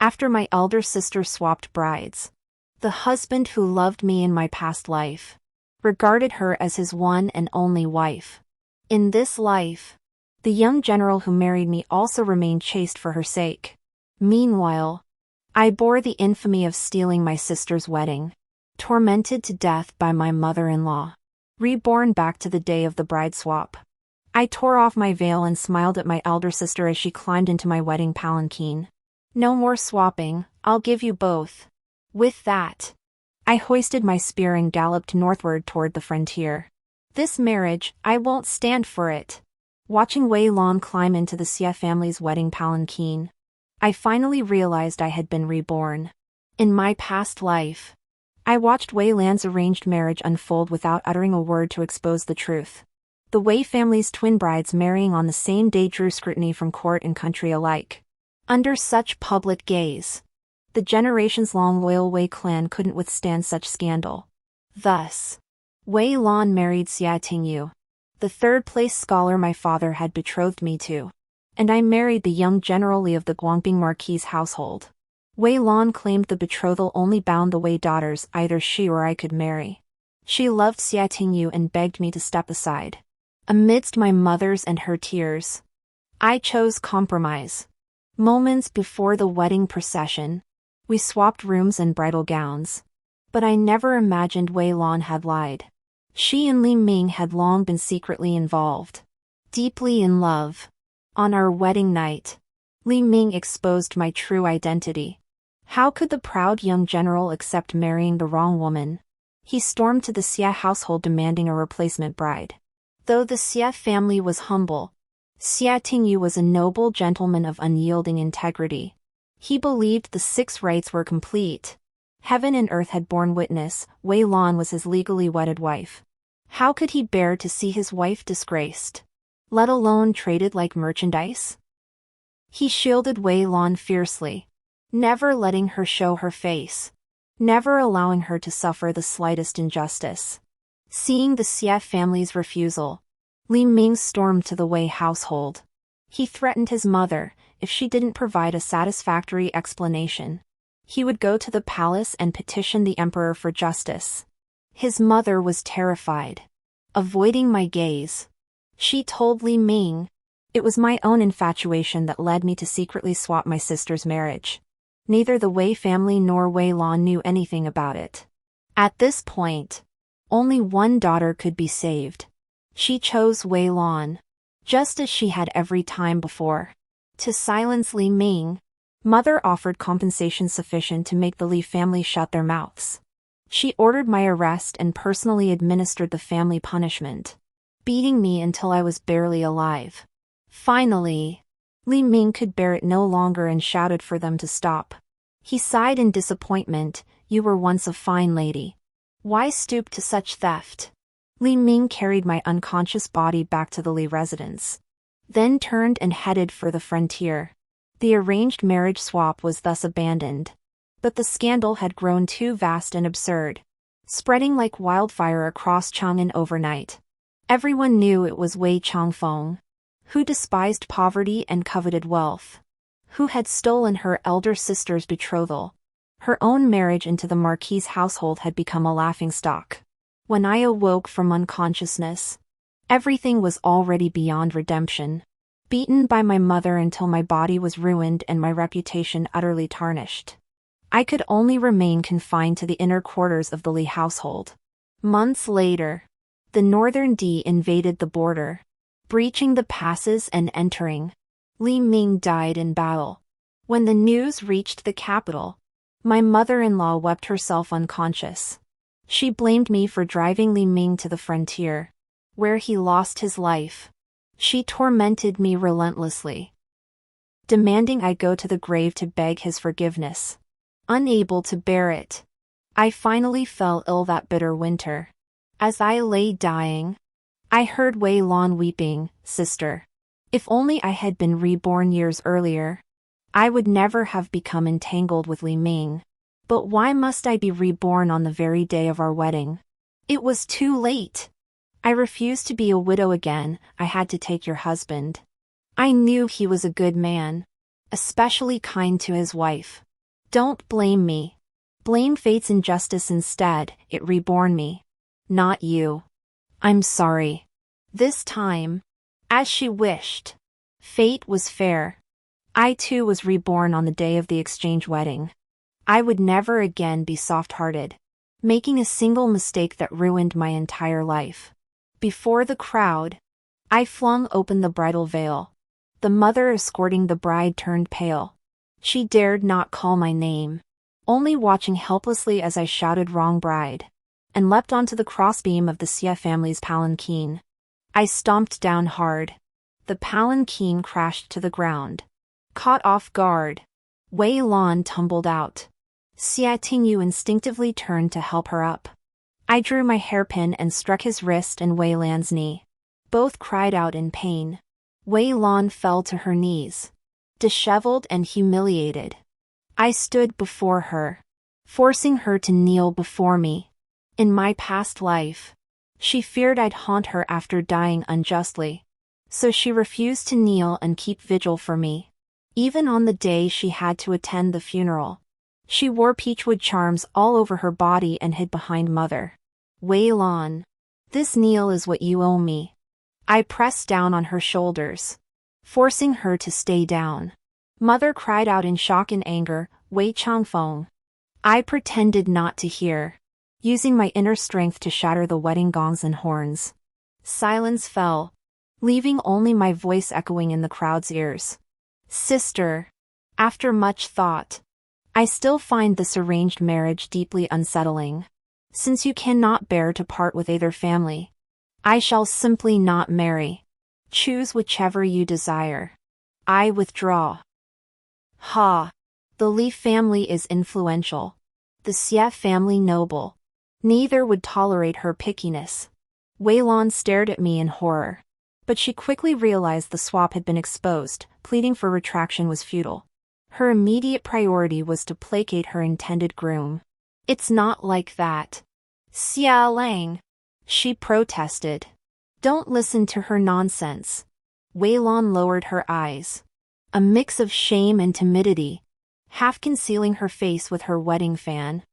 After my elder sister swapped brides, the husband who loved me in my past life regarded her as his one and only wife. In this life, the young general who married me also remained chaste for her sake. Meanwhile, I bore the infamy of stealing my sister's wedding, tormented to death by my mother-in-law. Reborn back to the day of the bride swap. I tore off my veil and smiled at my elder sister as she climbed into my wedding palanquin. No more swapping, I'll give you both. With that, I hoisted my spear and galloped northward toward the frontier. This marriage, I won't stand for it. Watching Wei Lan climb into the Xie family's wedding palanquin, I finally realized I had been reborn. In my past life, I watched Wei Lan's arranged marriage unfold without uttering a word to expose the truth. The Wei family's twin brides marrying on the same day drew scrutiny from court and country alike. Under such public gaze, the generations-long loyal Wei clan couldn't withstand such scandal. Thus, Wei Lan married Xia Tingyu, the third-place scholar my father had betrothed me to, and I married the young General Li of the Guangbing Marquis household. Wei Lan claimed the betrothal only bound the Wei daughters, either she or I could marry. She loved Xia Tingyu and begged me to step aside. Amidst my mother's and her tears, I chose compromise. Moments before the wedding procession, we swapped rooms and bridal gowns. But I never imagined Wei Lan had lied. She and Li Ming had long been secretly involved, deeply in love. On our wedding night, Li Ming exposed my true identity. How could the proud young general accept marrying the wrong woman? He stormed to the Xie household demanding a replacement bride. Though the Xie family was humble, Xia Tingyu was a noble gentleman of unyielding integrity. He believed the 6 rites were complete. Heaven and earth had borne witness, Wei Lan was his legally wedded wife. How could he bear to see his wife disgraced, let alone traded like merchandise? He shielded Wei Lan fiercely, never letting her show her face, never allowing her to suffer the slightest injustice. Seeing the Xie family's refusal, Li Ming stormed to the Wei household. He threatened his mother, if she didn't provide a satisfactory explanation, he would go to the palace and petition the emperor for justice. His mother was terrified. Avoiding my gaze, she told Li Ming, "It was my own infatuation that led me to secretly swap my sister's marriage. Neither the Wei family nor Wei Lan knew anything about it." At this point, only one daughter could be saved. She chose Wei Lan, just as she had every time before. To silence Li Ming, Mother offered compensation sufficient to make the Li family shut their mouths. She ordered my arrest and personally administered the family punishment, beating me until I was barely alive. Finally, Li Ming could bear it no longer and shouted for them to stop. He sighed in disappointment, "You were once a fine lady. Why stoop to such theft?" Li Ming carried my unconscious body back to the Li residence, then turned and headed for the frontier. The arranged marriage swap was thus abandoned. But the scandal had grown too vast and absurd, spreading like wildfire across Chang'an overnight. Everyone knew it was Wei Changfeng, who despised poverty and coveted wealth, who had stolen her elder sister's betrothal. Her own marriage into the Marquis' household had become a laughingstock. When I awoke from unconsciousness, everything was already beyond redemption. Beaten by my mother until my body was ruined and my reputation utterly tarnished, I could only remain confined to the inner quarters of the Li household. Months later, the Northern Di invaded the border, breaching the passes and entering. Li Ming died in battle. When the news reached the capital, my mother-in-law wept herself unconscious. She blamed me for driving Li Ming to the frontier, where he lost his life. She tormented me relentlessly, demanding I go to the grave to beg his forgiveness. Unable to bear it, I finally fell ill that bitter winter. As I lay dying, I heard Wei Lan weeping, "Sister, if only I had been reborn years earlier, I would never have become entangled with Li Ming. But why must I be reborn on the very day of our wedding? It was too late. I refused to be a widow again. I had to take your husband. I knew he was a good man, especially kind to his wife. Don't blame me. Blame fate's injustice instead, it reborn me. Not you. I'm sorry. This time, as she wished. Fate was fair. I too was reborn on the day of the exchange wedding. I would never again be soft-hearted, making a single mistake that ruined my entire life. Before the crowd, I flung open the bridal veil. The mother escorting the bride turned pale. She dared not call my name, only watching helplessly as I shouted wrong bride, and leapt onto the crossbeam of the Xia family's palanquin. I stomped down hard. The palanquin crashed to the ground. Caught off guard, Wei Lan tumbled out. Xia Tingyu instinctively turned to help her up. I drew my hairpin and struck his wrist and Wei Lan's knee. Both cried out in pain. Wei Lan fell to her knees, disheveled and humiliated. I stood before her, forcing her to kneel before me. In my past life, she feared I'd haunt her after dying unjustly, so she refused to kneel and keep vigil for me. Even on the day she had to attend the funeral, she wore peachwood charms all over her body and hid behind Mother. Wei Lan, this kneel is what you owe me. I pressed down on her shoulders, forcing her to stay down. Mother cried out in shock and anger, Wei Changfeng. I pretended not to hear, using my inner strength to shatter the wedding gongs and horns. Silence fell, leaving only my voice echoing in the crowd's ears. Sister, after much thought, I still find this arranged marriage deeply unsettling. Since you cannot bear to part with either family, I shall simply not marry. Choose whichever you desire. I withdraw. Ha! The Li family is influential. The Xie family noble. Neither would tolerate her pickiness. Wei Lan stared at me in horror, but she quickly realized the swap had been exposed. Pleading for retraction was futile. Her immediate priority was to placate her intended groom. It's not like that. Xia Lang, she protested. Don't listen to her nonsense. Wei Lan lowered her eyes, a mix of shame and timidity, half concealing her face with her wedding fan.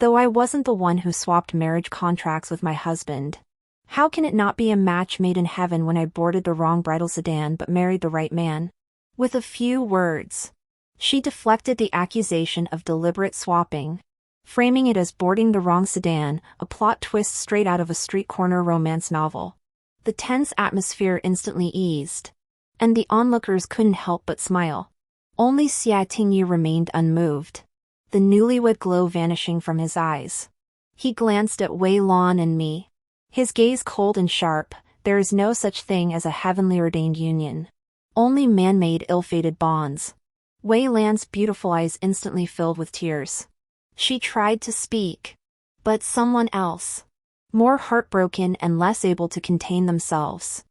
Though I wasn't the one who swapped marriage contracts with my husband, how can it not be a match made in heaven when I boarded the wrong bridal sedan but married the right man? With a few words, she deflected the accusation of deliberate swapping, framing it as boarding the wrong sedan, a plot twist straight out of a street corner romance novel. The tense atmosphere instantly eased, and the onlookers couldn't help but smile. Only Xia Tingyu remained unmoved, the newlywed glow vanishing from his eyes. He glanced at Wei Lan and me, his gaze cold and sharp. There is no such thing as a heavenly ordained union, only man-made ill-fated bonds. Wei Lan's beautiful eyes instantly filled with tears. She tried to speak, but someone else, more heartbroken and less able to contain themselves,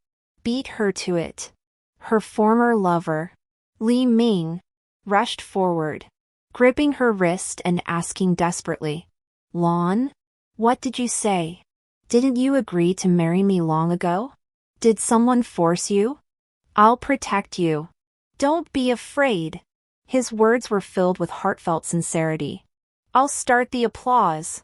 beat her to it. Her former lover, Li Ming, rushed forward, gripping her wrist and asking desperately, Lan, what did you say? Didn't you agree to marry me long ago? Did someone force you? I'll protect you. Don't be afraid. His words were filled with heartfelt sincerity. I'll start the applause.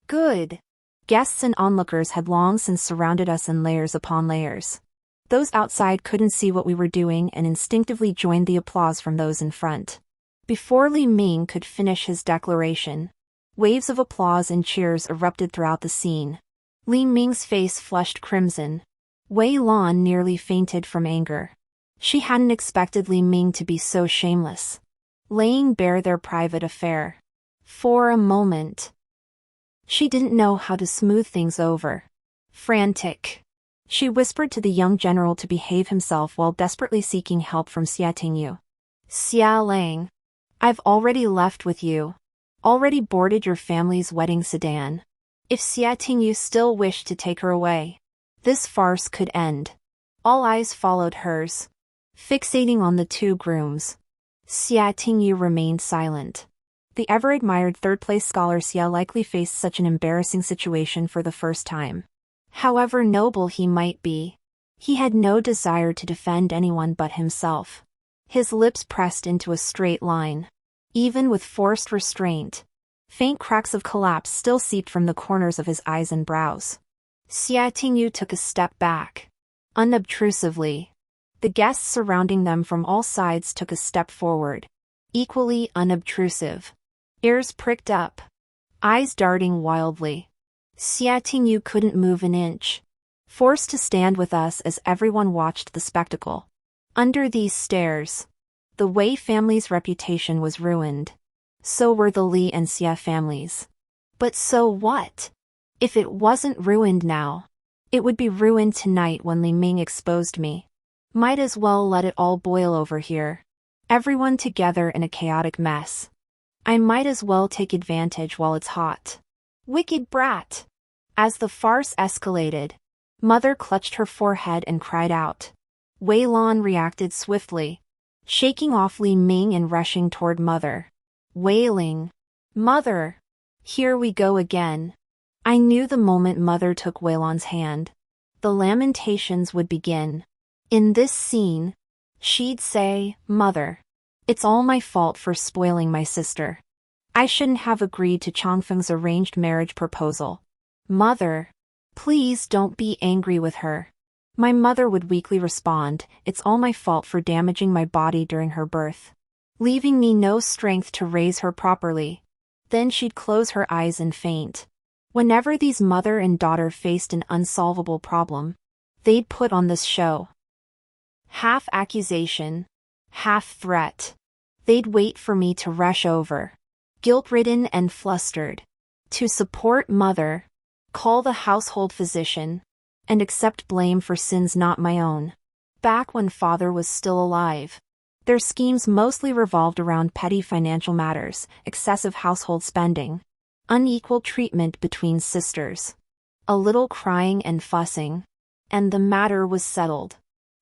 Good. Guests and onlookers had long since surrounded us in layers upon layers. Those outside couldn't see what we were doing and instinctively joined the applause from those in front. Before Li Ming could finish his declaration, waves of applause and cheers erupted throughout the scene. Li Ming's face flushed crimson. Wei Lan nearly fainted from anger. She hadn't expected Li Ming to be so shameless, laying bare their private affair. For a moment, she didn't know how to smooth things over. Frantic, she whispered to the young general to behave himself while desperately seeking help from Xia Tingyu. Xia Lang, I've already left with you. Already boarded your family's wedding sedan. If Xia Tingyu still wished to take her away, this farce could end. All eyes followed hers, fixating on the two grooms. Xia Tingyu remained silent. The ever-admired third-place scholar Xia likely faced such an embarrassing situation for the first time. However noble he might be, he had no desire to defend anyone but himself. His lips pressed into a straight line. even with forced restraint. Faint cracks of collapse still seeped from the corners of his eyes and brows. Xiaotingyu took a step back. Unobtrusively. The guests surrounding them from all sides took a step forward. Equally unobtrusive. Ears pricked up. Eyes darting wildly. Xiaotingyu couldn't move an inch. Forced to stand with us as everyone watched the spectacle. Under these stares, the Wei family's reputation was ruined. So were the Li and Xia families. But so what? If it wasn't ruined now, it would be ruined tonight when Li Ming exposed me. Might as well let it all boil over here. Everyone together in a chaotic mess. I might as well take advantage while it's hot. Wicked brat! As the farce escalated, Mother clutched her forehead and cried out. Wei Lan reacted swiftly, shaking off Li Ming and rushing toward Mother. Wailing. Mother! Here we go again. I knew the moment Mother took Wei Lan's hand, the lamentations would begin. In this scene, she'd say, Mother, it's all my fault for spoiling my sister. I shouldn't have agreed to Changfeng's arranged marriage proposal. Mother, please don't be angry with her. My mother would weakly respond, it's all my fault for damaging my body during her birth, leaving me no strength to raise her properly. Then she'd close her eyes and faint. Whenever these mother and daughter faced an unsolvable problem, they'd put on this show. Half accusation, half threat. They'd wait for me to rush over, guilt-ridden and flustered, to support Mother, call the household physician, and accept blame for sins not my own. Back when Father was still alive, their schemes mostly revolved around petty financial matters, excessive household spending, unequal treatment between sisters, a little crying and fussing, and the matter was settled.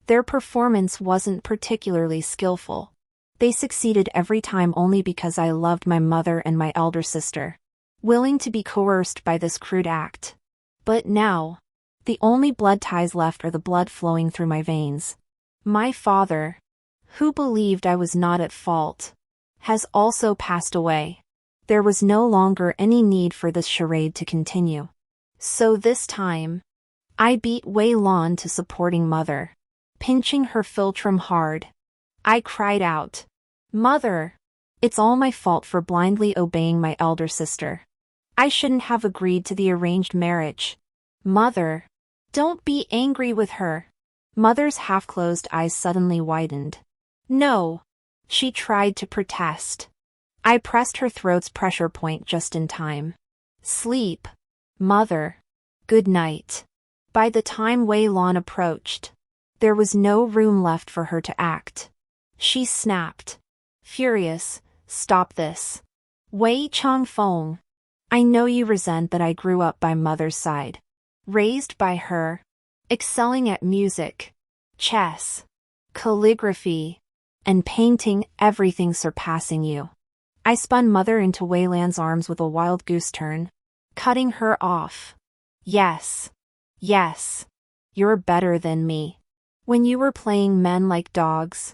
Their performance wasn't particularly skillful. They succeeded every time only because I loved my mother and my elder sister, willing to be coerced by this crude act. But now, the only blood ties left are the blood flowing through my veins. My father, who believed I was not at fault, has also passed away. There was no longer any need for this charade to continue. So this time, I beat Wei Lan to supporting Mother, pinching her philtrum hard. I cried out, Mother, it's all my fault for blindly obeying my elder sister. I shouldn't have agreed to the arranged marriage. Mother, don't be angry with her. Mother's half-closed eyes suddenly widened. No. She tried to protest. I pressed her throat's pressure point just in time. Sleep. Mother. Good night. By the time Wei Lan approached, there was no room left for her to act. She snapped. Furious, stop this. Wei Changfeng. I know you resent that I grew up by Mother's side. Raised by her. Excelling at music, chess, calligraphy, and painting, everything surpassing you. I spun Mother into Wei Lan's arms with a wild goose turn, cutting her off. Yes. Yes. You're better than me. When you were playing men like dogs,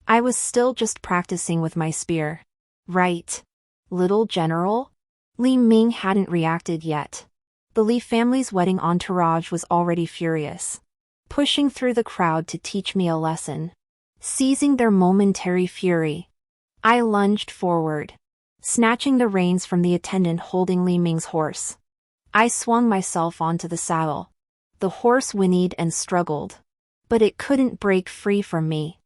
I was still just practicing with my spear. Right. Little General? Li Ming hadn't reacted yet. The Li family's wedding entourage was already furious, pushing through the crowd to teach me a lesson. Seizing their momentary fury, I lunged forward, snatching the reins from the attendant holding Li Ming's horse. I swung myself onto the saddle. The horse whinnied and struggled, but it couldn't break free from me.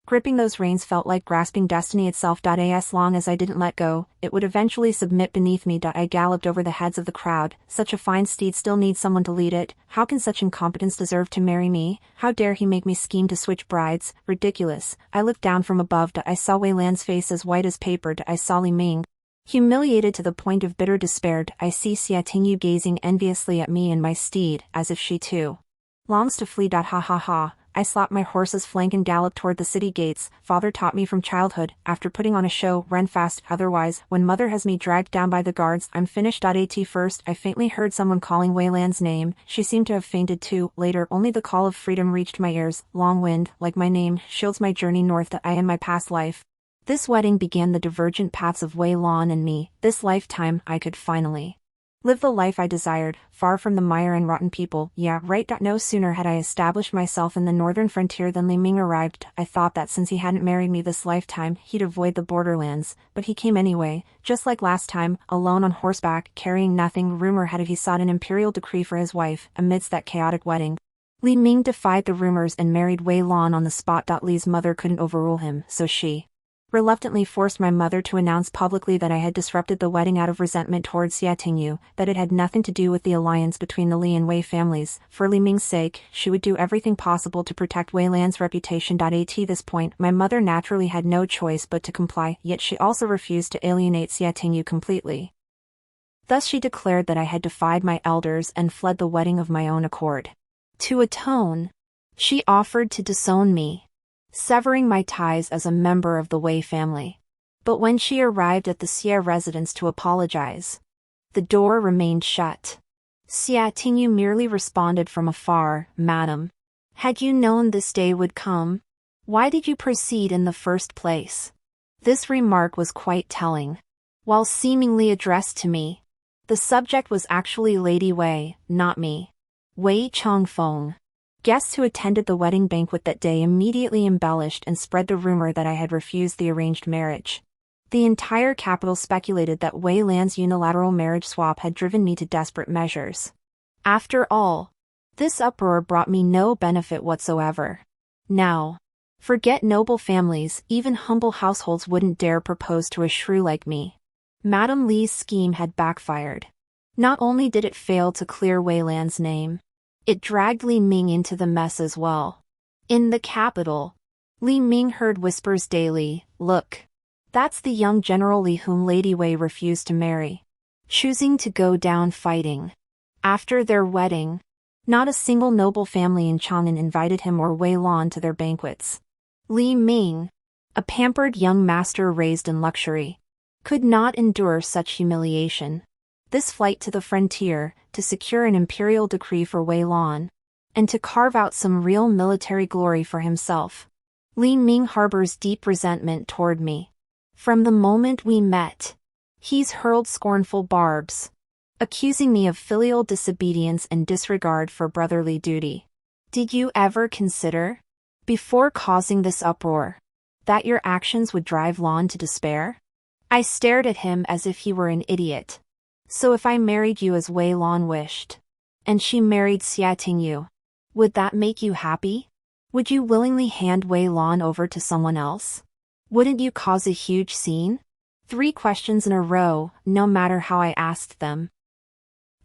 Gripping those reins felt like grasping destiny itself. As long as I didn't let go, it would eventually submit beneath me. I galloped over the heads of the crowd. Such a fine steed still needs someone to lead it. How can such incompetence deserve to marry me? How dare he make me scheme to switch brides? Ridiculous. I looked down from above. I saw Wei Lan's face as white as paper. I saw Li Ming, humiliated to the point of bitter despair. I see Xiaotingyu gazing enviously at me and my steed, as if she too longs to flee. Ha ha ha. I slapped my horse's flank and galloped toward the city gates. Father taught me from childhood, after putting on a show, run fast, otherwise, when Mother has me dragged down by the guards, I'm finished. At first, I faintly heard someone calling Wei Lan's name. She seemed to have fainted too. Later, only the call of freedom reached my ears. Long wind, like my name, shields my journey north. I am my past life. This wedding began the divergent paths of Wei Lan and me. This lifetime I could finally live the life I desired, far from the mire and rotten people. Yeah, right. No sooner had I established myself in the northern frontier than Li Ming arrived. I thought that since he hadn't married me this lifetime, he'd avoid the borderlands, but he came anyway, just like last time, alone on horseback, carrying nothing. Rumor had it he sought an imperial decree for his wife. Amidst that chaotic wedding, Li Ming defied the rumors and married Wei Lan on the spot. Li's mother couldn't overrule him, so she reluctantly forced my mother to announce publicly that I had disrupted the wedding out of resentment towards Xia Tingyu, that it had nothing to do with the alliance between the Li and Wei families. For Li Ming's sake, she would do everything possible to protect Wei Lan's reputation. At this point, my mother naturally had no choice but to comply, yet she also refused to alienate Xia Tingyu completely. Thus she declared that I had defied my elders and fled the wedding of my own accord. To atone, she offered to disown me, severing my ties as a member of the Wei family. But when she arrived at the Xia residence to apologize, the door remained shut. Xia Tingyu merely responded from afar, "Madam, had you known this day would come, why did you proceed in the first place?" This remark was quite telling. While seemingly addressed to me, the subject was actually Lady Wei, not me. Wei Chongfeng. Guests who attended the wedding banquet that day immediately embellished and spread the rumor that I had refused the arranged marriage. The entire capital speculated that Wei Lan's unilateral marriage swap had driven me to desperate measures. After all, this uproar brought me no benefit whatsoever. Now, forget noble families, even humble households wouldn't dare propose to a shrew like me. Madame Li's scheme had backfired. Not only did it fail to clear Wei Lan's name, it dragged Li Ming into the mess as well. In the capital, Li Ming heard whispers daily. "Look, that's the young General Li whom Lady Wei refused to marry, choosing to go down fighting." After their wedding, not a single noble family in Chang'an invited him or Wei Lan to their banquets. Li Ming, a pampered young master raised in luxury, could not endure such humiliation. This flight to the frontier, to secure an imperial decree for Wei Lan, and to carve out some real military glory for himself. Li Ming harbors deep resentment toward me. From the moment we met, he's hurled scornful barbs, accusing me of filial disobedience and disregard for brotherly duty. Did you ever consider, before causing this uproar, that your actions would drive Lan to despair? I stared at him as if he were an idiot. So if I married you as Wei Lan wished, and she married Xia Tingyu, would that make you happy? Would you willingly hand Wei Lan over to someone else? Wouldn't you cause a huge scene? 3 questions in a row, no matter how I asked them.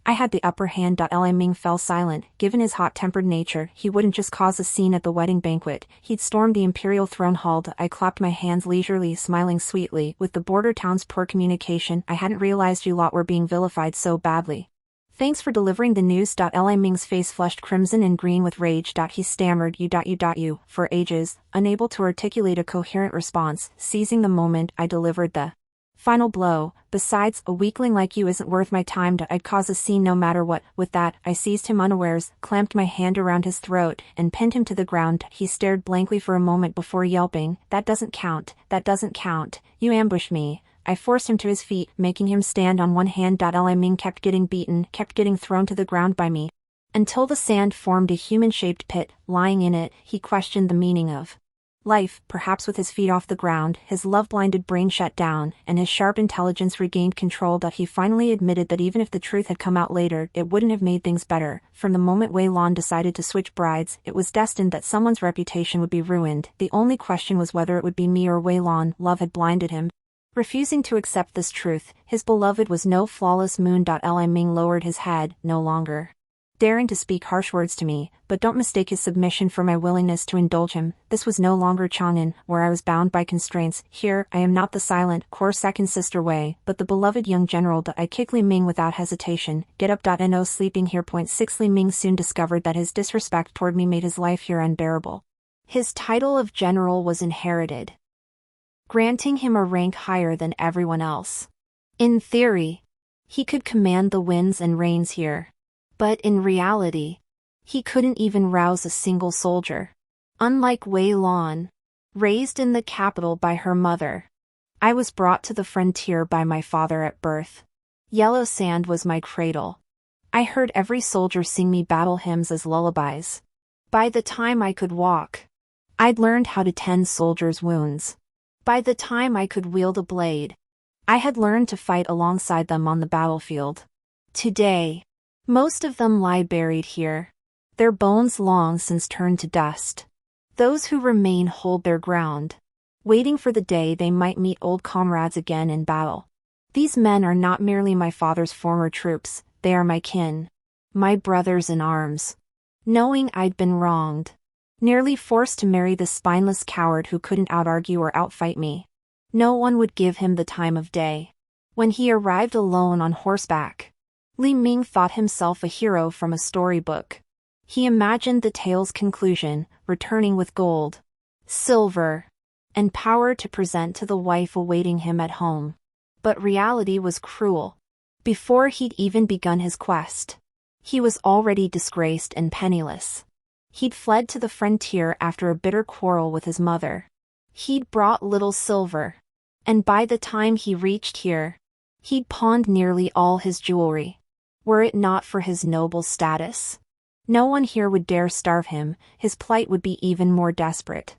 I had the upper hand. Li Ming fell silent. Given his hot-tempered nature, he wouldn't just cause a scene at the wedding banquet, he'd storm the imperial throne hall. I clapped my hands leisurely, smiling sweetly. With the border town's poor communication, I hadn't realized you lot were being vilified so badly. Thanks for delivering the news. Li Ming's face flushed crimson and green with rage. He stammered, you, for ages, unable to articulate a coherent response. Seizing the moment, I delivered the final blow. Besides, a weakling like you isn't worth my time. I'd cause a scene no matter what. With that, I seized him unawares, clamped my hand around his throat, and pinned him to the ground. He stared blankly for a moment before yelping, "That doesn't count, that doesn't count, you ambushed me." I forced him to his feet, making him stand on one hand. Li Ming kept getting beaten, kept getting thrown to the ground by me, until the sand formed a human-shaped pit. Lying in it, he questioned the meaning of life. Perhaps with his feet off the ground, his love-blinded brain shut down, and his sharp intelligence regained control. He finally admitted that even if the truth had come out later, it wouldn't have made things better. From the moment Wei Lan decided to switch brides, it was destined that someone's reputation would be ruined. The only question was whether it would be me or Wei Lan. Love had blinded him. Refusing to accept this truth, his beloved was no flawless moon. Li Ming lowered his head, no longer daring to speak harsh words to me, but don't mistake his submission for my willingness to indulge him. This was no longer Chang'an, where I was bound by constraints. Here, I am not the silent, core second sister Wei, but the beloved young general. I kicked Li Ming without hesitation. Get up. No sleeping here. Point 6 Li Ming soon discovered that his disrespect toward me made his life here unbearable. His title of general was inherited, granting him a rank higher than everyone else. In theory, he could command the winds and rains here. But in reality, he couldn't even rouse a single soldier. Unlike Wei Lan, Raised in the capital by her mother, I was brought to the frontier by my father at birth. Yellow sand was my cradle. I heard every soldier sing me battle hymns as lullabies. By the time I could walk, I'd learned how to tend soldiers' wounds. By the time I could wield a blade, I had learned to fight alongside them on the battlefield. Today, most of them lie buried here, their bones long since turned to dust. Those who remain hold their ground, waiting for the day they might meet old comrades again in battle. These men are not merely my father's former troops, they are my kin, my brothers in arms. Knowing I'd been wronged, nearly forced to marry the spineless coward who couldn't out-argue or outfight me, no one would give him the time of day. When he arrived alone on horseback, Li Ming thought himself a hero from a storybook. He imagined the tale's conclusion, returning with gold, silver, and power to present to the wife awaiting him at home. But reality was cruel. Before he'd even begun his quest, he was already disgraced and penniless. He'd fled to the frontier after a bitter quarrel with his mother. He'd brought little silver, and by the time he reached here, he'd pawned nearly all his jewelry. Were it not for his noble status, no one here would dare starve him, his plight would be even more desperate.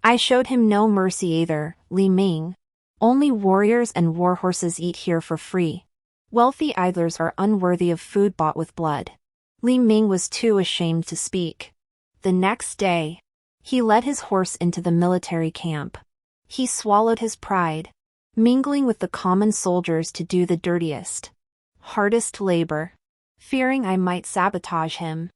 I showed him no mercy either, Li Ming. Only warriors and warhorses eat here for free. Wealthy idlers are unworthy of food bought with blood. Li Ming was too ashamed to speak. The next day, he led his horse into the military camp. He swallowed his pride, mingling with the common soldiers to do the dirtiest, hardest labor. Fearing I might sabotage him,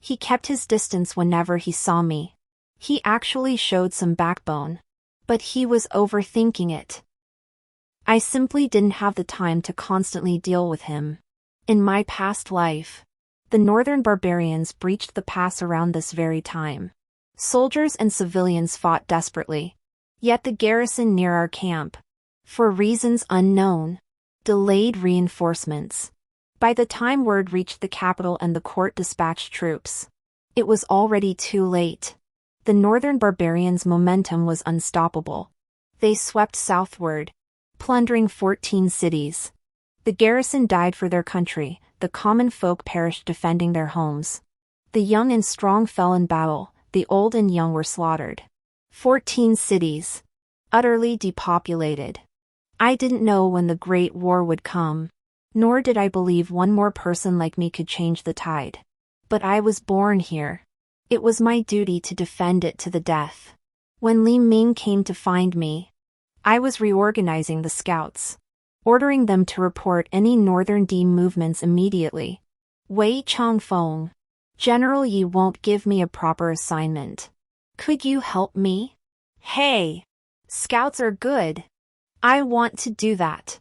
he kept his distance whenever he saw me. He actually showed some backbone. But he was overthinking it. I simply didn't have the time to constantly deal with him. In my past life, the northern barbarians breached the pass around this very time. Soldiers and civilians fought desperately. Yet the garrison near our camp, for reasons unknown, delayed reinforcements. By the time word reached the capital and the court dispatched troops, it was already too late. The northern barbarians' momentum was unstoppable. They swept southward, plundering 14 cities. The garrison died for their country, the common folk perished defending their homes. The young and strong fell in battle, the old and young were slaughtered. 14 cities, utterly depopulated. I didn't know when the Great War would come, nor did I believe one more person like me could change the tide. But I was born here. It was my duty to defend it to the death. When Li Ming came to find me, I was reorganizing the scouts, ordering them to report any Northern D movements immediately. Wei Changfeng, General Yi won't give me a proper assignment. Could you help me? Hey! Scouts are good. I want to do that.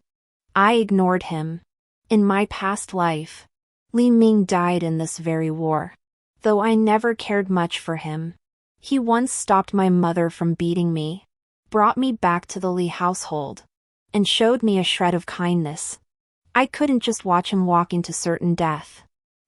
I ignored him. In my past life, Li Ming died in this very war. Though I never cared much for him. He once stopped my mother from beating me, brought me back to the Li household, and showed me a shred of kindness. I couldn't just watch him walk into certain death.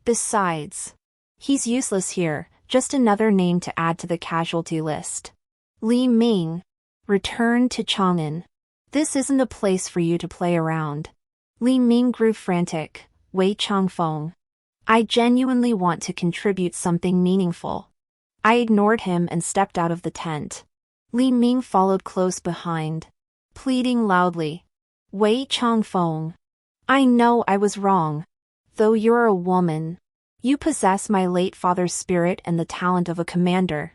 Besides, he's useless here, just another name to add to the casualty list. Li Ming, return to Chang'an. This isn't a place for you to play around. Li Ming grew frantic. Wei Changfeng, I genuinely want to contribute something meaningful. I ignored him and stepped out of the tent. Li Ming followed close behind, pleading loudly. Wei Changfeng, I know I was wrong. Though you're a woman, you possess my late father's spirit and the talent of a commander.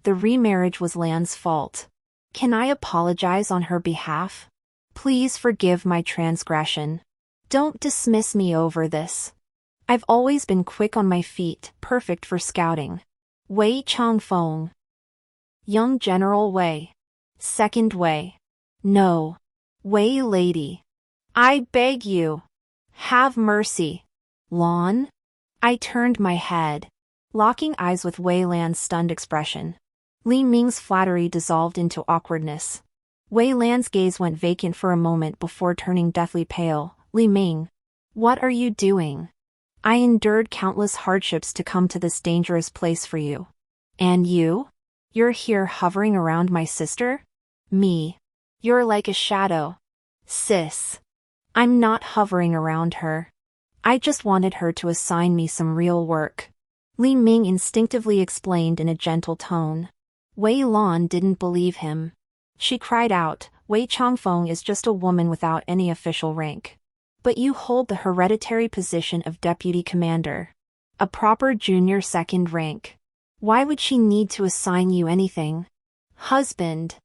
The remarriage was Lan's fault. Can I apologize on her behalf? Please forgive my transgression. Don't dismiss me over this. I've always been quick on my feet, perfect for scouting. Wei Changfeng. Young General Wei. Second Wei. No. Wei lady. I beg you. Have mercy. Lan? I turned my head, locking eyes with Wei Lan's stunned expression. Li Ming's flattery dissolved into awkwardness. Wei Lan's gaze went vacant for a moment before turning deathly pale. Li Ming. What are you doing? I endured countless hardships to come to this dangerous place for you. And you? You're here hovering around my sister? Me. You're like a shadow. Sis. I'm not hovering around her. I just wanted her to assign me some real work. Li Ming instinctively explained in a gentle tone. Wei Lan didn't believe him. She cried out, Wei Changfeng is just a woman without any official rank. But you hold the hereditary position of deputy commander. A proper junior second rank. Why would she need to assign you anything? Husband.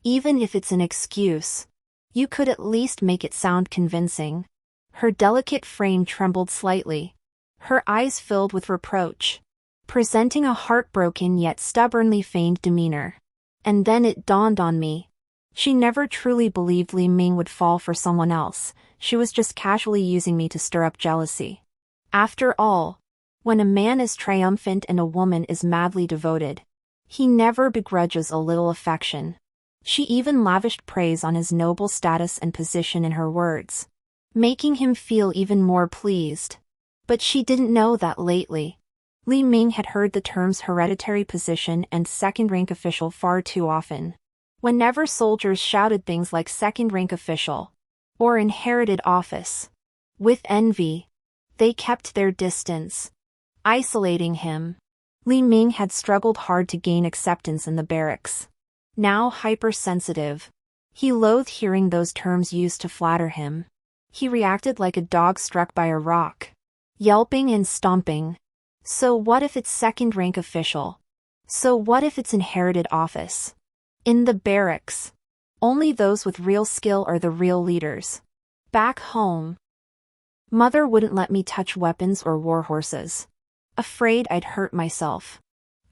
Even if it's an excuse, you could at least make it sound convincing. Her delicate frame trembled slightly. Her eyes filled with reproach, presenting a heartbroken yet stubbornly feigned demeanor. And then it dawned on me. She never truly believed Li Ming would fall for someone else, she was just casually using me to stir up jealousy. After all, when a man is triumphant and a woman is madly devoted, he never begrudges a little affection. She even lavished praise on his noble status and position in her words, making him feel even more pleased. But she didn't know that lately, Li Ming had heard the terms hereditary position and second-rank official far too often. Whenever soldiers shouted things like second-rank official or inherited office, with envy, they kept their distance, isolating him. Li Ming had struggled hard to gain acceptance in the barracks. Now hypersensitive, he loathed hearing those terms used to flatter him. He reacted like a dog struck by a rock, yelping and stomping. So what if it's second-rank official? So what if it's inherited office? In the barracks, only those with real skill are the real leaders. Back home, Mother wouldn't let me touch weapons or war horses, afraid I'd hurt myself.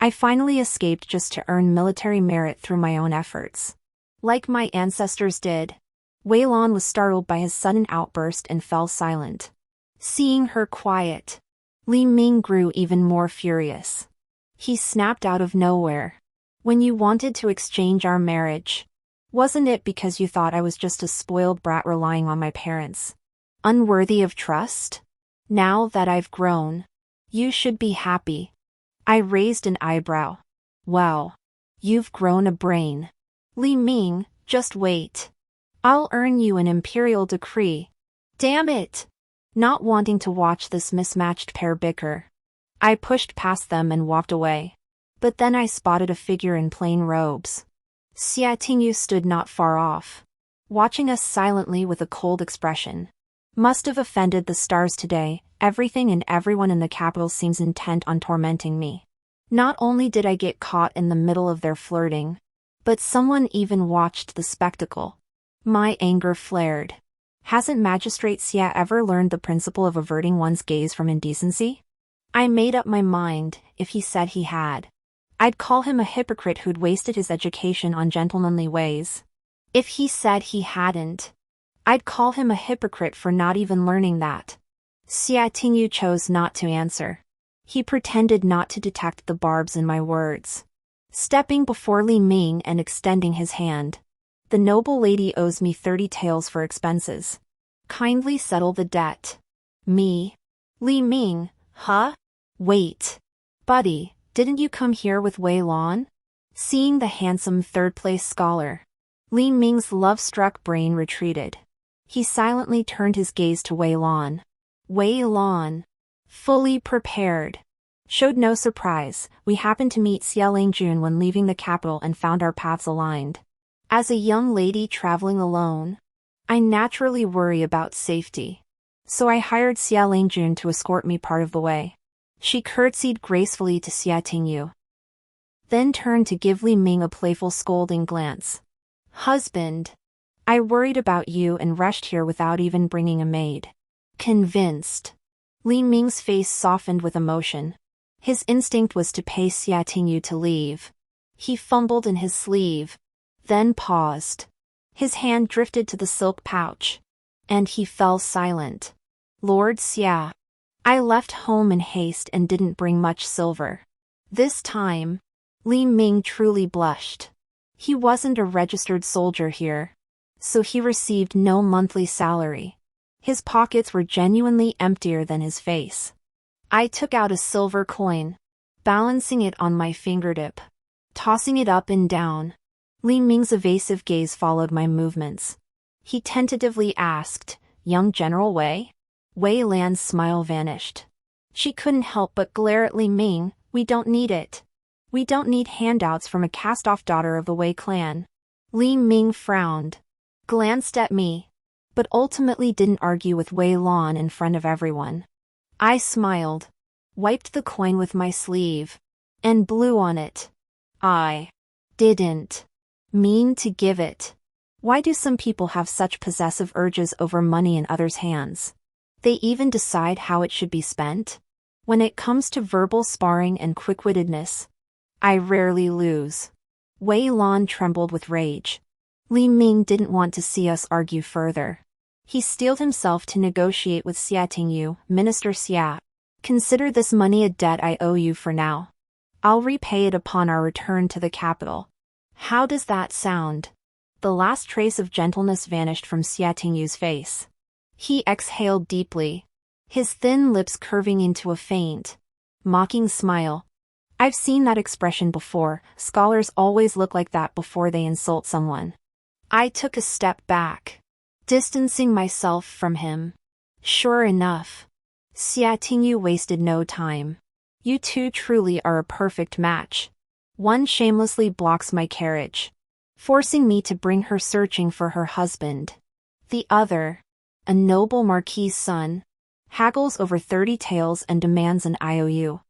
I finally escaped just to earn military merit through my own efforts. Like my ancestors did. Wei Lan was startled by his sudden outburst and fell silent. Seeing her quiet, Li Ming grew even more furious. He snapped out of nowhere. When you wanted to exchange our marriage, wasn't it because you thought I was just a spoiled brat relying on my parents? Unworthy of trust? Now that I've grown, you should be happy. I raised an eyebrow. Wow. You've grown a brain. Li Ming, just wait. I'll earn you an imperial decree. Damn it! Not wanting to watch this mismatched pair bicker, I pushed past them and walked away. But then I spotted a figure in plain robes. Xia Tingyu stood not far off, watching us silently with a cold expression. Must have offended the stars today, everything and everyone in the capital seems intent on tormenting me. Not only did I get caught in the middle of their flirting, but someone even watched the spectacle. My anger flared. Hasn't Magistrate Xia ever learned the principle of averting one's gaze from indecency? I made up my mind, if he said he had, I'd call him a hypocrite who'd wasted his education on gentlemanly ways. If he said he hadn't, I'd call him a hypocrite for not even learning that. Xia Tingyu chose not to answer. He pretended not to detect the barbs in my words. Stepping before Li Ming and extending his hand. The noble lady owes me 30 taels for expenses. Kindly settle the debt. Me? Li Ming, huh? Wait. Buddy, didn't you come here with Wei Lan? Seeing the handsome third-place scholar, Li Ming's love-struck brain retreated. He silently turned his gaze to Wei Lan. Wei Lan, fully prepared, showed no surprise. We happened to meet Xia Lingjun when leaving the capital and found our paths aligned. As a young lady traveling alone, I naturally worry about safety. So I hired Xia Lingjun to escort me part of the way. She curtsied gracefully to Xia Tingyu, then turned to give Li Ming a playful scolding glance. Husband, I worried about you and rushed here without even bringing a maid. Convinced. Li Ming's face softened with emotion. His instinct was to pay Xia Tingyu to leave. He fumbled in his sleeve, then paused. His hand drifted to the silk pouch, and he fell silent. Lord Xia, I left home in haste and didn't bring much silver. This time, Li Ming truly blushed. He wasn't a registered soldier here, so he received no monthly salary. His pockets were genuinely emptier than his face. I took out a silver coin, balancing it on my fingertip. tossing it up and down. Li Ming's evasive gaze followed my movements. He tentatively asked, "Young General Wei?" Wei Lan's smile vanished. She couldn't help but glare at Li Ming. "We don't need it. We don't need handouts from a cast-off daughter of the Wei clan." Li Ming frowned, glanced at me, but ultimately didn't argue with Wei Lan in front of everyone. I smiled, wiped the coin with my sleeve, and blew on it. I didn't mean to give it. Why do some people have such possessive urges over money in others' hands? They even decide how it should be spent? When it comes to verbal sparring and quick-wittedness, I rarely lose. Wei Lan trembled with rage. Li Ming didn't want to see us argue further. He steeled himself to negotiate with Xia Tingyu. "Minister Xia, consider this money a debt I owe you for now. I'll repay it upon our return to the capital. How does that sound?" The last trace of gentleness vanished from Xia Tingyu's face. He exhaled deeply, his thin lips curving into a faint, mocking smile. I've seen that expression before. Scholars always look like that before they insult someone. I took a step back, distancing myself from him. Sure enough, Xia Tingyu wasted no time. "You two truly are a perfect match." One shamelessly blocks my carriage, forcing me to bring her searching for her husband. The other, a noble marquis's son, haggles over 30 taels and demands an IOU.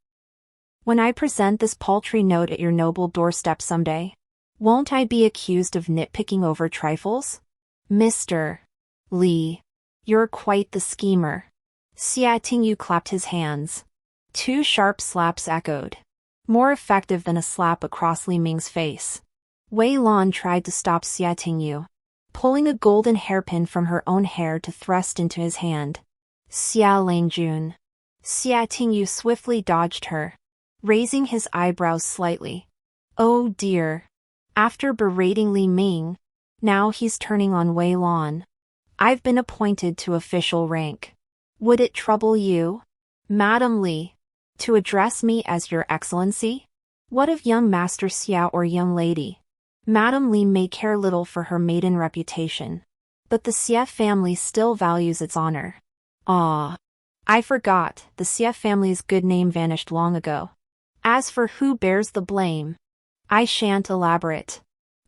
When I present this paltry note at your noble doorstep someday, won't I be accused of nitpicking over trifles? Mr. Li, you're quite the schemer. Xia Tingyu clapped his hands. 2 sharp slaps echoed, more effective than a slap across Li Ming's face. Wei Lan tried to stop Xia Tingyu, pulling a golden hairpin from her own hair to thrust into his hand. "Xia Langjun." Xia Tingyu swiftly dodged her, raising his eyebrows slightly. Oh dear. After berating Li Ming, now he's turning on Wei Lan. I've been appointed to official rank. Would it trouble you, Madam Li, to address me as Your Excellency? What of young Master Xia or young lady? Madam Li may care little for her maiden reputation, but the Xia family still values its honor. Ah, I forgot, the Xia family's good name vanished long ago. As for who bears the blame, I shan't elaborate.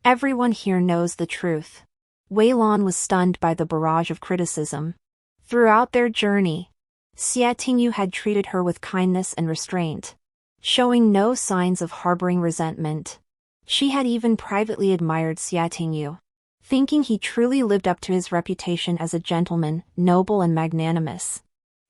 Everyone here knows the truth. Wei Lan was stunned by the barrage of criticism. Throughout their journey, Xia Tingyu had treated her with kindness and restraint, showing no signs of harboring resentment. She had even privately admired Xia Tingyu, thinking he truly lived up to his reputation as a gentleman, noble and magnanimous.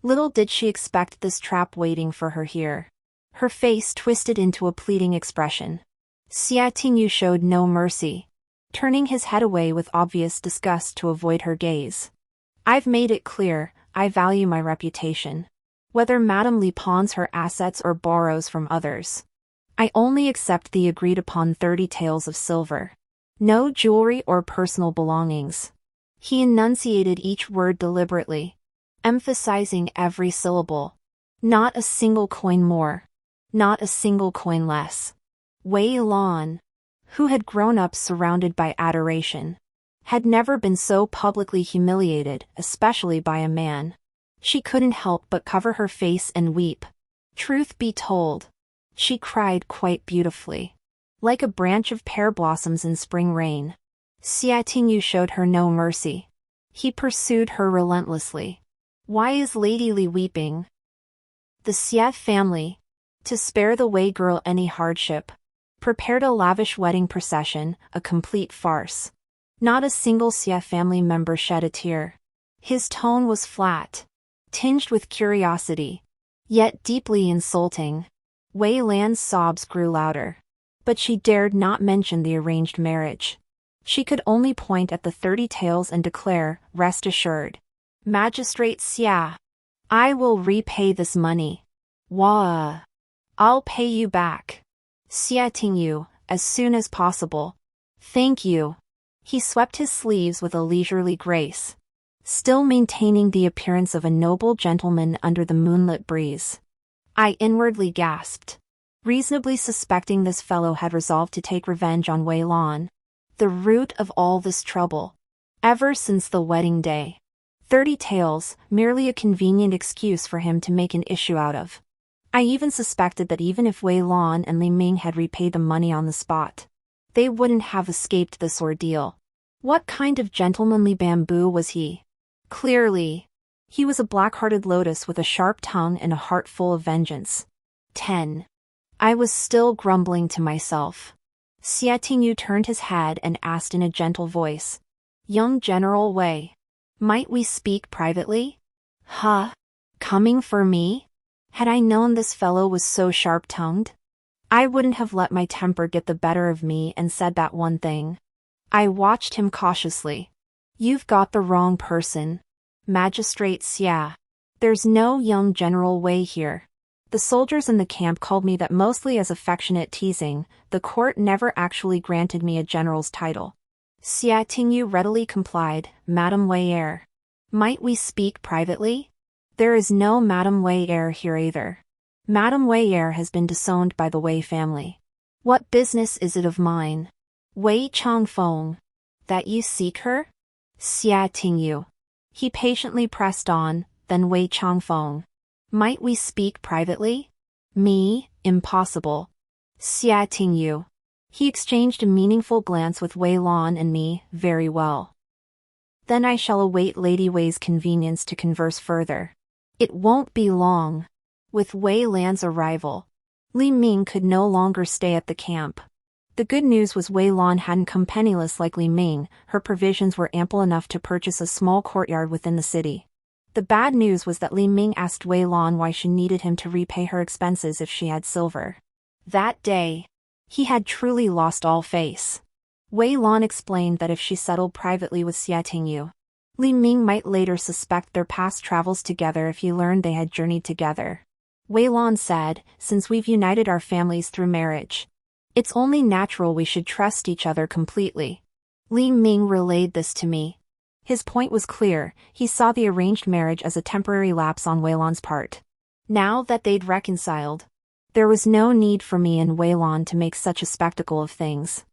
Little did she expect this trap waiting for her here. Her face twisted into a pleading expression. Xia Tingyu showed no mercy, turning his head away with obvious disgust to avoid her gaze. I've made it clear, I value my reputation. Whether Madame Li pawns her assets or borrows from others, I only accept the agreed-upon 30 taels of silver. No jewelry or personal belongings. He enunciated each word deliberately, emphasizing every syllable. Not a single coin more. Not a single coin less. Wei Lan, who had grown up surrounded by adoration, had never been so publicly humiliated, especially by a man. She couldn't help but cover her face and weep. Truth be told, she cried quite beautifully, like a branch of pear blossoms in spring rain. Xia Tingyu showed her no mercy. He pursued her relentlessly. Why is Lady Li weeping? The Xia family, to spare the Wei girl any hardship, prepared a lavish wedding procession, a complete farce. Not a single Xia family member shed a tear. His tone was flat, tinged with curiosity, yet deeply insulting. Wei Lan's sobs grew louder, but she dared not mention the arranged marriage. She could only point at the 30 taels and declare, "Rest assured, Magistrate Xia, I will repay this money. Wah! I'll pay you back. Xia Tingyu, as soon as possible. Thank you." He swept his sleeves with a leisurely grace, still maintaining the appearance of a noble gentleman under the moonlit breeze. I inwardly gasped. reasonably suspecting this fellow had resolved to take revenge on Wei Lan. The root of all this trouble. Ever since the wedding day. 30 tales, merely a convenient excuse for him to make an issue out of. I even suspected that even if Wei Lan and Li Ming had repaid the money on the spot, they wouldn't have escaped this ordeal. What kind of gentlemanly bamboo was he? Clearly, he was a black-hearted lotus with a sharp tongue and a heart full of vengeance. 10. I was still grumbling to myself. Xie Tingyu turned his head and asked in a gentle voice. Young General Wei, might we speak privately? Huh? Coming for me? Had I known this fellow was so sharp-tongued, I wouldn't have let my temper get the better of me and said that one thing. I watched him cautiously. You've got the wrong person. Magistrate Xia. There's no young General Wei here. The soldiers in the camp called me that mostly as affectionate teasing. The court never actually granted me a general's title. Xia Tingyu readily complied. Madame Wei. Might we speak privately? There is no Madame Wei here either. Madame Wei has been disowned by the Wei family. What business is it of mine? Wei Changfeng. That you seek her? Xia Tingyu. He patiently pressed on, then Wei Changfeng. Might we speak privately? Me, impossible. Xia Tingyu. He exchanged a meaningful glance with Wei Lan and me. Very well. Then I shall await Lady Wei's convenience to converse further. It won't be long. With Wei Lan's arrival, Li Ming could no longer stay at the camp. The good news was Wei Lan hadn't come penniless like Li Ming. Her provisions were ample enough to purchase a small courtyard within the city. The bad news was that Li Ming asked Wei Lan why she needed him to repay her expenses if she had silver. That day, he had truly lost all face. Wei Lan explained that if she settled privately with Xie Tingyu, Li Ming might later suspect their past travels together if he learned they had journeyed together. Wei Lan said, since we've united our families through marriage, it's only natural we should trust each other completely. Li Ming relayed this to me. His point was clear. He saw the arranged marriage as a temporary lapse on Wei Lan's part. Now that they'd reconciled, there was no need for me and Wei Lan to make such a spectacle of things.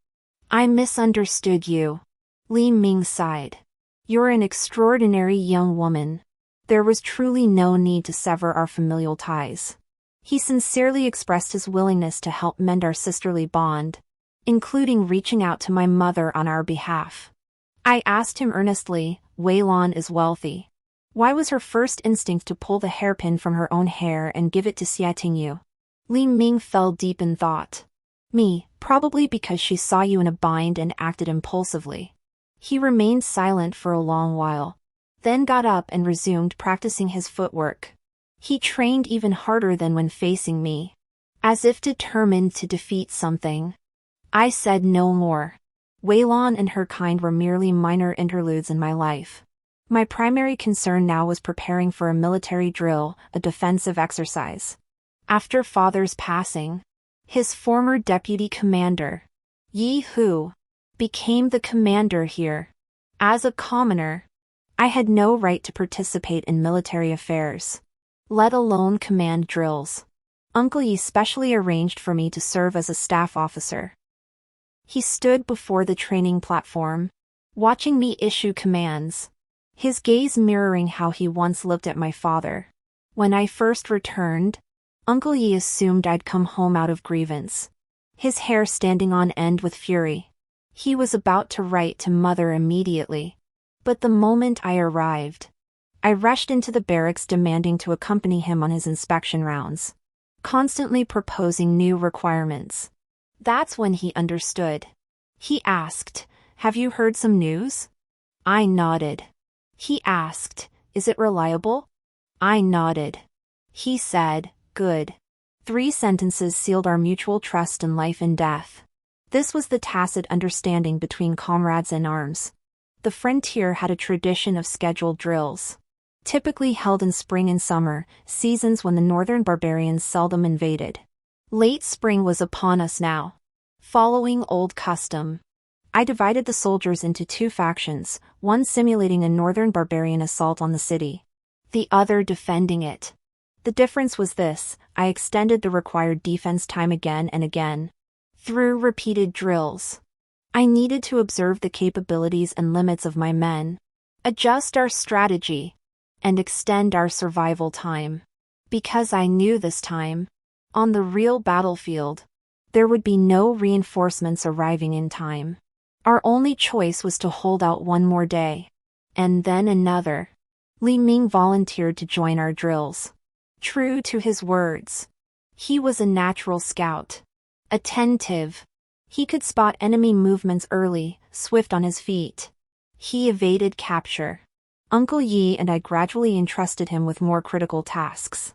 I misunderstood you. Li Ming sighed. You're an extraordinary young woman. There was truly no need to sever our familial ties. He sincerely expressed his willingness to help mend our sisterly bond, including reaching out to my mother on our behalf. I asked him earnestly, Wei Lan is wealthy. Why was her first instinct to pull the hairpin from her own hair and give it to Xie Tingyu? Li Ming fell deep in thought. Me, probably because she saw you in a bind and acted impulsively. He remained silent for a long while, then got up and resumed practicing his footwork. He trained even harder than when facing me, as if determined to defeat something. I said no more. Wei Lan and her kind were merely minor interludes in my life. My primary concern now was preparing for a military drill, a defensive exercise. After father's passing, his former deputy commander, Yi Hu, became the commander here. As a commoner, I had no right to participate in military affairs, let alone command drills. Uncle Yi specially arranged for me to serve as a staff officer. He stood before the training platform, watching me issue commands, his gaze mirroring how he once looked at my father. When I first returned, Uncle Yi assumed I'd come home out of grievance, his hair standing on end with fury. He was about to write to Mother immediately. But the moment I arrived, I rushed into the barracks demanding to accompany him on his inspection rounds, constantly proposing new requirements. That's when he understood. He asked, "Have you heard some news?" I nodded. He asked, "Is it reliable?" I nodded. He said, "Good." 3 sentences sealed our mutual trust in life and death. This was the tacit understanding between comrades in arms. The frontier had a tradition of scheduled drills, typically held in spring and summer, seasons when the northern barbarians seldom invaded. Late spring was upon us now. Following old custom, I divided the soldiers into 2 factions, one simulating a northern barbarian assault on the city, the other defending it. The difference was this: I extended the required defense time again and again. Through repeated drills, I needed to observe the capabilities and limits of my men, adjust our strategy, and extend our survival time. Because I knew this time, on the real battlefield, there would be no reinforcements arriving in time. Our only choice was to hold out one more day. And then another. Li Ming volunteered to join our drills. True to his words, he was a natural scout. Attentive. He could spot enemy movements early, swift on his feet. He evaded capture. Uncle Yi and I gradually entrusted him with more critical tasks.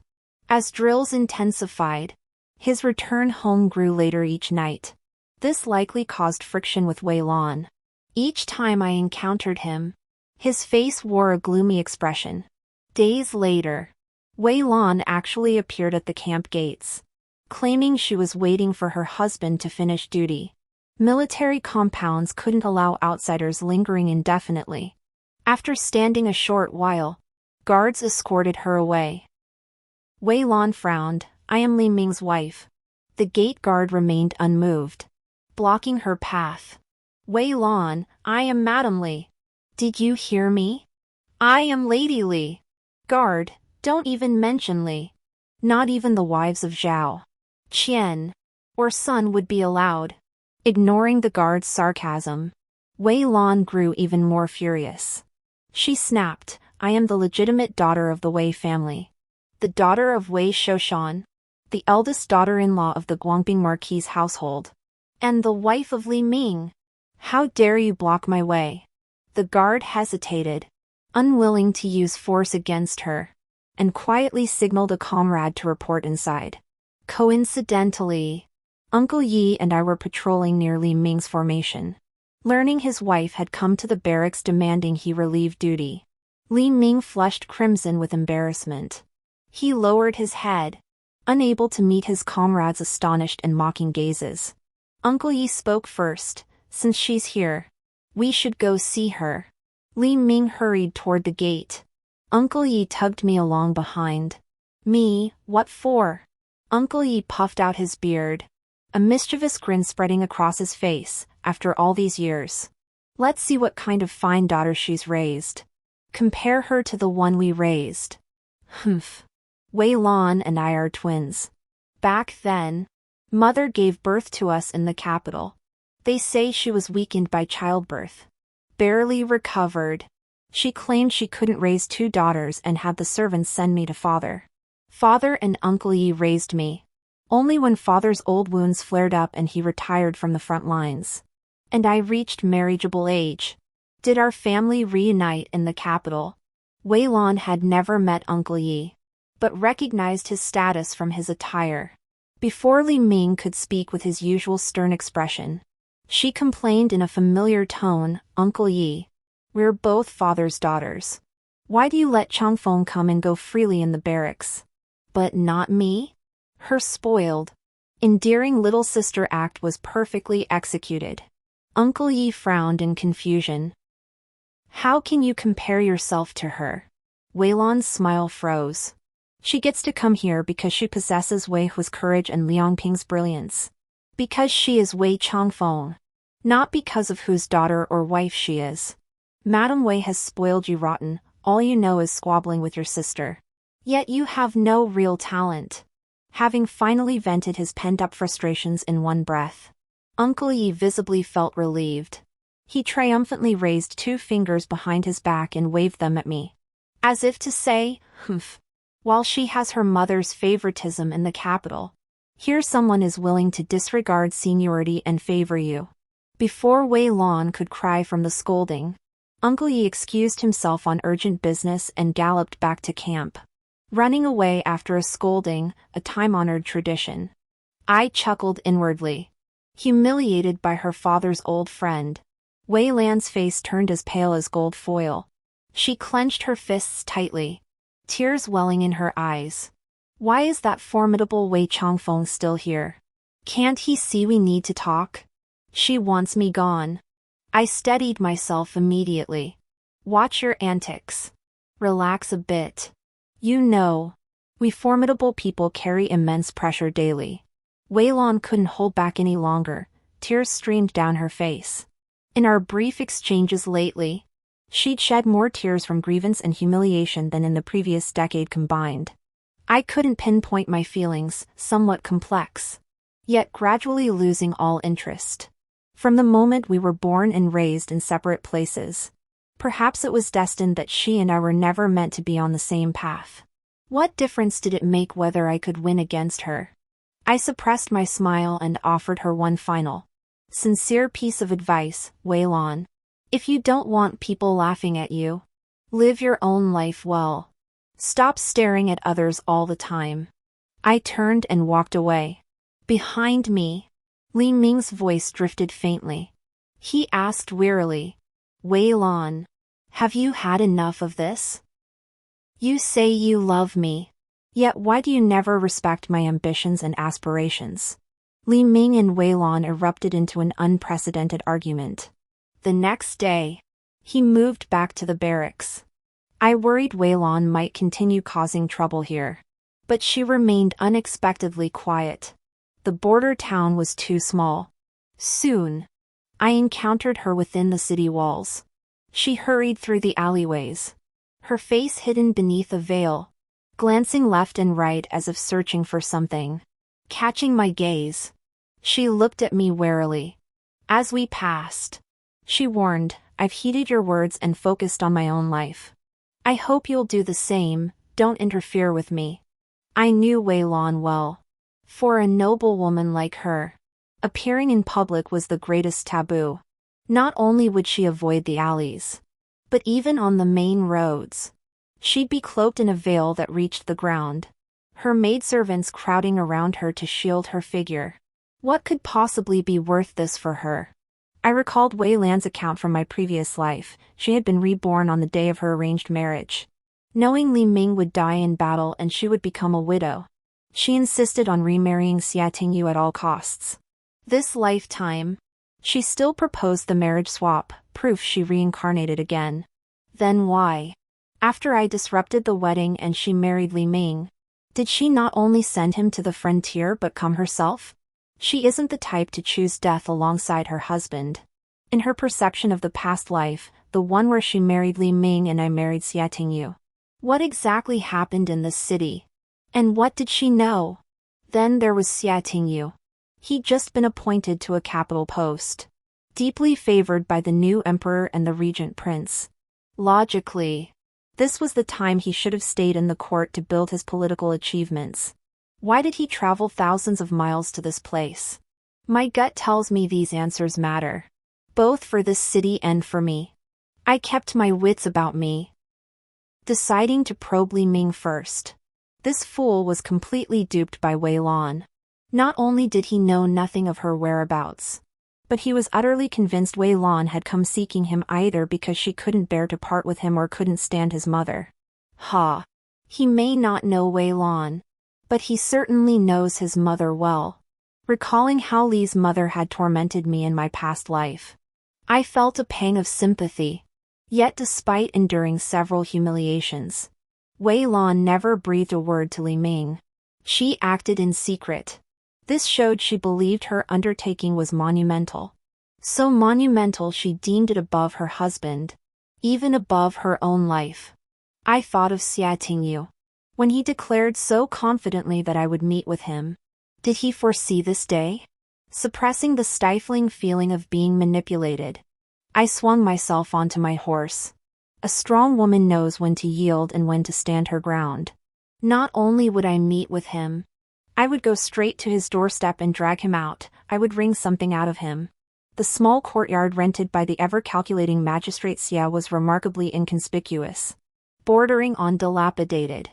As drills intensified, his return home grew later each night. This likely caused friction with Wei Lan. Each time I encountered him, his face wore a gloomy expression. Days later, Wei Lan actually appeared at the camp gates, claiming she was waiting for her husband to finish duty. Military compounds couldn't allow outsiders lingering indefinitely. After standing a short while, guards escorted her away. Wei Lan frowned. I am Li Ming's wife. The gate guard remained unmoved, blocking her path. Wei Lan, I am Madam Li. Did you hear me? I am Lady Li. Guard, don't even mention Li. Not even the wives of Zhao, Qian, or Sun would be allowed. Ignoring the guard's sarcasm, Wei Lan grew even more furious. She snapped, I am the legitimate daughter of the Wei family. The daughter of Wei Shoshan, the eldest daughter-in-law of the Guangbing Marquis household, and the wife of Li Ming. How dare you block my way? The guard hesitated, unwilling to use force against her, and quietly signaled a comrade to report inside. Coincidentally, Uncle Yi and I were patrolling near Li Ming's formation. Learning his wife had come to the barracks demanding he relieve duty, Li Ming flushed crimson with embarrassment. He lowered his head, unable to meet his comrades' astonished and mocking gazes. Uncle Yi spoke first, since she's here, we should go see her. Li Ming hurried toward the gate. Uncle Yi tugged me along behind. Me, what for? Uncle Yi puffed out his beard, a mischievous grin spreading across his face. After all these years, let's see what kind of fine daughter she's raised. Compare her to the one we raised. Humph. Wei Lan and I are twins. Back then, Mother gave birth to us in the capital. They say she was weakened by childbirth. Barely recovered. She claimed she couldn't raise two daughters and had the servants send me to Father. Father and Uncle Yi raised me. Only when Father's old wounds flared up and he retired from the front lines, and I reached marriageable age, did our family reunite in the capital. Wei Lan had never met Uncle Yi, but recognized his status from his attire. Before Li Ming could speak with his usual stern expression, she complained in a familiar tone, Uncle Yi, we're both Father's daughters. Why do you let Changfeng come and go freely in the barracks? But not me? Her spoiled, endearing little sister act was perfectly executed. Uncle Yi frowned in confusion. How can you compare yourself to her? Wei Lan's smile froze. She gets to come here because she possesses Wei Hu's courage and Liang Ping's brilliance. Because she is Wei Changfeng. Not because of whose daughter or wife she is. Madam Wei has spoiled you rotten, all you know is squabbling with your sister. Yet you have no real talent. Having finally vented his pent-up frustrations in one breath, Uncle Yi visibly felt relieved. He triumphantly raised two fingers behind his back and waved them at me, as if to say, humph. While she has her mother's favoritism in the capital, here someone is willing to disregard seniority and favor you. Before Wei Lan could cry from the scolding, Uncle Yi excused himself on urgent business and galloped back to camp. Running away after a scolding, a time-honored tradition. I chuckled inwardly. Humiliated by her father's old friend, Wei Lan's face turned as pale as gold foil. She clenched her fists tightly, tears welling in her eyes. Why is that formidable Wei Changfeng still here? Can't he see we need to talk? She wants me gone. I steadied myself immediately. Watch your antics. Relax a bit. You know, We formidable people carry immense pressure daily. Waylon couldn't hold back any longer, tears streamed down her face. In our brief exchanges lately, she'd shed more tears from grievance and humiliation than in the previous decade combined. I couldn't pinpoint my feelings, somewhat complex, yet gradually losing all interest. From the moment we were born and raised in separate places, perhaps it was destined that she and I were never meant to be on the same path. What difference did it make whether I could win against her? I suppressed my smile and offered her one final, sincere piece of advice, Waylon. If you don't want people laughing at you, live your own life well. Stop staring at others all the time. I turned and walked away. Behind me, Li Ming's voice drifted faintly. He asked wearily, Waylon, have you had enough of this? You say you love me, yet why do you never respect my ambitions and aspirations? Li Ming and Waylon erupted into an unprecedented argument. The next day, he moved back to the barracks. I worried Waylon might continue causing trouble here, but she remained unexpectedly quiet. The border town was too small. Soon, I encountered her within the city walls. She hurried through the alleyways, her face hidden beneath a veil, glancing left and right as if searching for something. Catching my gaze, she looked at me warily. As we passed, she warned, I've heeded your words and focused on my own life. I hope you'll do the same, don't interfere with me. I knew Waylon well. For a noble woman like her, appearing in public was the greatest taboo. Not only would she avoid the alleys, but even on the main roads, she'd be cloaked in a veil that reached the ground, her maidservants crowding around her to shield her figure. What could possibly be worth this for her? I recalled Wei Lan's account from my previous life. She had been reborn on the day of her arranged marriage. Knowing Li Ming would die in battle and she would become a widow, she insisted on remarrying Xia Tingyu at all costs. This lifetime, she still proposed the marriage swap, proof she reincarnated again. Then why, after I disrupted the wedding and she married Li Ming, did she not only send him to the frontier but come herself? She isn't the type to choose death alongside her husband. In her perception of the past life, the one where she married Li Ming and I married Xia Tingyu. What exactly happened in this city? And what did she know? Then there was Xia Tingyu. He'd just been appointed to a capital post, deeply favored by the new emperor and the regent prince. Logically, this was the time he should have stayed in the court to build his political achievements. Why did he travel thousands of miles to this place? My gut tells me these answers matter, both for this city and for me. I kept my wits about me, deciding to probe Li Ming first. This fool was completely duped by Waylon. Not only did he know nothing of her whereabouts, but he was utterly convinced Waylon had come seeking him either because she couldn't bear to part with him or couldn't stand his mother. Ha! He may not know Waylon, but he certainly knows his mother well. Recalling how Li's mother had tormented me in my past life, I felt a pang of sympathy. Yet despite enduring several humiliations, Waylon never breathed a word to Li Ming. She acted in secret. This showed she believed her undertaking was monumental. So monumental she deemed it above her husband, even above her own life. I thought of Xia Tingyu. When he declared so confidently that I would meet with him, did he foresee this day? Suppressing the stifling feeling of being manipulated, I swung myself onto my horse. A strong woman knows when to yield and when to stand her ground. Not only would I meet with him, I would go straight to his doorstep and drag him out. I would wring something out of him. The small courtyard rented by the ever-calculating magistrate Xia was remarkably inconspicuous, bordering on dilapidated.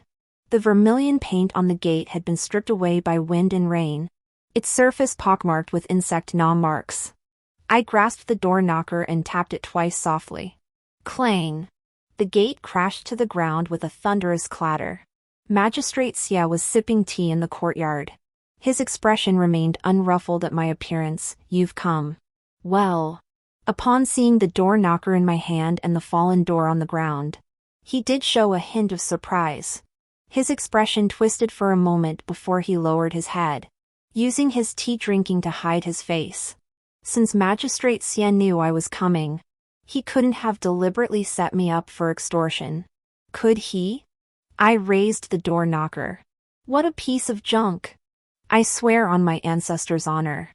The vermilion paint on the gate had been stripped away by wind and rain, its surface pockmarked with insect gnaw marks. I grasped the door knocker and tapped it twice softly. Clang! The gate crashed to the ground with a thunderous clatter. Magistrate Xia was sipping tea in the courtyard. His expression remained unruffled at my appearance. You've come. Well. Upon seeing the door knocker in my hand and the fallen door on the ground, he did show a hint of surprise. His expression twisted for a moment before he lowered his head, using his tea drinking to hide his face. Since Magistrate Xie knew I was coming, he couldn't have deliberately set me up for extortion. Could he? I raised the door knocker. What a piece of junk. I swear on my ancestors' honor,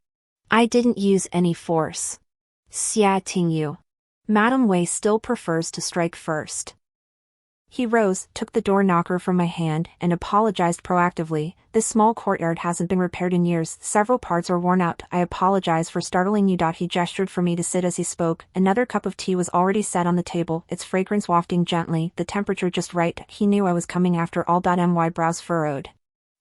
I didn't use any force. Xia Tingyu. Madame Wei still prefers to strike first. He rose, took the door knocker from my hand, and apologized proactively. This small courtyard hasn't been repaired in years. Several parts are worn out. I apologize for startling you. He gestured for me to sit as he spoke. Another cup of tea was already set on the table, its fragrance wafting gently, the temperature just right. He knew I was coming after all. My brows furrowed.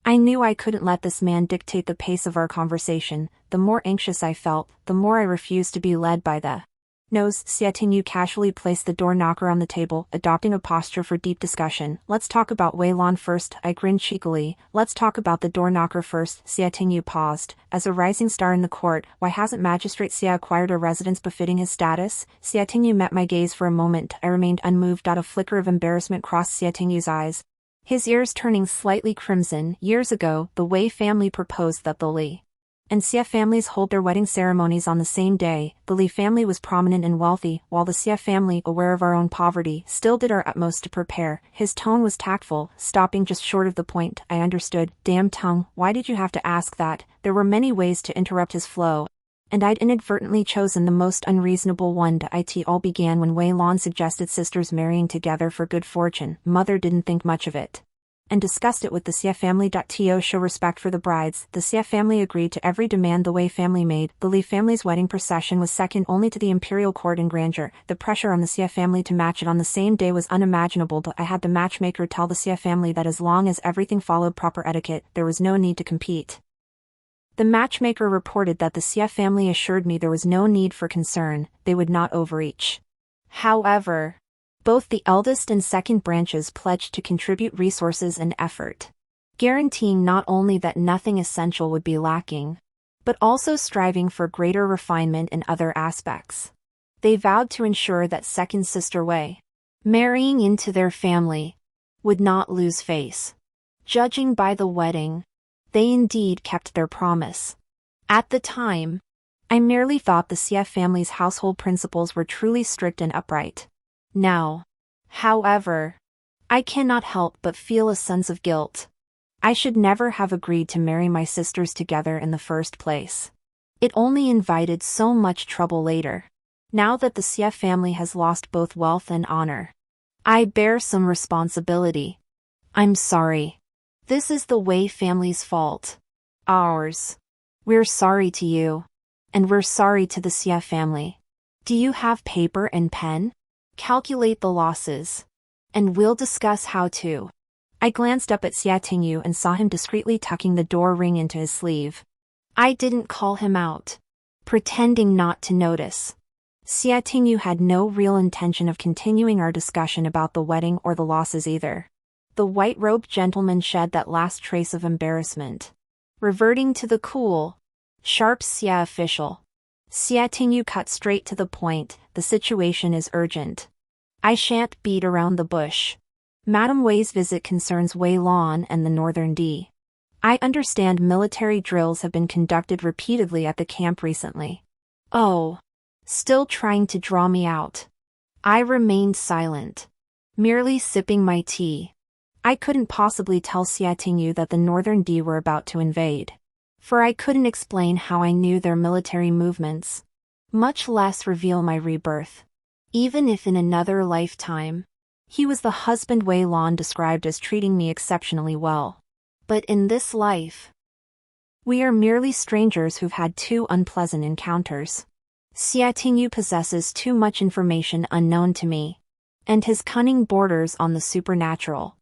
I knew I couldn't let this man dictate the pace of our conversation. The more anxious I felt, the more I refused to be led by the nose. Xie Tingyu casually placed the door knocker on the table, adopting a posture for deep discussion. Let's talk about Wei Lan first. I grinned cheekily. Let's talk about the door knocker first. Xie Tingyu paused. As a rising star in the court, why hasn't Magistrate Xie acquired a residence befitting his status? Xie Tingyu met my gaze for a moment. I remained unmoved. A flicker of embarrassment crossed Xie Tingyu's eyes, his ears turning slightly crimson. Years ago, the Wei family proposed that the Li and Xie families hold their wedding ceremonies on the same day. The Li family was prominent and wealthy, while the Xie family, aware of our own poverty, still did our utmost to prepare. His tone was tactful, stopping just short of the point. I understood. Damn tongue, why did you have to ask that? There were many ways to interrupt his flow, and I'd inadvertently chosen the most unreasonable one. It all began when Wei Lan suggested sisters marrying together for good fortune. Mother didn't think much of it, and discussed it with the Xie family. To show respect for the brides, the Xie family agreed to every demand the Wei family made. The Li family's wedding procession was second only to the imperial court in grandeur. The pressure on the Xie family to match it on the same day was unimaginable. I had the matchmaker tell the Xie family that as long as everything followed proper etiquette, there was no need to compete. The matchmaker reported that the Xie family assured me there was no need for concern, they would not overreach. However, both the eldest and second branches pledged to contribute resources and effort, guaranteeing not only that nothing essential would be lacking, but also striving for greater refinement in other aspects. They vowed to ensure that second sister Wei, marrying into their family, would not lose face. Judging by the wedding, they indeed kept their promise. At the time, I merely thought the Xie family's household principles were truly strict and upright. Now, however, I cannot help but feel a sense of guilt. I should never have agreed to marry my sisters together in the first place. It only invited so much trouble later. Now that the Xie family has lost both wealth and honor, I bear some responsibility. I'm sorry. This is the Wei family's fault. Ours. We're sorry to you. And we're sorry to the Xie family. Do you have paper and pen? Calculate the losses, and we'll discuss how to. I glanced up at Xie Tingyu and saw him discreetly tucking the door ring into his sleeve. I didn't call him out, pretending not to notice. Xie Tingyu had no real intention of continuing our discussion about the wedding or the losses either. The white-robed gentleman shed that last trace of embarrassment, reverting to the cool, sharp Xie official. Xie Tingyu cut straight to the point. The situation is urgent. I shan't beat around the bush. Madame Wei's visit concerns Wei Lan and the Northern D. I understand military drills have been conducted repeatedly at the camp recently. Oh. Still trying to draw me out. I remained silent, merely sipping my tea. I couldn't possibly tell Xie Tingyu that the Northern D were about to invade, for I couldn't explain how I knew their military movements, much less reveal my rebirth. Even if in another lifetime, he was the husband Wei Lan described as treating me exceptionally well. But in this life, we are merely strangers who've had two unpleasant encounters. Xie Tingyu possesses too much information unknown to me, and his cunning borders on the supernatural.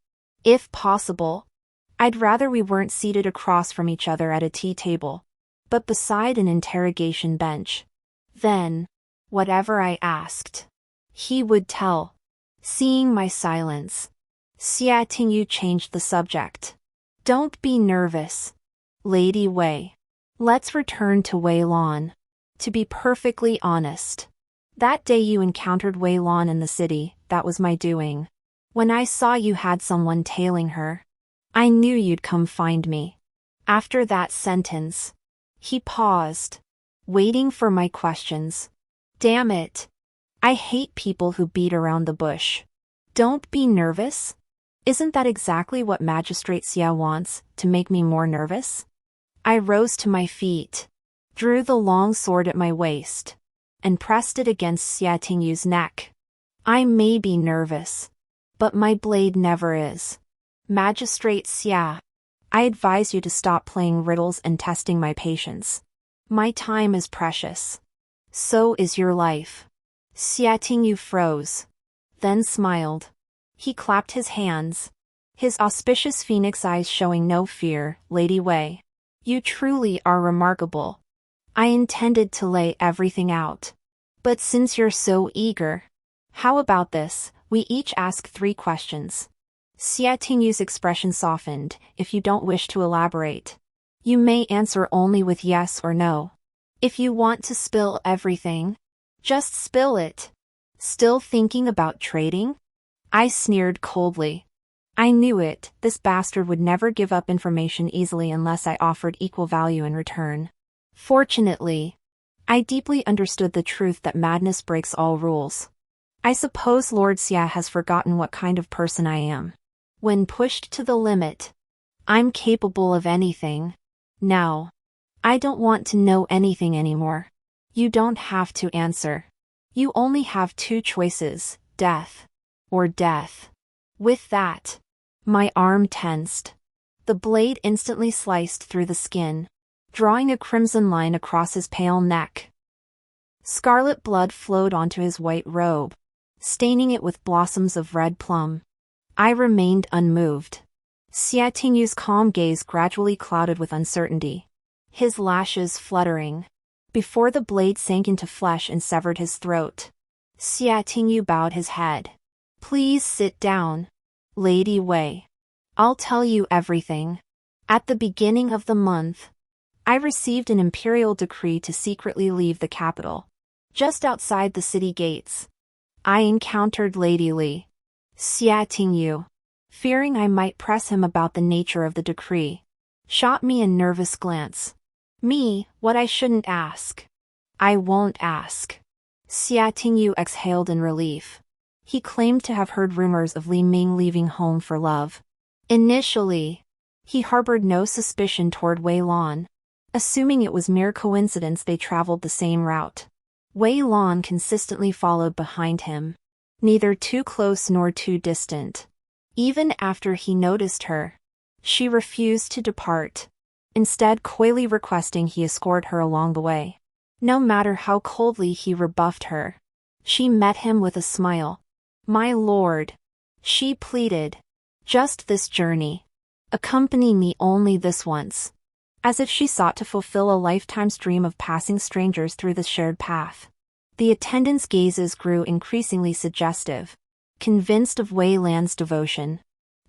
If possible, I'd rather we weren't seated across from each other at a tea table, but beside an interrogation bench. Then, whatever I asked, he would tell. Seeing my silence, Xie Tingyu changed the subject. Don't be nervous, Lady Wei. Let's return to Wei Lan. To be perfectly honest, that day you encountered Wei Lan in the city, that was my doing. When I saw you had someone tailing her, I knew you'd come find me. After that sentence, he paused, waiting for my questions. Damn it. I hate people who beat around the bush. Don't be nervous. Isn't that exactly what Magistrate Xia wants, to make me more nervous? I rose to my feet, drew the long sword at my waist, and pressed it against Xia Tingyu's neck. I may be nervous, but my blade never is. Magistrate Xia, I advise you to stop playing riddles and testing my patience. My time is precious. So is your life. Xia Tingyu froze, then smiled. He clapped his hands, his auspicious phoenix eyes showing no fear. Lady Wei, you truly are remarkable. I intended to lay everything out. But since you're so eager, how about this, we each ask 3 questions. Xia Tingyu's expression softened. If you don't wish to elaborate, you may answer only with yes or no. If you want to spill everything, just spill it. Still thinking about trading? I sneered coldly. I knew it, this bastard would never give up information easily unless I offered equal value in return. Fortunately, I deeply understood the truth that madness breaks all rules. I suppose Lord Xia has forgotten what kind of person I am. When pushed to the limit, I'm capable of anything. Now, I don't want to know anything anymore. You don't have to answer. You only have 2 choices, death or death. With that, my arm tensed. The blade instantly sliced through the skin, drawing a crimson line across his pale neck. Scarlet blood flowed onto his white robe, staining it with blossoms of red plum. I remained unmoved. Xia Tingyu's calm gaze gradually clouded with uncertainty, his lashes fluttering, before the blade sank into flesh and severed his throat. Xia Tingyu bowed his head. Please sit down, Lady Wei. I'll tell you everything. At the beginning of the month, I received an imperial decree to secretly leave the capital. Just outside the city gates, I encountered Lady Li. Xia Tingyu, fearing I might press him about the nature of the decree, shot me a nervous glance. Me, what I shouldn't ask. I won't ask. Xia Tingyu exhaled in relief. He claimed to have heard rumors of Li Ming leaving home for love. Initially, he harbored no suspicion toward Wei Lan, assuming it was mere coincidence they traveled the same route. Wei Lan consistently followed behind him, neither too close nor too distant. Even after he noticed her, she refused to depart, instead coyly requesting he escort her along the way. No matter how coldly he rebuffed her, she met him with a smile. My lord, she pleaded, just this journey. Accompany me only this once. As if she sought to fulfill a lifetime's dream of passing strangers through the shared path. The attendants' gazes grew increasingly suggestive, convinced of Wei Lan's devotion.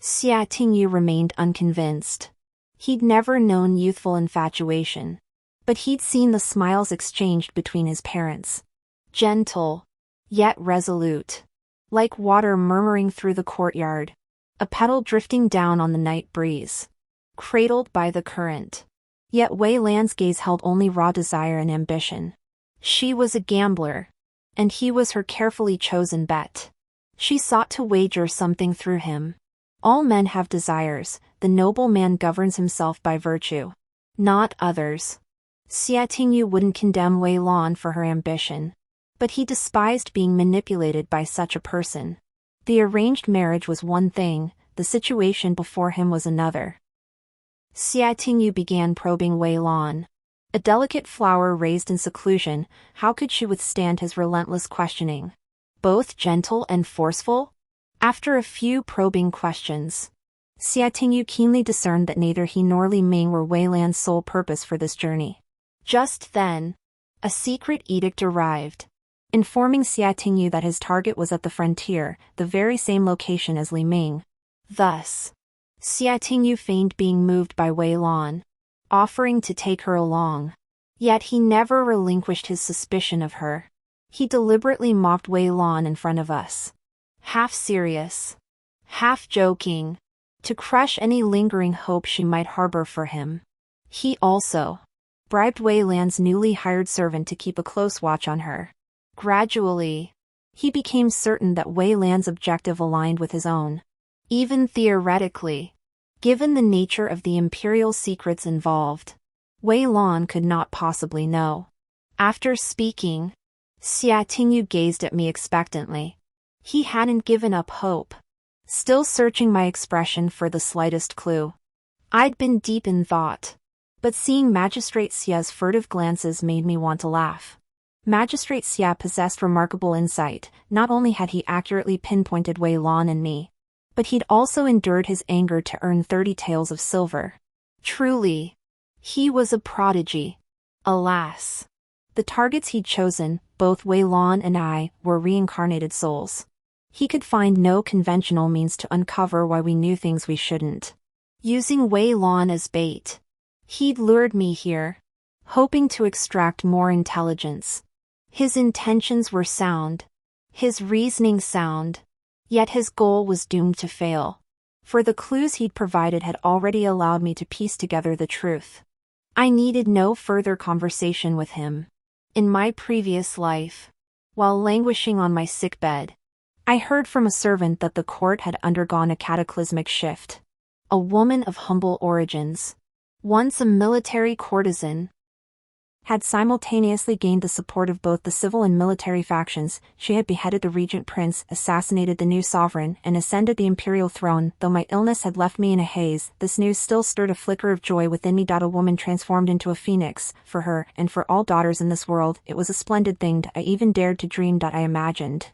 Xia Tingyu remained unconvinced. He'd never known youthful infatuation, but he'd seen the smiles exchanged between his parents. Gentle, yet resolute. Like water murmuring through the courtyard, a petal drifting down on the night breeze. Cradled by the current. Yet Wei Lan's gaze held only raw desire and ambition. She was a gambler, and he was her carefully chosen bet. She sought to wager something through him. All men have desires, the noble man governs himself by virtue, not others. Xia Tingyu wouldn't condemn Wei Lan for her ambition, but he despised being manipulated by such a person. The arranged marriage was one thing, the situation before him was another. Xia Tingyu began probing Wei Lan. A delicate flower raised in seclusion, how could she withstand his relentless questioning? Both gentle and forceful? After a few probing questions, Xia Tingyu keenly discerned that neither he nor Li Ming were Wei Lan's sole purpose for this journey. Just then, a secret edict arrived, informing Xia Tingyu that his target was at the frontier, the very same location as Li Ming. Thus, Xia Tingyu feigned being moved by Wei Lan, offering to take her along. Yet he never relinquished his suspicion of her. He deliberately mocked Wei Lan in front of us. Half serious, half joking, to crush any lingering hope she might harbor for him. He also bribed Wei Lan's newly hired servant to keep a close watch on her. Gradually, he became certain that Wei Lan's objective aligned with his own. Even theoretically, given the nature of the imperial secrets involved, Wei Lan could not possibly know. After speaking, Xia Tingyu gazed at me expectantly. He hadn't given up hope, still searching my expression for the slightest clue. I'd been deep in thought, but seeing Magistrate Xia's furtive glances made me want to laugh. Magistrate Xia possessed remarkable insight. Not only had he accurately pinpointed Wei Lan and me, but he'd also endured his anger to earn 30 taels of silver. Truly, he was a prodigy. Alas, the targets he'd chosen, both Wei Lan and I, were reincarnated souls. He could find no conventional means to uncover why we knew things we shouldn't. Using Wei Lan as bait, he'd lured me here, hoping to extract more intelligence. His intentions were sound, his reasoning sound, yet his goal was doomed to fail, for the clues he'd provided had already allowed me to piece together the truth. I needed no further conversation with him. In my previous life, while languishing on my sickbed, I heard from a servant that the court had undergone a cataclysmic shift. A woman of humble origins, once a military courtesan, had simultaneously gained the support of both the civil and military factions. She had beheaded the regent prince, assassinated the new sovereign, and ascended the imperial throne. Though my illness had left me in a haze, this news still stirred a flicker of joy within me. A woman transformed into a phoenix, for her, and for all daughters in this world, it was a splendid thing. I even dared to dream. I imagined,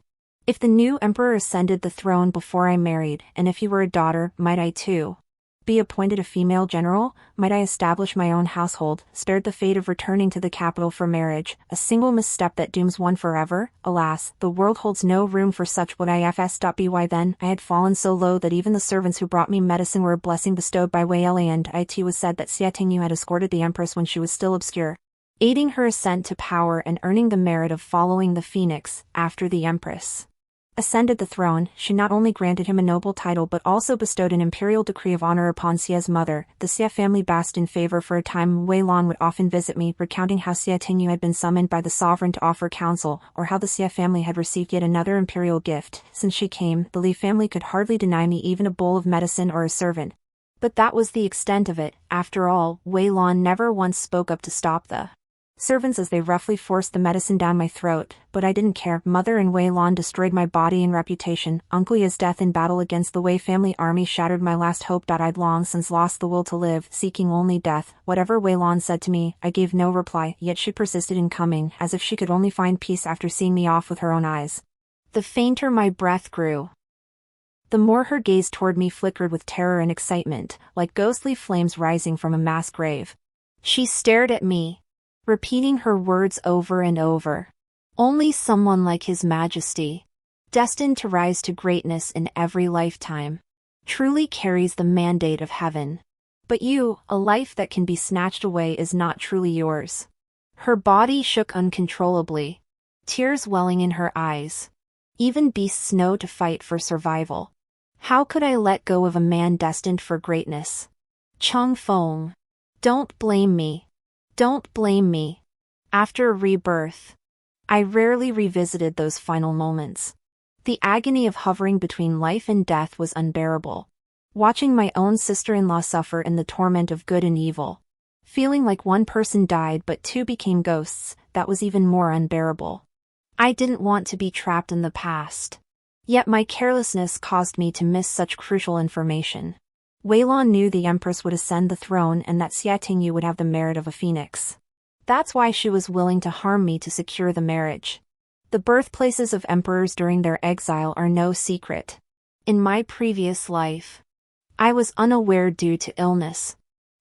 if the new emperor ascended the throne before I married, and if he were a daughter, might I too be appointed a female general? Might I establish my own household, spared the fate of returning to the capital for marriage, a single misstep that dooms one forever? Alas, the world holds no room for such. Would I by then? I had fallen so low that even the servants who brought me medicine were a blessing bestowed by Wei Li, and it was said that Xia Tingyu had escorted the empress when she was still obscure, aiding her ascent to power and earning the merit of following the phoenix. After the empress ascended the throne, she not only granted him a noble title but also bestowed an imperial decree of honor upon Xia's mother. The Xia family basked in favor for a time. Wei Lan would often visit me, recounting how Xia Tingyu had been summoned by the sovereign to offer counsel, or how the Xia family had received yet another imperial gift. Since she came, the Li family could hardly deny me even a bowl of medicine or a servant. But that was the extent of it. After all, Wei Lan never once spoke up to stop the servants as they roughly forced the medicine down my throat, but I didn't care. Mother and Wei Lan destroyed my body and reputation. Uncle Ya's death in battle against the Wei family army shattered my last hope. I'd long since lost the will to live, seeking only death. Whatever Wei Lan said to me, I gave no reply, yet she persisted in coming, as if she could only find peace after seeing me off with her own eyes. The fainter my breath grew, the more her gaze toward me flickered with terror and excitement, like ghostly flames rising from a mass grave. She stared at me, repeating her words over and over. Only someone like His Majesty, destined to rise to greatness in every lifetime, truly carries the mandate of heaven. But you, a life that can be snatched away, is not truly yours. Her body shook uncontrollably, tears welling in her eyes. Even beasts know to fight for survival. How could I let go of a man destined for greatness? Cheng Feng, don't blame me. Don't blame me. After a rebirth, I rarely revisited those final moments. The agony of hovering between life and death was unbearable. Watching my own sister-in-law suffer in the torment of good and evil, feeling like one person died but two became ghosts, that was even more unbearable. I didn't want to be trapped in the past. Yet my carelessness caused me to miss such crucial information. Wei Lan knew the Empress would ascend the throne and that Xia Tingyu would have the merit of a phoenix. That's why she was willing to harm me to secure the marriage. The birthplaces of emperors during their exile are no secret. In my previous life, I was unaware due to illness,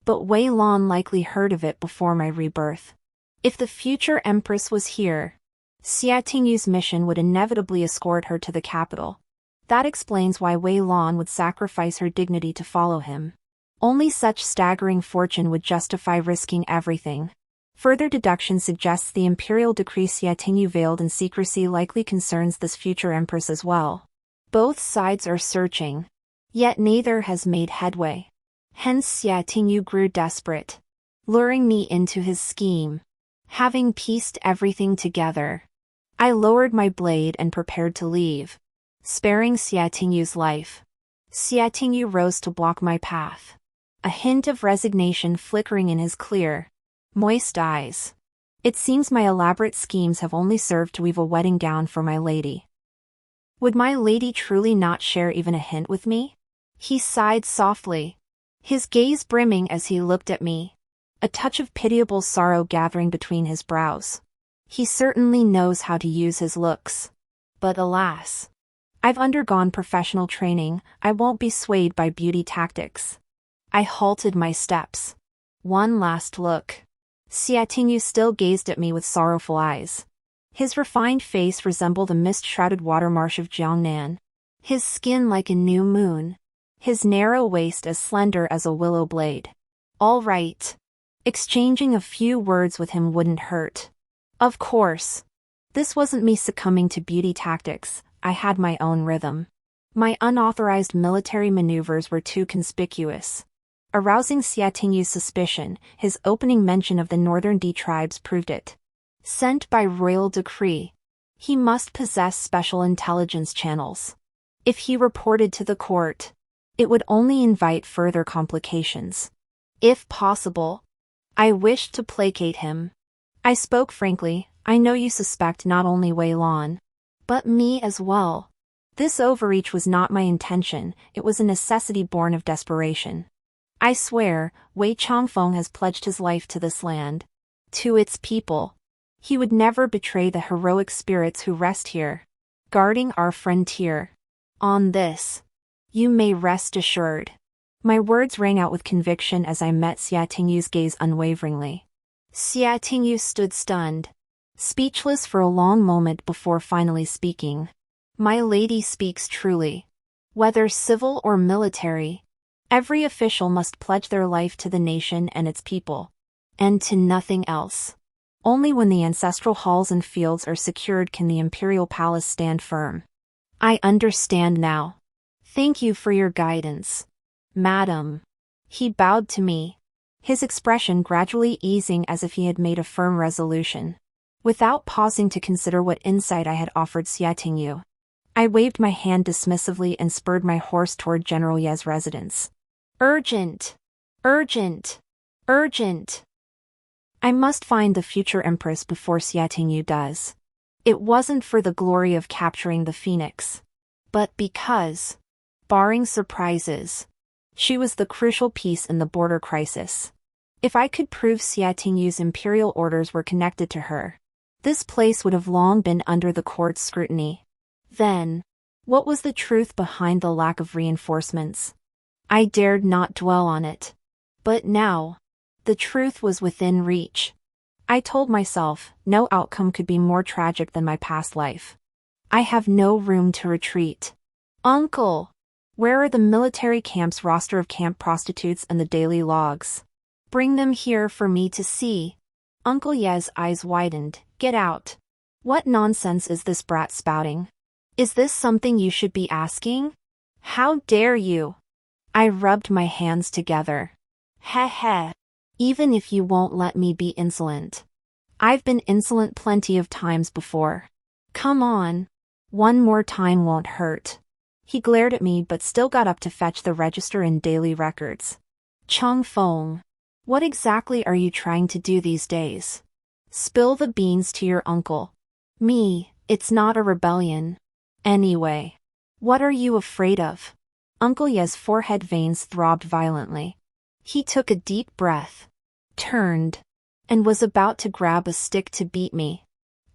but Wei Lan likely heard of it before my rebirth. If the future Empress was here, Xia Tingyu's mission would inevitably escort her to the capital. That explains why Wei Lan would sacrifice her dignity to follow him. Only such staggering fortune would justify risking everything. Further deduction suggests the imperial decree Xia Tingyu veiled in secrecy likely concerns this future empress as well. Both sides are searching, Yet neither has made headway. Hence Xia Tingyu grew desperate, luring me into his scheme. Having pieced everything together, I lowered my blade and prepared to leave, sparing Xia Tingyu's life. Xia Tingyu rose to block my path, a hint of resignation flickering in his clear, moist eyes. It seems my elaborate schemes have only served to weave a wedding gown for my lady. Would my lady truly not share even a hint with me? He sighed softly, his gaze brimming as he looked at me, a touch of pitiable sorrow gathering between his brows. He certainly knows how to use his looks. But alas, I've undergone professional training, I won't be swayed by beauty tactics. I halted my steps. One last look. Xia Tingyu still gazed at me with sorrowful eyes. His refined face resembled a mist-shrouded watermarsh of Jiangnan. His skin like a new moon. His narrow waist as slender as a willow blade. All right. Exchanging a few words with him wouldn't hurt. Of course. This wasn't me succumbing to beauty tactics, I had my own rhythm. My unauthorized military maneuvers were too conspicuous. Arousing Xia Tingyu's suspicion, his opening mention of the Northern D tribes proved it. Sent by royal decree. He must possess special intelligence channels. If he reported to the court, it would only invite further complications. If possible, I wished to placate him. I spoke frankly, I know you suspect not only Wei Lan, but me as well. This overreach was not my intention, it was a necessity born of desperation. I swear, Wei Changfeng has pledged his life to this land, to its people. He would never betray the heroic spirits who rest here, guarding our frontier. On this, you may rest assured. My words rang out with conviction as I met Xia Tingyu's gaze unwaveringly. Xia Tingyu stood stunned, speechless for a long moment before finally speaking. My lady speaks truly. Whether civil or military, every official must pledge their life to the nation and its people, and to nothing else. Only when the ancestral halls and fields are secured can the imperial palace stand firm. I understand now. Thank you for your guidance, madam. He bowed to me, his expression gradually easing as if he had made a firm resolution. Without pausing to consider what insight I had offered Xia Tingyu, I waved my hand dismissively and spurred my horse toward General Ye's residence. Urgent! Urgent! Urgent! I must find the future empress before Xia Tingyu does. It wasn't for the glory of capturing the phoenix, but because, barring surprises, she was the crucial piece in the border crisis. If I could prove Xia Tingyu's imperial orders were connected to her, this place would have long been under the court's scrutiny. Then, what was the truth behind the lack of reinforcements? I dared not dwell on it. But now, the truth was within reach. I told myself, no outcome could be more tragic than my past life. I have no room to retreat. Uncle! Where are the military camp's roster of camp prostitutes and the daily logs? Bring them here for me to see. Uncle Ye's eyes widened. Get out. What nonsense is this brat spouting? Is this something you should be asking? How dare you? I rubbed my hands together. Heh heh. Even if you won't let me be insolent. I've been insolent plenty of times before. Come on. One more time won't hurt. He glared at me but still got up to fetch the register and daily records. Changfeng. What exactly are you trying to do these days? Spill the beans to your uncle. Me, it's not a rebellion. Anyway. What are you afraid of? Uncle Ye's forehead veins throbbed violently. He took a deep breath, turned, and was about to grab a stick to beat me.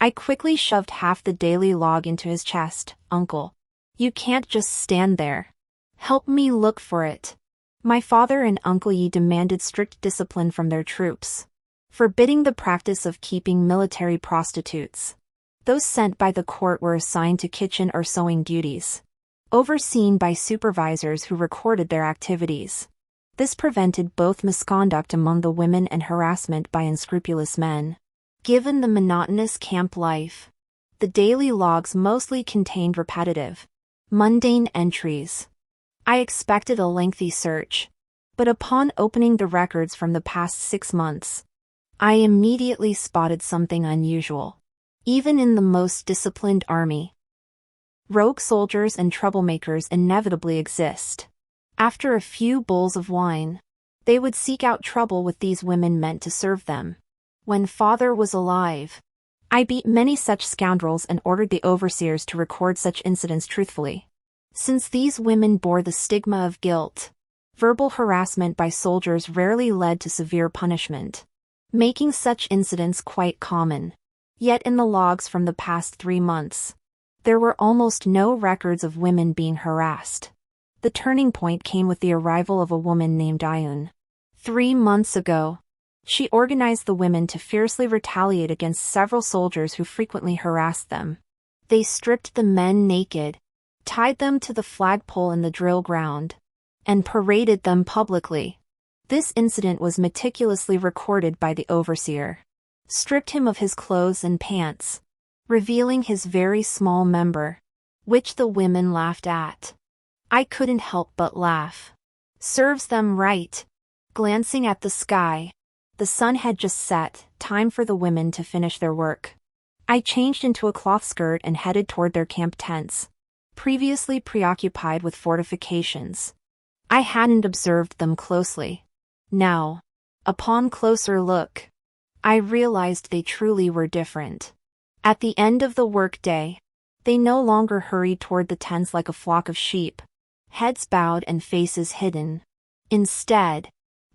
I quickly shoved half the daily log into his chest. Uncle, you can't just stand there. Help me look for it. My father and Uncle Yi demanded strict discipline from their troops, forbidding the practice of keeping military prostitutes. Those sent by the court were assigned to kitchen or sewing duties, overseen by supervisors who recorded their activities. This prevented both misconduct among the women and harassment by unscrupulous men. Given the monotonous camp life, the daily logs mostly contained repetitive, mundane entries. I expected a lengthy search, but upon opening the records from the past 6 months, I immediately spotted something unusual. Even in the most disciplined army, rogue soldiers and troublemakers inevitably exist. After a few bowls of wine, they would seek out trouble with these women meant to serve them. When father was alive, I beat many such scoundrels and ordered the overseers to record such incidents truthfully. Since these women bore the stigma of guilt, verbal harassment by soldiers rarely led to severe punishment, making such incidents quite common. Yet in the logs from the past 3 months, there were almost no records of women being harassed. The turning point came with the arrival of a woman named Ayun. 3 months ago, she organized the women to fiercely retaliate against several soldiers who frequently harassed them. They stripped the men naked, tied them to the flagpole in the drill ground, and paraded them publicly. This incident was meticulously recorded by the overseer. Stripped him of his clothes and pants, revealing his very small member, which the women laughed at. I couldn't help but laugh. Serves them right. Glancing at the sky, the sun had just set, time for the women to finish their work. I changed into a cloth skirt and headed toward their camp tents, previously preoccupied with fortifications. I hadn't observed them closely. Now, upon closer look, I realized they truly were different. At the end of the workday, they no longer hurried toward the tents like a flock of sheep, heads bowed and faces hidden. Instead,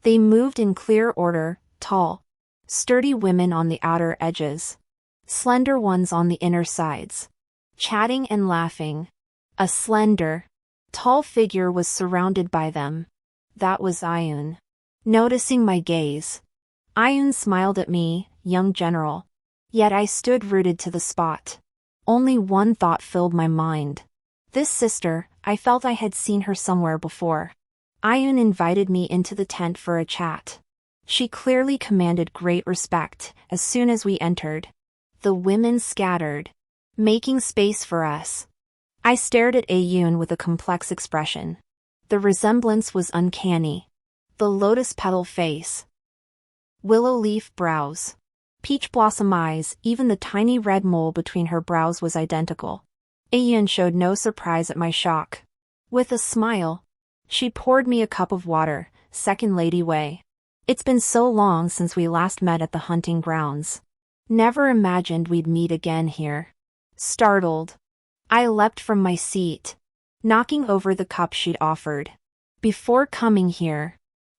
they moved in clear order, tall, sturdy women on the outer edges, slender ones on the inner sides, chatting and laughing. A slender, tall figure was surrounded by them. That was Ayun. Noticing my gaze, Ayun smiled at me, young general. Yet I stood rooted to the spot. Only one thought filled my mind. This sister, I felt I had seen her somewhere before. Ayun invited me into the tent for a chat. She clearly commanded great respect as soon as we entered. The women scattered, making space for us. I stared at Ayun with a complex expression. The resemblance was uncanny. The lotus petal face, willow leaf brows, peach blossom eyes, even the tiny red mole between her brows was identical. Ayun showed no surprise at my shock. With a smile, she poured me a cup of water, second lady way. It's been so long since we last met at the hunting grounds. Never imagined we'd meet again here. Startled, I leapt from my seat, knocking over the cup she'd offered. Before coming here,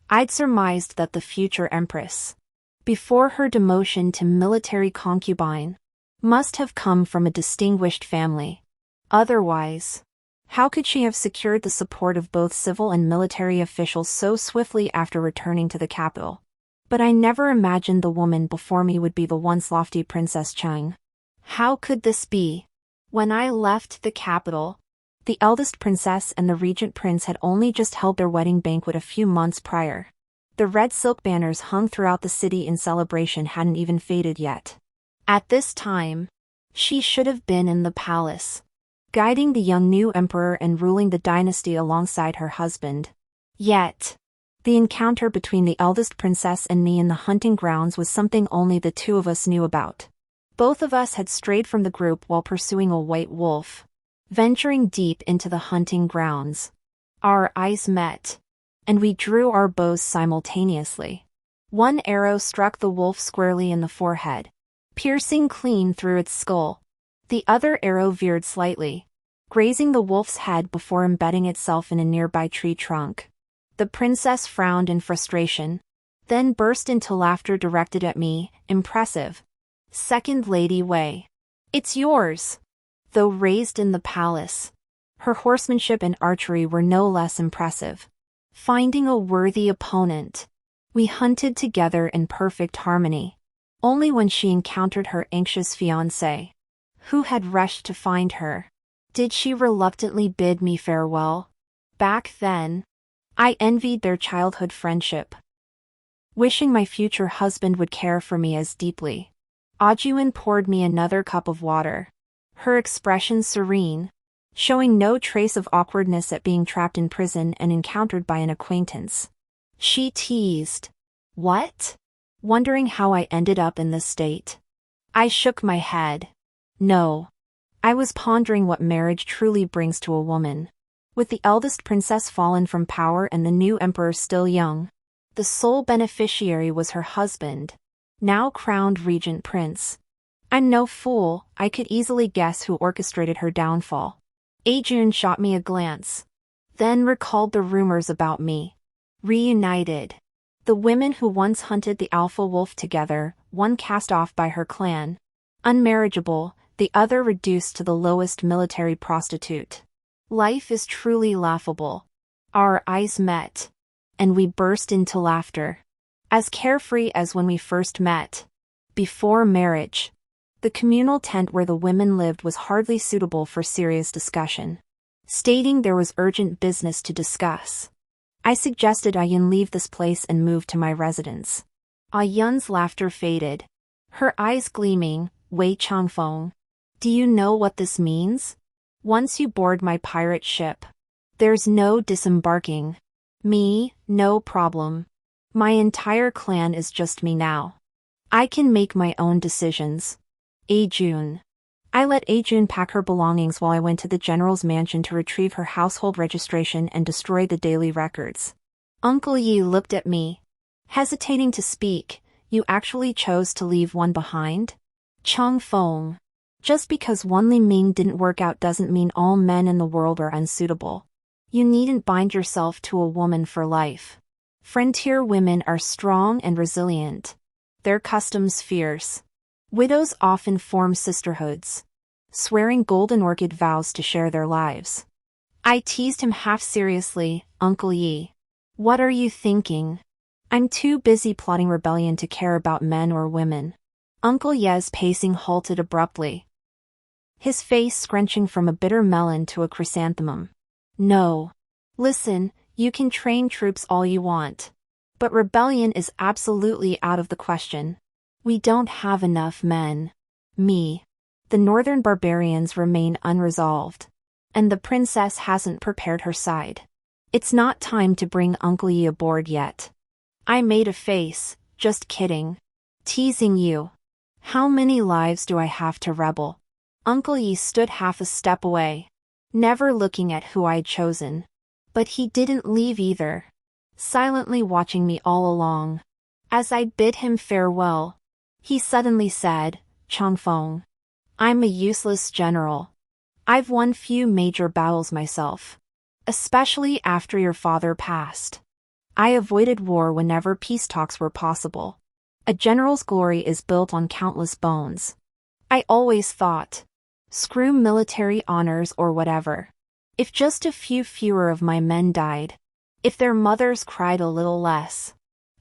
I'd surmised that the future empress, before her demotion to military concubine, must have come from a distinguished family. Otherwise, how could she have secured the support of both civil and military officials so swiftly after returning to the capital? But I never imagined the woman before me would be the once lofty Princess Chang. How could this be? When I left the capital, the eldest princess and the regent prince had only just held their wedding banquet a few months prior. The red silk banners hung throughout the city in celebration hadn't even faded yet. At this time, she should have been in the palace, guiding the young new emperor and ruling the dynasty alongside her husband. Yet, the encounter between the eldest princess and me in the hunting grounds was something only the two of us knew about. Both of us had strayed from the group while pursuing a white wolf, venturing deep into the hunting grounds. Our eyes met, and we drew our bows simultaneously. One arrow struck the wolf squarely in the forehead, piercing clean through its skull. The other arrow veered slightly, grazing the wolf's head before embedding itself in a nearby tree trunk. The princess frowned in frustration, then burst into laughter directed at me. Impressive. Second Lady Wei. It's yours. Though raised in the palace, her horsemanship and archery were no less impressive. Finding a worthy opponent, we hunted together in perfect harmony. Only when she encountered her anxious fiancé, who had rushed to find her, did she reluctantly bid me farewell. Back then, I envied their childhood friendship, wishing my future husband would care for me as deeply. Ajuin poured me another cup of water, her expression serene. showing no trace of awkwardness at being trapped in prison and encountered by an acquaintance. She teased. What? Wondering how I ended up in this state. I shook my head. No. I was pondering what marriage truly brings to a woman. With the eldest princess fallen from power and the new emperor still young, the sole beneficiary was her husband, now crowned regent prince. I'm no fool, I could easily guess who orchestrated her downfall. Adrian shot me a glance, then recalled the rumors about me. Reunited. The women who once hunted the alpha wolf together, one cast off by her clan, unmarriageable, the other reduced to the lowest military prostitute. Life is truly laughable. Our eyes met, and we burst into laughter. As carefree as when we first met. Before marriage. The communal tent where the women lived was hardly suitable for serious discussion. Stating there was urgent business to discuss, I suggested Ayun leave this place and move to my residence. Ayun's laughter faded. Her eyes gleaming. Wei Changfeng. Do you know what this means? Once you board my pirate ship, there's no disembarking. Me, no problem. My entire clan is just me now. I can make my own decisions. Ajun. I let Ajun pack her belongings while I went to the general's mansion to retrieve her household registration and destroy the daily records. Uncle Yi looked at me, hesitating to speak. You actually chose to leave one behind? Chang Feng. Just because one Li Ming didn't work out doesn't mean all men in the world are unsuitable. You needn't bind yourself to a woman for life. Frontier women are strong and resilient. Their customs fierce. Widows often form sisterhoods, swearing golden orchid vows to share their lives. I teased him half seriously. Uncle Yi. What are you thinking? I'm too busy plotting rebellion to care about men or women. Uncle Ye's pacing halted abruptly, his face scrunching from a bitter melon to a chrysanthemum. No. Listen, you can train troops all you want, but rebellion is absolutely out of the question. We don't have enough men. Me. The northern barbarians remain unresolved, and the princess hasn't prepared her side. It's not time to bring Uncle Yi aboard yet. I made a face. Just kidding. Teasing you. How many lives do I have to rebel? Uncle Yi stood half a step away, never looking at who I'd chosen. But he didn't leave either, silently watching me all along. As I bid him farewell, he suddenly said, Changfeng. I'm a useless general. I've won few major battles myself, especially after your father passed. I avoided war whenever peace talks were possible. A general's glory is built on countless bones. I always thought, screw military honors or whatever. If just a few fewer of my men died, if their mothers cried a little less,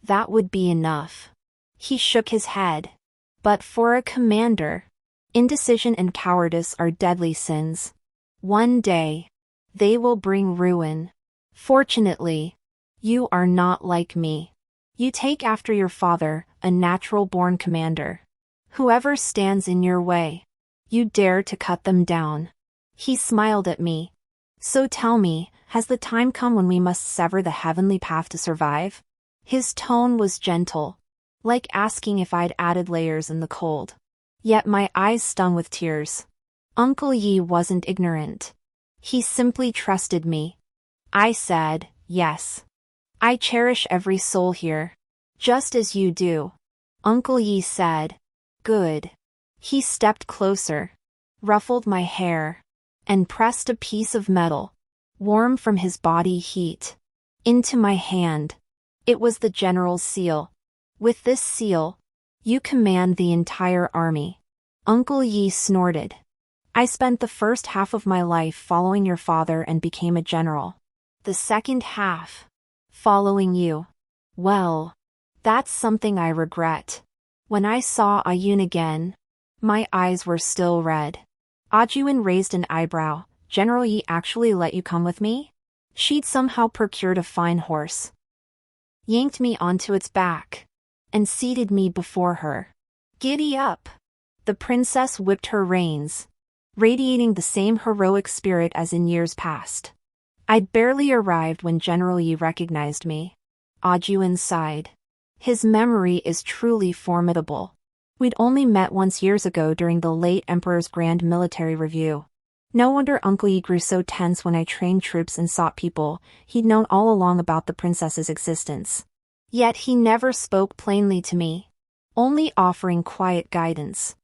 that would be enough. He shook his head. But for a commander, indecision and cowardice are deadly sins. One day, they will bring ruin. Fortunately, you are not like me. You take after your father, a natural-born commander. Whoever stands in your way, you dare to cut them down. He smiled at me. So tell me, has the time come when we must sever the heavenly path to survive? His tone was gentle, like asking if I'd added layers in the cold. Yet my eyes stung with tears. Uncle Yi wasn't ignorant. He simply trusted me. I said, yes. I cherish every soul here, just as you do. Uncle Yi said, good. He stepped closer, ruffled my hair, and pressed a piece of metal, warm from his body heat, into my hand. It was the general's seal. With this seal, you command the entire army. Uncle Yi snorted. I spent the first half of my life following your father and became a general. The second half, following you. Well, that's something I regret. When I saw Ayun again, my eyes were still red. Ajuin raised an eyebrow. General Yi actually let you come with me? She'd somehow procured a fine horse, yanked me onto its back, and seated me before her. Giddy up! The princess whipped her reins, radiating the same heroic spirit as in years past. I'd barely arrived when General Yi recognized me. Ajuan sighed. His memory is truly formidable. We'd only met once years ago during the late Emperor's Grand Military Review. No wonder Uncle Yi grew so tense when I trained troops and sought people. He'd known all along about the princess's existence. Yet he never spoke plainly to me, only offering quiet guidance.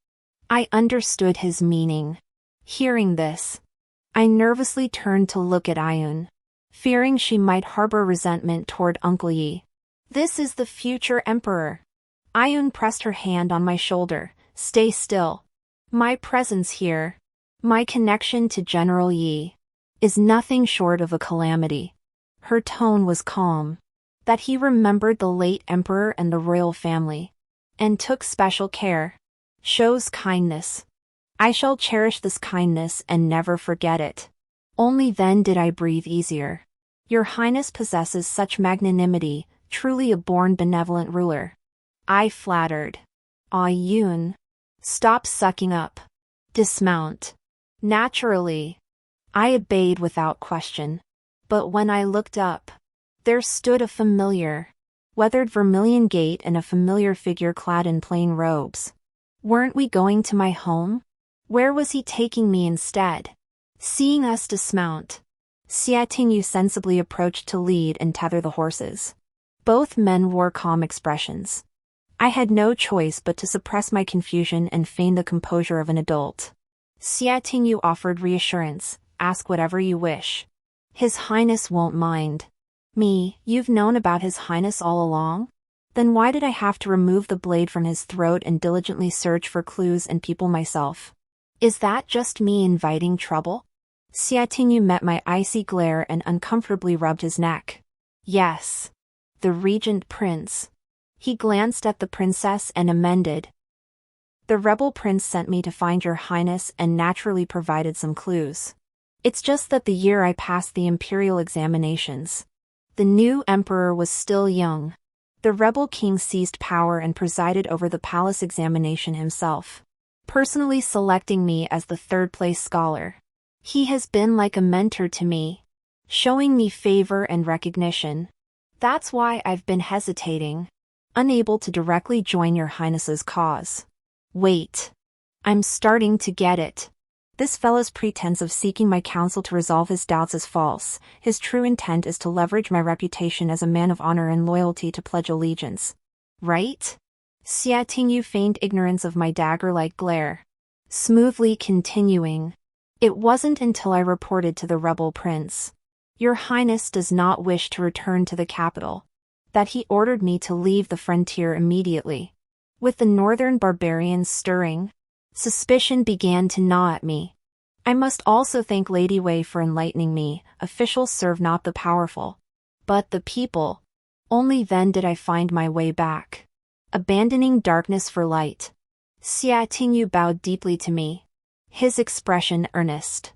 I understood his meaning. Hearing this, I nervously turned to look at Ayun, fearing she might harbor resentment toward Uncle Yi. This is the future emperor. Ayun pressed her hand on my shoulder. Stay still. My presence here, my connection to General Yi, is nothing short of a calamity. Her tone was calm. That he remembered the late emperor and the royal family, and took special care, shows kindness. I shall cherish this kindness and never forget it. Only then did I breathe easier. Your Highness possesses such magnanimity, truly a born benevolent ruler. I flattered. Ayun, stop sucking up. Dismount. Naturally. I obeyed without question. But when I looked up, there stood a familiar, weathered vermilion gate and a familiar figure clad in plain robes. Weren't we going to my home? Where was he taking me instead? Seeing us dismount, Xia Tingyu sensibly approached to lead and tether the horses. Both men wore calm expressions. I had no choice but to suppress my confusion and feign the composure of an adult. Xia Tingyu offered reassurance, ask whatever you wish. His Highness won't mind. Me, you've known about His Highness all along? Then why did I have to remove the blade from his throat and diligently search for clues and people myself? Is that just me inviting trouble? Xia Tingyu met my icy glare and uncomfortably rubbed his neck. Yes. The regent prince. He glanced at the princess and amended. The rebel prince sent me to find your highness and naturally provided some clues. It's just that the year I passed the imperial examinations, the new emperor was still young. The rebel king seized power and presided over the palace examination himself, personally selecting me as the third-place scholar. He has been like a mentor to me, showing me favor and recognition. That's why I've been hesitating, unable to directly join your highness's cause. Wait. I'm starting to get it. This fellow's pretense of seeking my counsel to resolve his doubts is false. His true intent is to leverage my reputation as a man of honor and loyalty to pledge allegiance. Right? Xia Tingyu feigned ignorance of my dagger-like glare, smoothly continuing. It wasn't until I reported to the rebel prince, your highness does not wish to return to the capital, that he ordered me to leave the frontier immediately. With the northern barbarians stirring, suspicion began to gnaw at me. I must also thank Lady Wei for enlightening me. Officials serve not the powerful, but the people. Only then did I find my way back, abandoning darkness for light. Xia Tingyu bowed deeply to me, his expression earnest.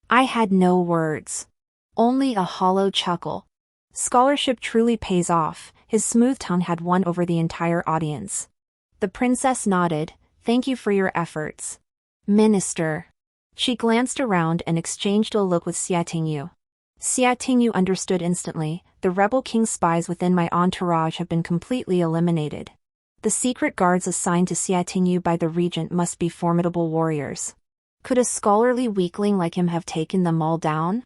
I had no words, only a hollow chuckle. Scholarship truly pays off. His smooth tongue had won over the entire audience. The princess nodded. Thank you for your efforts, Minister. She glanced around and exchanged a look with Xia Tingyu. Xia Tingyu understood instantly. The rebel king's spies within my entourage have been completely eliminated. The secret guards assigned to Xia Tingyu by the regent must be formidable warriors. Could a scholarly weakling like him have taken them all down?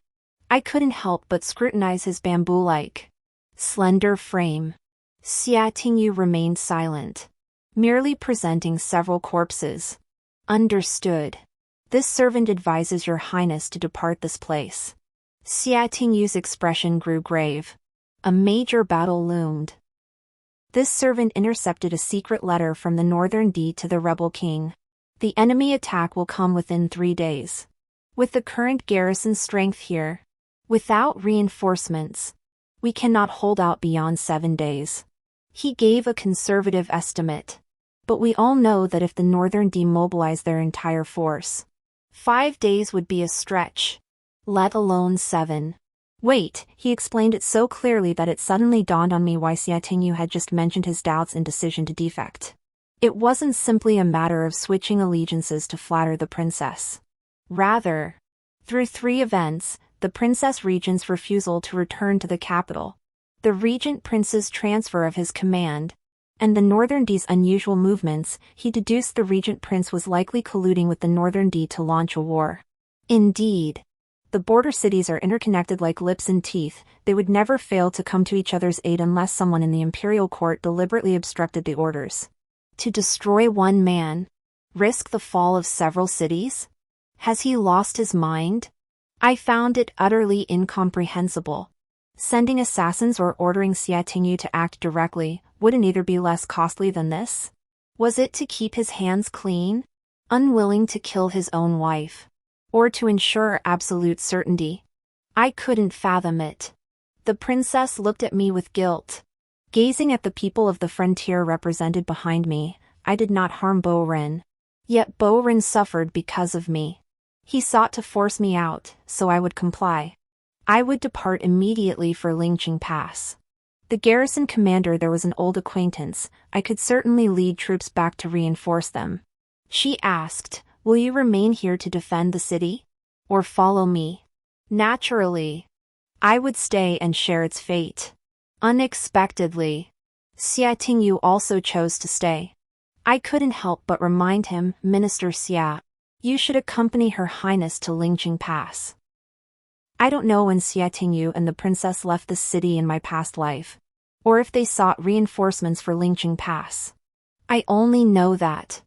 I couldn't help but scrutinize his bamboo-like, slender frame. Xia Tingyu remained silent, merely presenting several corpses. Understood. This servant advises your highness to depart this place. Xia Tingyu's expression grew grave. A major battle loomed. This servant intercepted a secret letter from the northern D to the rebel king. The enemy attack will come within 3 days. With the current garrison strength here, without reinforcements, we cannot hold out beyond 7 days. He gave a conservative estimate. But we all know that if the Northern demobilize their entire force, 5 days would be a stretch, let alone 7. Wait, he explained it so clearly that it suddenly dawned on me why Xia Tingyu had just mentioned his doubts and decision to defect. It wasn't simply a matter of switching allegiances to flatter the princess. Rather, through 3 events, the Princess Regent's refusal to return to the capital, the Regent Prince's transfer of his command, and the Northern D's unusual movements, he deduced the Regent Prince was likely colluding with the Northern D to launch a war. Indeed, the border cities are interconnected like lips and teeth. They would never fail to come to each other's aid unless someone in the imperial court deliberately obstructed the orders. To destroy one man, risk the fall of several cities? Has he lost his mind? I found it utterly incomprehensible. Sending assassins or ordering Xia Tingyu to act directly wouldn't either be less costly than this. Was it to keep his hands clean, unwilling to kill his own wife, or to ensure absolute certainty? I couldn't fathom it. The princess looked at me with guilt. Gazing at the people of the frontier represented behind me, I did not harm Bo-Rin. Yet Bo-Rin suffered because of me. He sought to force me out, so I would comply. I would depart immediately for Lingqing Pass. The garrison commander there was an old acquaintance. I could certainly lead troops back to reinforce them. She asked, "Will you remain here to defend the city? Or follow me?" Naturally, I would stay and share its fate. Unexpectedly, Xia Tingyu also chose to stay. I couldn't help but remind him, "Minister Xia, you should accompany Her Highness to Lingqing Pass." I don't know when Xia Tingyu and the princess left the city in my past life, or if they sought reinforcements for Lingqing Pass. I only know that,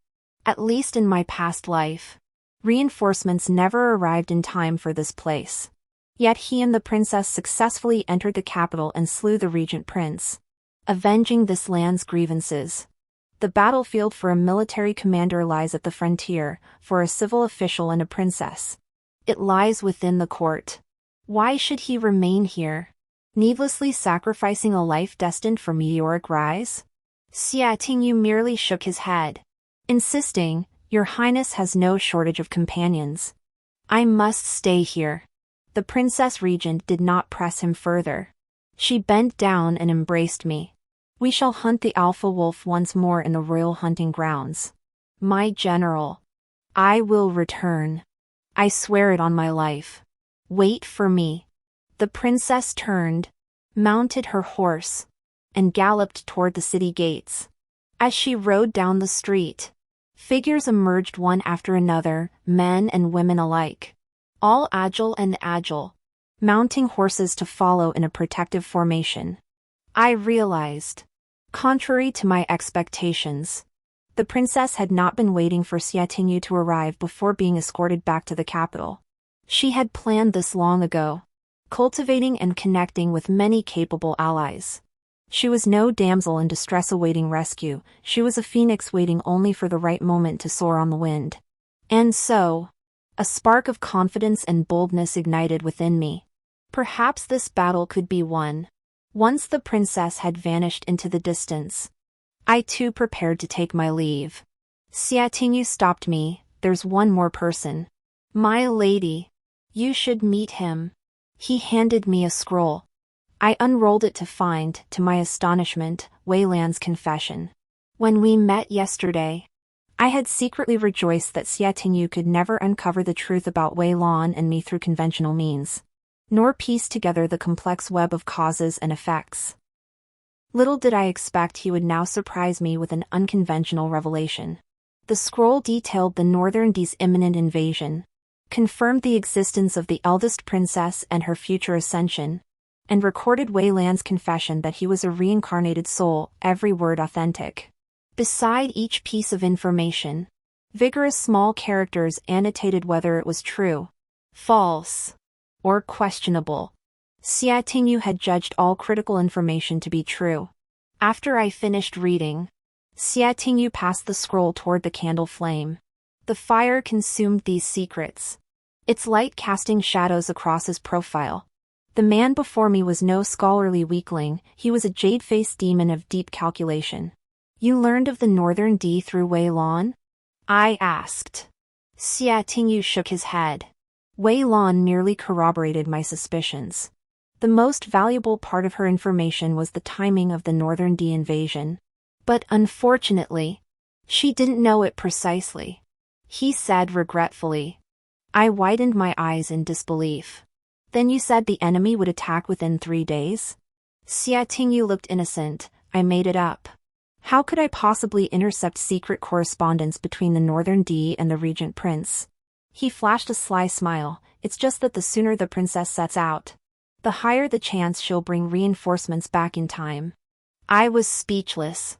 at least in my past life, reinforcements never arrived in time for this place. Yet he and the princess successfully entered the capital and slew the regent prince, avenging this land's grievances. The battlefield for a military commander lies at the frontier, for a civil official and a princess, it lies within the court. Why should he remain here, needlessly sacrificing a life destined for meteoric rise? Xia Tingyu merely shook his head, insisting, "Your Highness has no shortage of companions. I must stay here." The Princess Regent did not press him further. She bent down and embraced me. "We shall hunt the alpha wolf once more in the royal hunting grounds. My general. I will return. I swear it on my life. Wait for me." The princess turned, mounted her horse, and galloped toward the city gates. As she rode down the street, figures emerged one after another, men and women alike, all agile, mounting horses to follow in a protective formation. I realized, contrary to my expectations, the princess had not been waiting for Xia Tingyu to arrive before being escorted back to the capital. She had planned this long ago, cultivating and connecting with many capable allies. She was no damsel in distress awaiting rescue, she was a phoenix waiting only for the right moment to soar on the wind. And so, a spark of confidence and boldness ignited within me. Perhaps this battle could be won. Once the princess had vanished into the distance, I too prepared to take my leave. Xia Tingyu stopped me. "There's one more person. My lady. You should meet him." He handed me a scroll. I unrolled it to find, to my astonishment, Wei Lan's confession. When we met yesterday, I had secretly rejoiced that Xia Tingyu could never uncover the truth about Wei Lan and me through conventional means, nor piece together the complex web of causes and effects. Little did I expect he would now surprise me with an unconventional revelation. The scroll detailed the Northern D's imminent invasion, confirmed the existence of the eldest princess and her future ascension, and recorded Wei Lan's confession that he was a reincarnated soul, every word authentic. Beside each piece of information, vigorous small characters annotated whether it was true, false, or questionable. Xia Tingyu had judged all critical information to be true. After I finished reading, Xia Tingyu passed the scroll toward the candle flame. The fire consumed these secrets, its light casting shadows across his profile. The man before me was no scholarly weakling, he was a jade-faced demon of deep calculation. "You learned of the Northern D through Wei Lan?" I asked. Xia Tingyu shook his head. Wei Lan merely corroborated my suspicions. The most valuable part of her information was the timing of the Northern D invasion. But unfortunately, she didn't know it precisely. He said regretfully, I widened my eyes in disbelief. Then you said the enemy would attack within 3 days? Xia Tingyu looked innocent. I made it up. How could I possibly intercept secret correspondence between the Northern D and the Regent Prince? He flashed a sly smile. It's just that the sooner the princess sets out, the higher the chance she'll bring reinforcements back in time. I was speechless.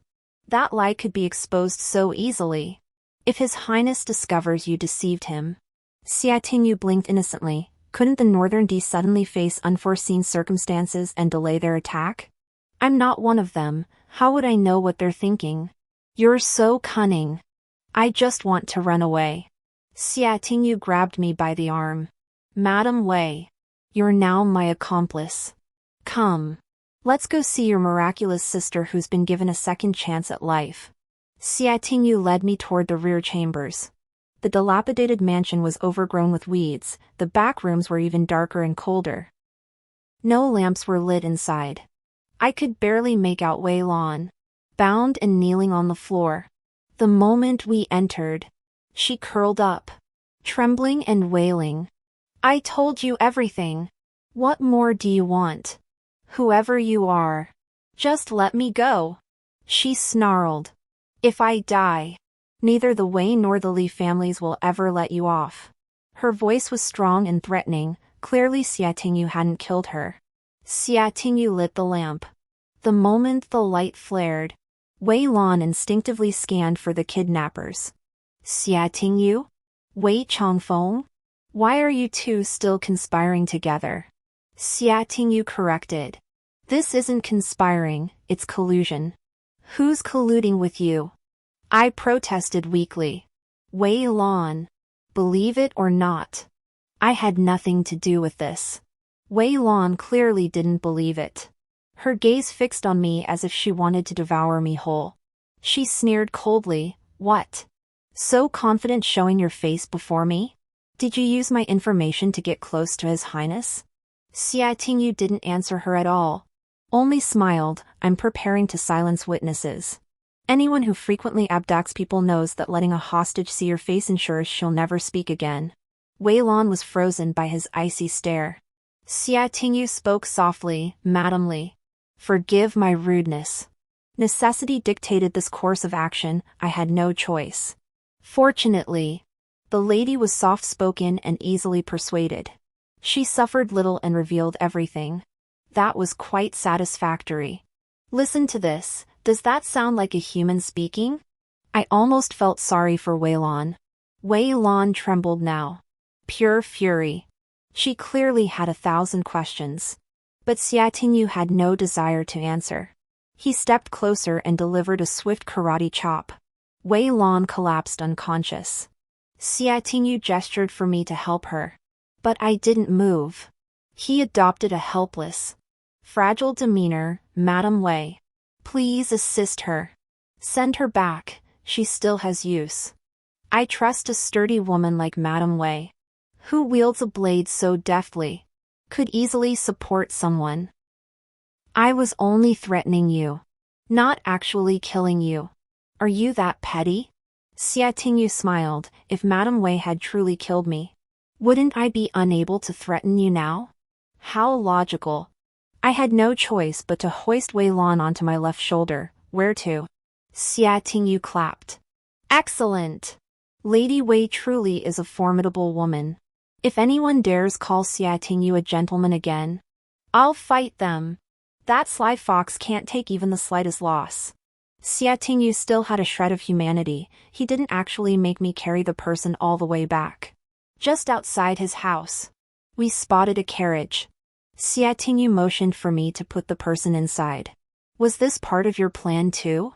That lie could be exposed so easily. If His Highness discovers you deceived him. Xia Tingyu blinked innocently. Couldn't the Northern D suddenly face unforeseen circumstances and delay their attack? I'm not one of them. How would I know what they're thinking? You're so cunning. I just want to run away. Xia Tingyu grabbed me by the arm. Madam Wei, you're now my accomplice. Come. Let's go see your miraculous sister who's been given a second chance at life. Xia Tingyu led me toward the rear chambers. The dilapidated mansion was overgrown with weeds. The back rooms were even darker and colder. No lamps were lit inside. I could barely make out Wei Lan, bound and kneeling on the floor. The moment we entered, she curled up, trembling and wailing. I told you everything. What more do you want? Whoever you are, just let me go. She snarled. If I die, neither the Wei nor the Li families will ever let you off. Her voice was strong and threatening. Clearly Xia Tingyu hadn't killed her. Xia Tingyu lit the lamp. The moment the light flared, Wei Lan instinctively scanned for the kidnappers. Xia Tingyu? Wei Changfeng? Why are you two still conspiring together? Xia Tingyu corrected. This isn't conspiring, it's collusion. Who's colluding with you? I protested weakly. Wei Lan. Believe it or not, I had nothing to do with this. Wei Lan clearly didn't believe it. Her gaze fixed on me as if she wanted to devour me whole. She sneered coldly. What? So confident showing your face before me? Did you use my information to get close to His Highness? Xia Tingyu didn't answer her at all. Only smiled. I'm preparing to silence witnesses. Anyone who frequently abducts people knows that letting a hostage see your face ensures she'll never speak again. Wei Lan was frozen by his icy stare. Xia Tingyu spoke softly, Madam Li. Forgive my rudeness. Necessity dictated this course of action. I had no choice. Fortunately, the lady was soft-spoken and easily persuaded. She suffered little and revealed everything. That was quite satisfactory. Listen to this. Does that sound like a human speaking? I almost felt sorry for Wei Lan. Wei Lan trembled now. Pure fury. She clearly had 1,000 questions. But Xia Tingyu had no desire to answer. He stepped closer and delivered a swift karate chop. Wei Lan collapsed unconscious. Xia Tingyu gestured for me to help her. But I didn't move. He adopted a helpless, fragile demeanor. Madam Wei, please assist her. Send her back, she still has use. I trust a sturdy woman like Madam Wei, who wields a blade so deftly, could easily support someone. I was only threatening you, not actually killing you. Are you that petty? Xia Tingyu smiled. If Madam Wei had truly killed me, wouldn't I be unable to threaten you now? How logical. I had no choice but to hoist Wei Lan onto my left shoulder. Where to? Xia Tingyu clapped. Excellent. Lady Wei truly is a formidable woman. If anyone dares call Xia Tingyu a gentleman again, I'll fight them. That sly fox can't take even the slightest loss. Xia Tingyu still had a shred of humanity. He didn't actually make me carry the person all the way back. Just outside his house, we spotted a carriage. Xia Tingyu motioned for me to put the person inside. Was this part of your plan too?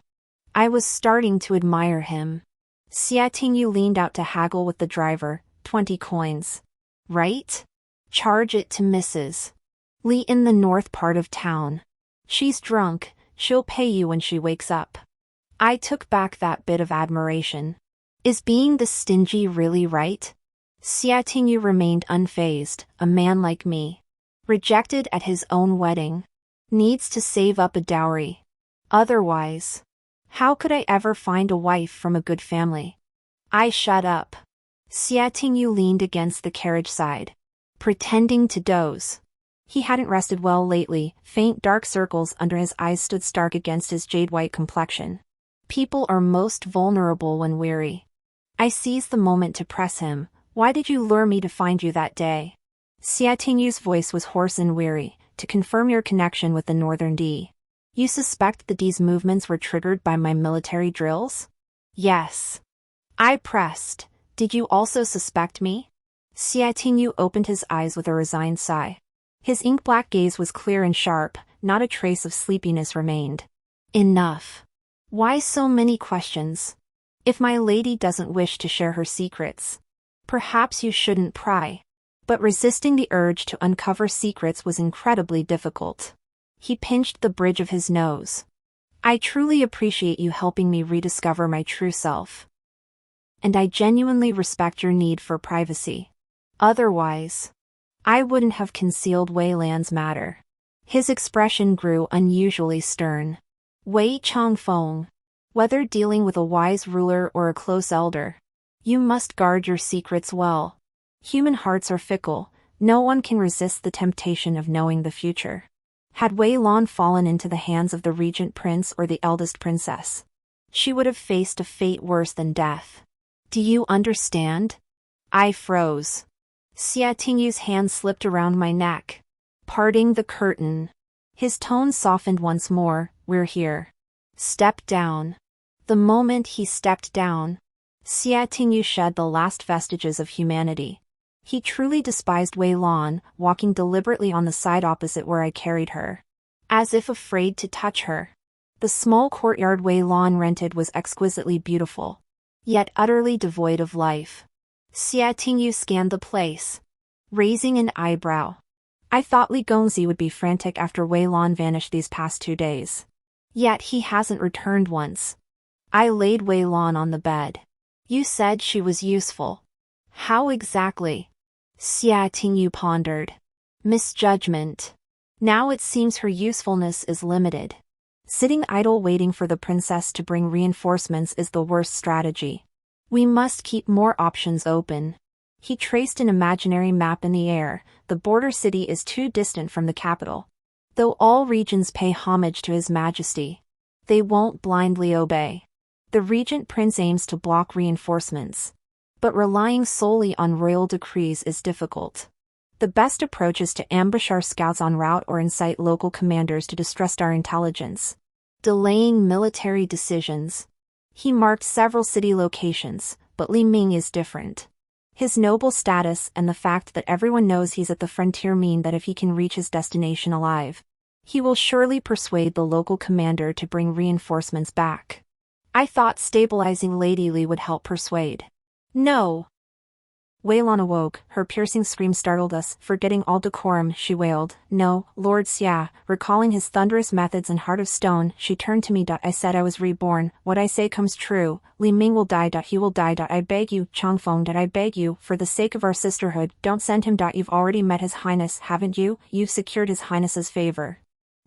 I was starting to admire him. Xia Tingyu leaned out to haggle with the driver. 20 coins. Right? Charge it to Mrs. Li in the north part of town. She's drunk, she'll pay you when she wakes up. I took back that bit of admiration. Is being this stingy really right? Xia Tingyu remained unfazed. A man like me, rejected at his own wedding, needs to save up a dowry. Otherwise, how could I ever find a wife from a good family? I shut up. Xia Tingyu leaned against the carriage side, pretending to doze. He hadn't rested well lately. Faint dark circles under his eyes stood stark against his jade-white complexion. People are most vulnerable when weary. I seized the moment to press him. Why did you lure me to find you that day? Xia Tingyu's voice was hoarse and weary. To confirm your connection with the Northern D. You suspect the D's movements were triggered by my military drills? Yes. I pressed. Did you also suspect me? Xia Tingyu opened his eyes with a resigned sigh. His ink-black gaze was clear and sharp, not a trace of sleepiness remained. Enough. Why so many questions? If my lady doesn't wish to share her secrets, perhaps you shouldn't pry. But resisting the urge to uncover secrets was incredibly difficult. He pinched the bridge of his nose. I truly appreciate you helping me rediscover my true self. And I genuinely respect your need for privacy. Otherwise, I wouldn't have concealed Wei Lan's matter. His expression grew unusually stern. Wei Changfeng. Whether dealing with a wise ruler or a close elder, you must guard your secrets well. Human hearts are fickle. No one can resist the temptation of knowing the future. Had Wei Lan fallen into the hands of the regent prince or the eldest princess, she would have faced a fate worse than death. Do you understand? I froze. Xia Tingyu's hand slipped around my neck, parting the curtain. His tone softened once more. We're here. Step down. The moment he stepped down, Xia Tingyu shed the last vestiges of humanity. He truly despised Wei Lan, walking deliberately on the side opposite where I carried her, as if afraid to touch her. The small courtyard Wei Lan rented was exquisitely beautiful, yet utterly devoid of life. Xia Tingyu scanned the place, raising an eyebrow. I thought Li Gongzi would be frantic after Wei Lan vanished these past 2 days. Yet he hasn't returned once. I laid Wei Lan on the bed. You said she was useful. How exactly? Xia Tingyu pondered. Misjudgment. Now it seems her usefulness is limited. Sitting idle waiting for the princess to bring reinforcements is the worst strategy. We must keep more options open. He traced an imaginary map in the air. The border city is too distant from the capital. Though all regions pay homage to His Majesty, they won't blindly obey. The regent prince aims to block reinforcements, but relying solely on royal decrees is difficult. The best approach is to ambush our scouts en route or incite local commanders to distrust our intelligence. Delaying military decisions. He marked several city locations, but Li Ming is different. His noble status and the fact that everyone knows he's at the frontier mean that if he can reach his destination alive, he will surely persuade the local commander to bring reinforcements back. I thought stabilizing Lady Li would help persuade. No. Wei Lan awoke. Her piercing scream startled us. Forgetting all decorum, she wailed. No, Lord Xia. Recalling his thunderous methods and heart of stone, she turned to me. I said I was reborn. What I say comes true. Li Ming will die. He will die. I beg you, Changfeng. I beg you, for the sake of our sisterhood, don't send him. You've already met His Highness, haven't you? You've secured His Highness's favor.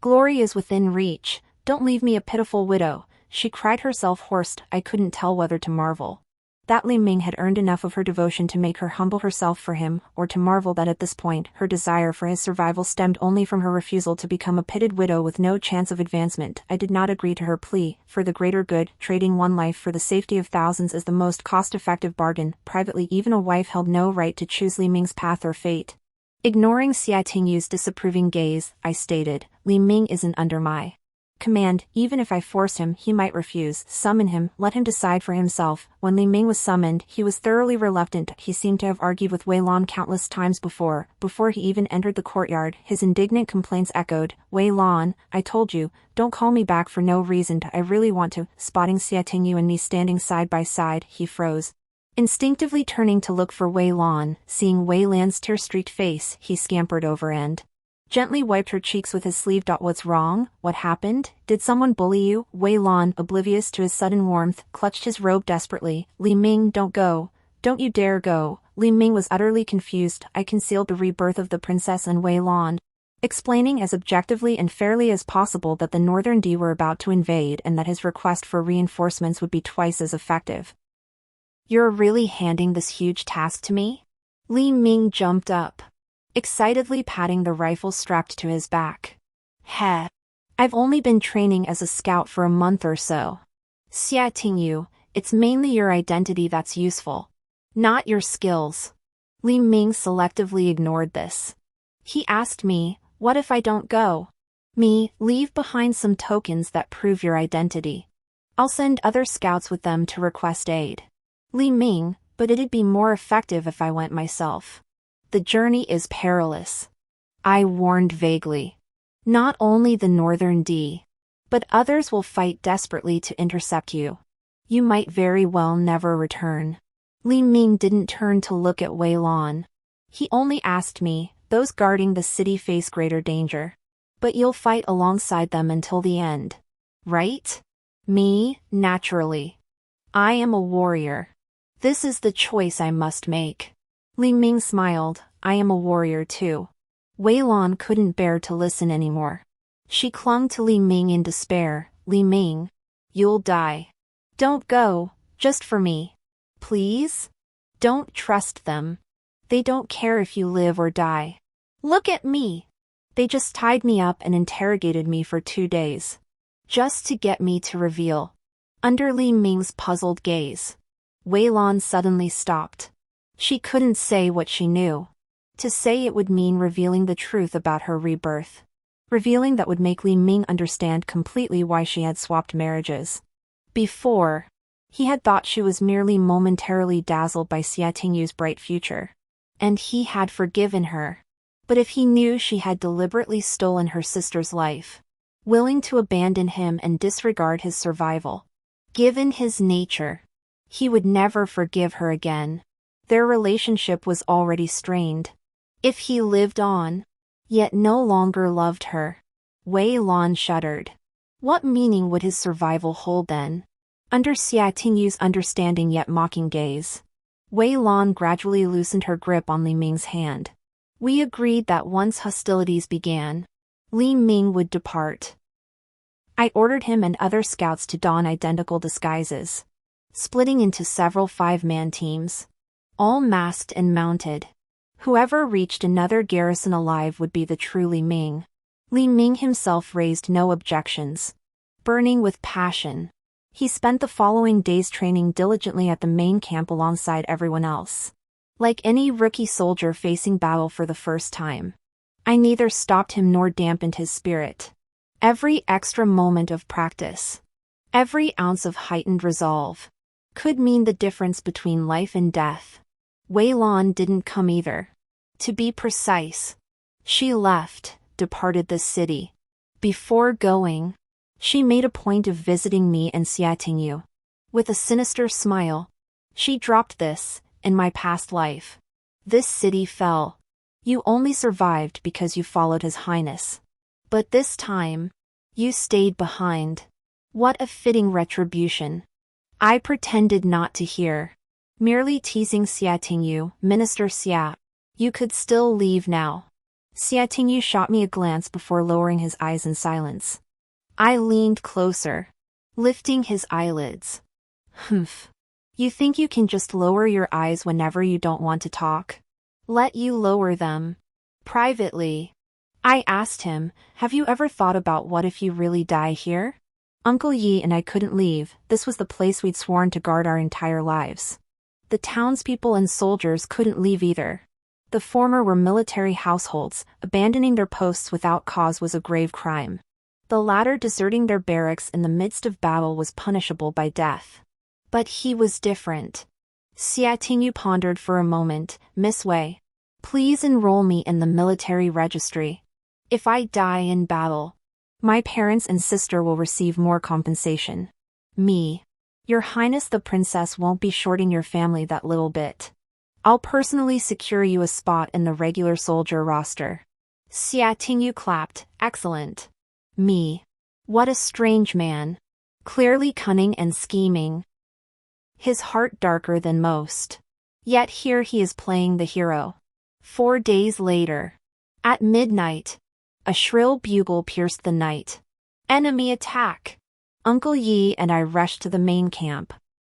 Glory is within reach. Don't leave me a pitiful widow. She cried herself hoarse. I couldn't tell whether to marvel that Li Ming had earned enough of her devotion to make her humble herself for him, or to marvel that at this point her desire for his survival stemmed only from her refusal to become a pitted widow with no chance of advancement. I did not agree to her plea. For the greater good, trading one life for the safety of thousands is the most cost-effective bargain. Privately, even a wife held no right to choose Li Ming's path or fate. Ignoring Xia Tingyu's disapproving gaze, I stated, Li Ming isn't under my command. Even if I forced him, he might refuse. Summon him, let him decide for himself. When Li Ming was summoned, he was thoroughly reluctant. He seemed to have argued with Wei Lan countless times before he even entered the courtyard. His indignant complaints echoed. Wei Lan, I told you, don't call me back for no reason. I really want to. Spotting Xia Tingyu and me standing side by side, he froze. Instinctively turning to look for Wei Lan, seeing Wei Lan's tear-streaked face, he scampered over and gently wiped her cheeks with his sleeve. What's wrong? What happened? Did someone bully you? Wei Lan, oblivious to his sudden warmth, clutched his robe desperately. Li Ming, don't go. Don't you dare go. Li Ming was utterly confused. I concealed the rebirth of the princess and Wei Lan, explaining as objectively and fairly as possible that the Northern D were about to invade and that his request for reinforcements would be twice as effective. You're really handing this huge task to me? Li Ming jumped up, excitedly patting the rifle strapped to his back. Heh. I've only been training as a scout for a month or so. Xia Tingyu, it's mainly your identity that's useful, not your skills. Li Ming selectively ignored this. He asked me, what if I don't go? Me, leave behind some tokens that prove your identity. I'll send other scouts with them to request aid. Li Ming, but it'd be more effective if I went myself. The journey is perilous. I warned vaguely. Not only the Northern D, but others will fight desperately to intercept you. You might very well never return. Li Ming didn't turn to look at Wei Lan. He only asked me, those guarding the city face greater danger. But you'll fight alongside them until the end. Right? Me, naturally. I am a warrior. This is the choice I must make. Li Ming smiled, I am a warrior too. Wei Lan couldn't bear to listen anymore. She clung to Li Ming in despair. Li Ming, you'll die. Don't go, just for me. Please? Don't trust them. They don't care if you live or die. Look at me. They just tied me up and interrogated me for 2 days. Just to get me to reveal. Under Li Ming's puzzled gaze, Wei Lan suddenly stopped. She couldn't say what she knew. To say it would mean revealing the truth about her rebirth. Revealing that would make Li Ming understand completely why she had swapped marriages. Before, he had thought she was merely momentarily dazzled by Xia Tingyu's bright future. And he had forgiven her. But if he knew she had deliberately stolen her sister's life, willing to abandon him and disregard his survival, given his nature, he would never forgive her again. Their relationship was already strained. If he lived on, yet no longer loved her, Wei Lan shuddered. What meaning would his survival hold then? Under Xia Tingyu's understanding yet mocking gaze, Wei Lan gradually loosened her grip on Li Ming's hand. We agreed that once hostilities began, Li Ming would depart. I ordered him and other scouts to don identical disguises, splitting into several 5-man teams, all masked and mounted. Whoever reached another garrison alive would be the true Li Ming. Li Ming himself raised no objections. Burning with passion, he spent the following days training diligently at the main camp alongside everyone else. Like any rookie soldier facing battle for the first time, I neither stopped him nor dampened his spirit. Every extra moment of practice, every ounce of heightened resolve, could mean the difference between life and death. Wei Lan didn't come either. To be precise, she departed the city. Before going, she made a point of visiting me and Xia Tingyu. With a sinister smile, she dropped this. In my past life, this city fell. You only survived because you followed His Highness. But this time, you stayed behind. What a fitting retribution. I pretended not to hear. Merely teasing Xia Tingyu, Minister Xia. You could still leave now. Xia Tingyu shot me a glance before lowering his eyes in silence. I leaned closer, lifting his eyelids. Humph. You think you can just lower your eyes whenever you don't want to talk? Let you lower them. Privately, I asked him, have you ever thought about what if you really die here? Uncle Yi and I couldn't leave. This was the place we'd sworn to guard our entire lives. The townspeople and soldiers couldn't leave either. The former were military households. Abandoning their posts without cause was a grave crime. The latter deserting their barracks in the midst of battle was punishable by death. But he was different. Xia Tingyu pondered for a moment. Miss Wei, please enroll me in the military registry. If I die in battle, my parents and sister will receive more compensation. Me, Your Highness the Princess won't be shorting your family that little bit. I'll personally secure you a spot in the regular soldier roster. Xia Tingyu clapped. Excellent. Me. What a strange man. Clearly cunning and scheming. His heart darker than most. Yet here he is playing the hero. 4 days later. At midnight. A shrill bugle pierced the night. Enemy attack! Uncle Yi and I rushed to the main camp.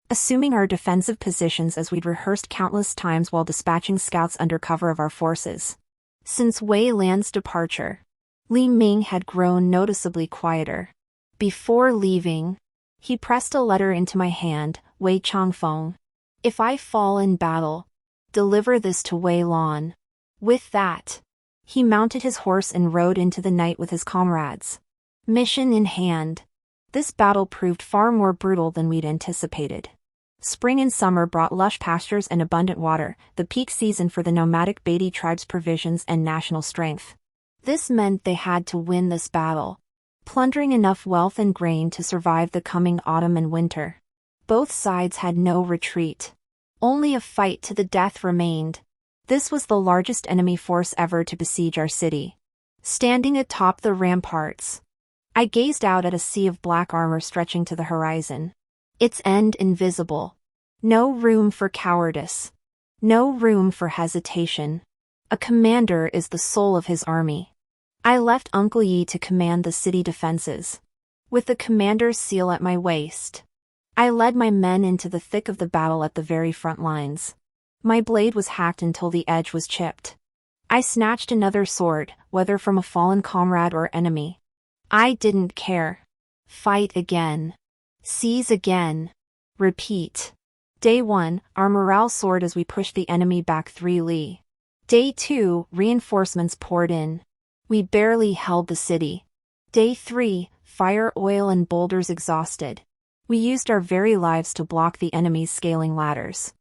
assuming our defensive positions as we'd rehearsed countless times while dispatching scouts under cover of our forces. Since Wei Lan's departure, Li Ming had grown noticeably quieter. Before leaving, he pressed a letter into my hand, Wei Changfeng. If I fall in battle, deliver this to Wei Lan. With that, he mounted his horse and rode into the night with his comrades. Mission in hand. This battle proved far more brutal than we'd anticipated. Spring and summer brought lush pastures and abundant water, the peak season for the nomadic Beti tribe's provisions and national strength. This meant they had to win this battle, plundering enough wealth and grain to survive the coming autumn and winter. Both sides had no retreat. Only a fight to the death remained. This was the largest enemy force ever to besiege our city. Standing atop the ramparts, I gazed out at a sea of black armor stretching to the horizon. Its end invisible. No room for cowardice. No room for hesitation. A commander is the soul of his army. I left Uncle Yi to command the city defenses. With the commander's seal at my waist, I led my men into the thick of the battle at the very front lines. My blade was hacked until the edge was chipped. I snatched another sword, whether from a fallen comrade or enemy. I didn't care. Fight again. Seize again. Repeat. Day 1, our morale soared as we pushed the enemy back 3 li. Day 2, reinforcements poured in. We barely held the city. Day 3, fire, oil and boulders exhausted. We used our very lives to block the enemy's scaling ladders.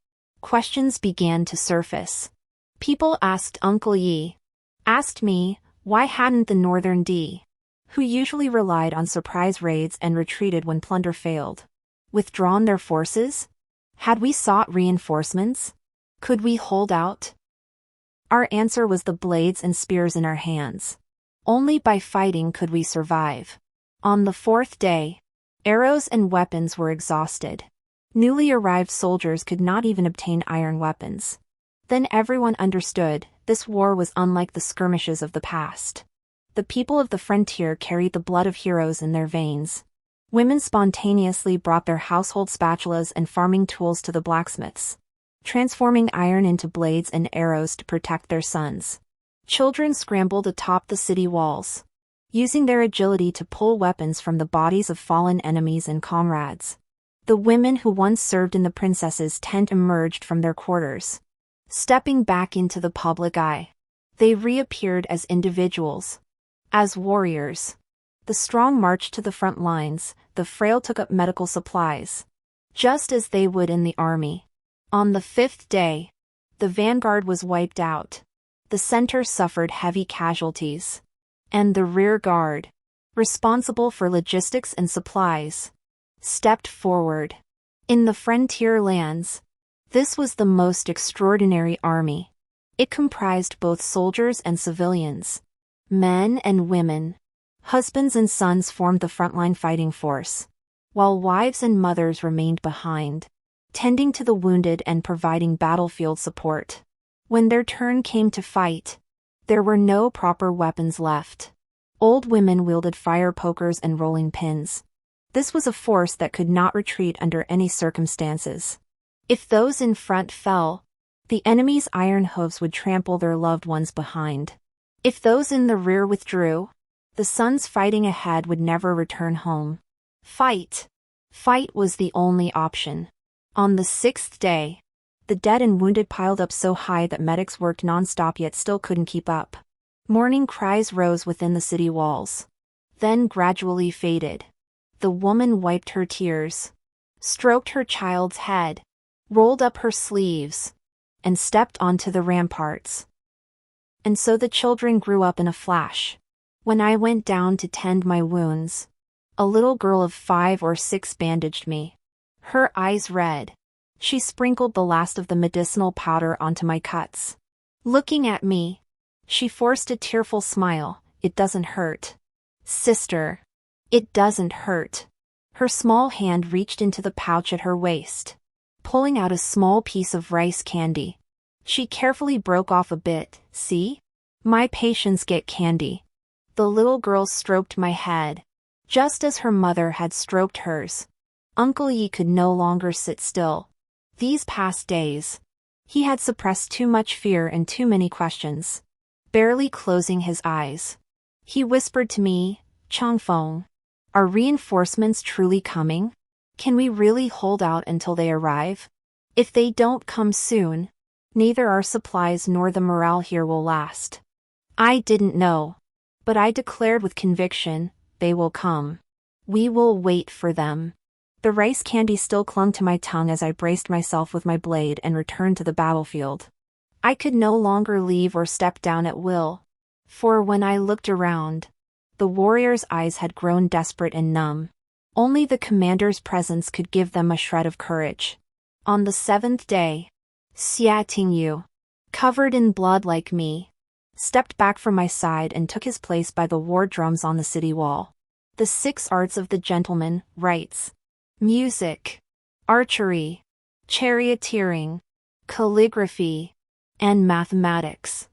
Questions began to surface. People asked Uncle Yi. Asked me, why hadn't the Northern D, who usually relied on surprise raids and retreated when plunder failed, withdrawn their forces? Had we sought reinforcements? Could we hold out? Our answer was the blades and spears in our hands. Only by fighting could we survive. On the 4th day, arrows and weapons were exhausted. Newly arrived soldiers could not even obtain iron weapons. Then everyone understood, this war was unlike the skirmishes of the past. The people of the frontier carried the blood of heroes in their veins. Women spontaneously brought their household spatulas and farming tools to the blacksmiths, transforming iron into blades and arrows to protect their sons. Children scrambled atop the city walls, using their agility to pull weapons from the bodies of fallen enemies and comrades. The women who once served in the princess's tent emerged from their quarters, stepping back into the public eye. They reappeared as individuals, as warriors. The strong marched to the front lines, the frail took up medical supplies, just as they would in the army. On the 5th day, the vanguard was wiped out. The center suffered heavy casualties. And the rear guard, responsible for logistics and supplies, stepped forward. In the frontier lands, this was the most extraordinary army. It comprised both soldiers and civilians. Men and women, husbands and sons formed the frontline fighting force, while wives and mothers remained behind, tending to the wounded and providing battlefield support. When their turn came to fight, there were no proper weapons left. Old women wielded fire pokers and rolling pins. This was a force that could not retreat under any circumstances. If those in front fell, the enemy's iron hooves would trample their loved ones behind. If those in the rear withdrew, the sons fighting ahead would never return home. Fight. Fight was the only option. On the 6th day, the dead and wounded piled up so high that medics worked non-stop yet still couldn't keep up. Mourning cries rose within the city walls, then gradually faded. The woman wiped her tears, stroked her child's head, rolled up her sleeves, and stepped onto the ramparts. And so the children grew up in a flash. When I went down to tend my wounds, a little girl of 5 or 6 bandaged me. Her eyes red. She sprinkled the last of the medicinal powder onto my cuts. Looking at me, she forced a tearful smile. It doesn't hurt. Sister. It doesn't hurt. Her small hand reached into the pouch at her waist, pulling out a small piece of rice candy. She carefully broke off a bit. See? My patients get candy. The little girl stroked my head, just as her mother had stroked hers. Uncle Yi could no longer sit still. These past days, he had suppressed too much fear and too many questions. Barely closing his eyes, he whispered to me, "Changfeng, are reinforcements truly coming? Can we really hold out until they arrive? If they don't come soon, neither our supplies nor the morale here will last." I didn't know, but I declared with conviction, "They will come. We will wait for them." The rice candy still clung to my tongue as I braced myself with my blade and returned to the battlefield. I could no longer leave or step down at will, for when I looked around, the warriors' eyes had grown desperate and numb. Only the commander's presence could give them a shred of courage. On the 7th day, Xia Tingyu, covered in blood like me, stepped back from my side and took his place by the war drums on the city wall. The 6 arts of the gentleman, rites, music, archery, charioteering, calligraphy, and mathematics.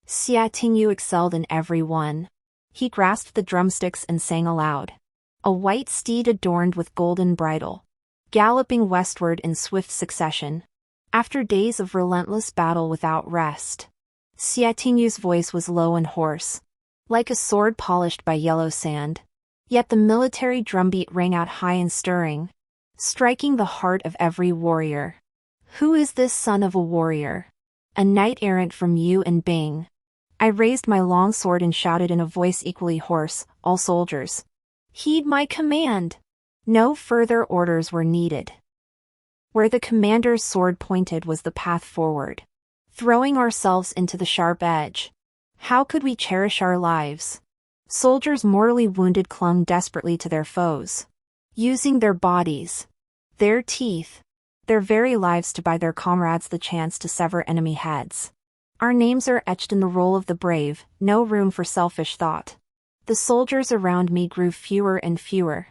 Xia Tingyu excelled in every one. He grasped the drumsticks and sang aloud. A white steed adorned with golden bridle, galloping westward in swift succession. After days of relentless battle without rest, Xia Tingyu's voice was low and hoarse, like a sword polished by yellow sand. Yet the military drumbeat rang out high and stirring, striking the heart of every warrior. "Who is this son of a warrior? A knight-errant from Yu and Bing." I raised my long sword and shouted in a voice equally hoarse, "All soldiers, heed my command!" No further orders were needed. Where the commander's sword pointed was the path forward. Throwing ourselves into the sharp edge, how could we cherish our lives? Soldiers mortally wounded clung desperately to their foes, using their bodies, their teeth, their very lives to buy their comrades the chance to sever enemy heads. Our names are etched in the roll of the brave, no room for selfish thought. The soldiers around me grew fewer and fewer.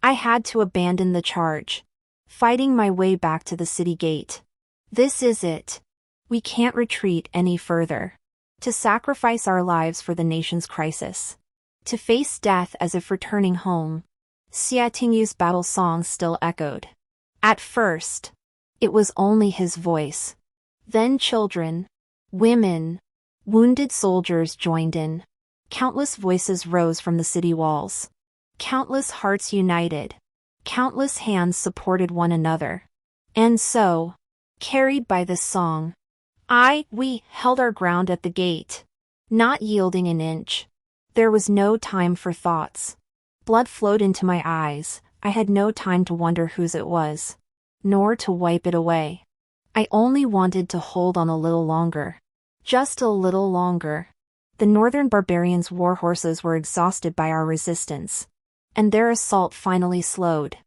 I had to abandon the charge, fighting my way back to the city gate. This is it. We can't retreat any further. To sacrifice our lives for the nation's crisis. To face death as if returning home. Xia Tingyu's battle song still echoed. At first, it was only his voice. Then children, women, wounded soldiers joined in. Countless voices rose from the city walls. Countless hearts united. Countless hands supported one another. And so, carried by this song, we held our ground at the gate, not yielding an inch. There was no time for thoughts. Blood flowed into my eyes. I had no time to wonder whose it was, nor to wipe it away. I only wanted to hold on a little longer. Just a little longer. The northern barbarians' war horses were exhausted by our resistance, and their assault finally slowed.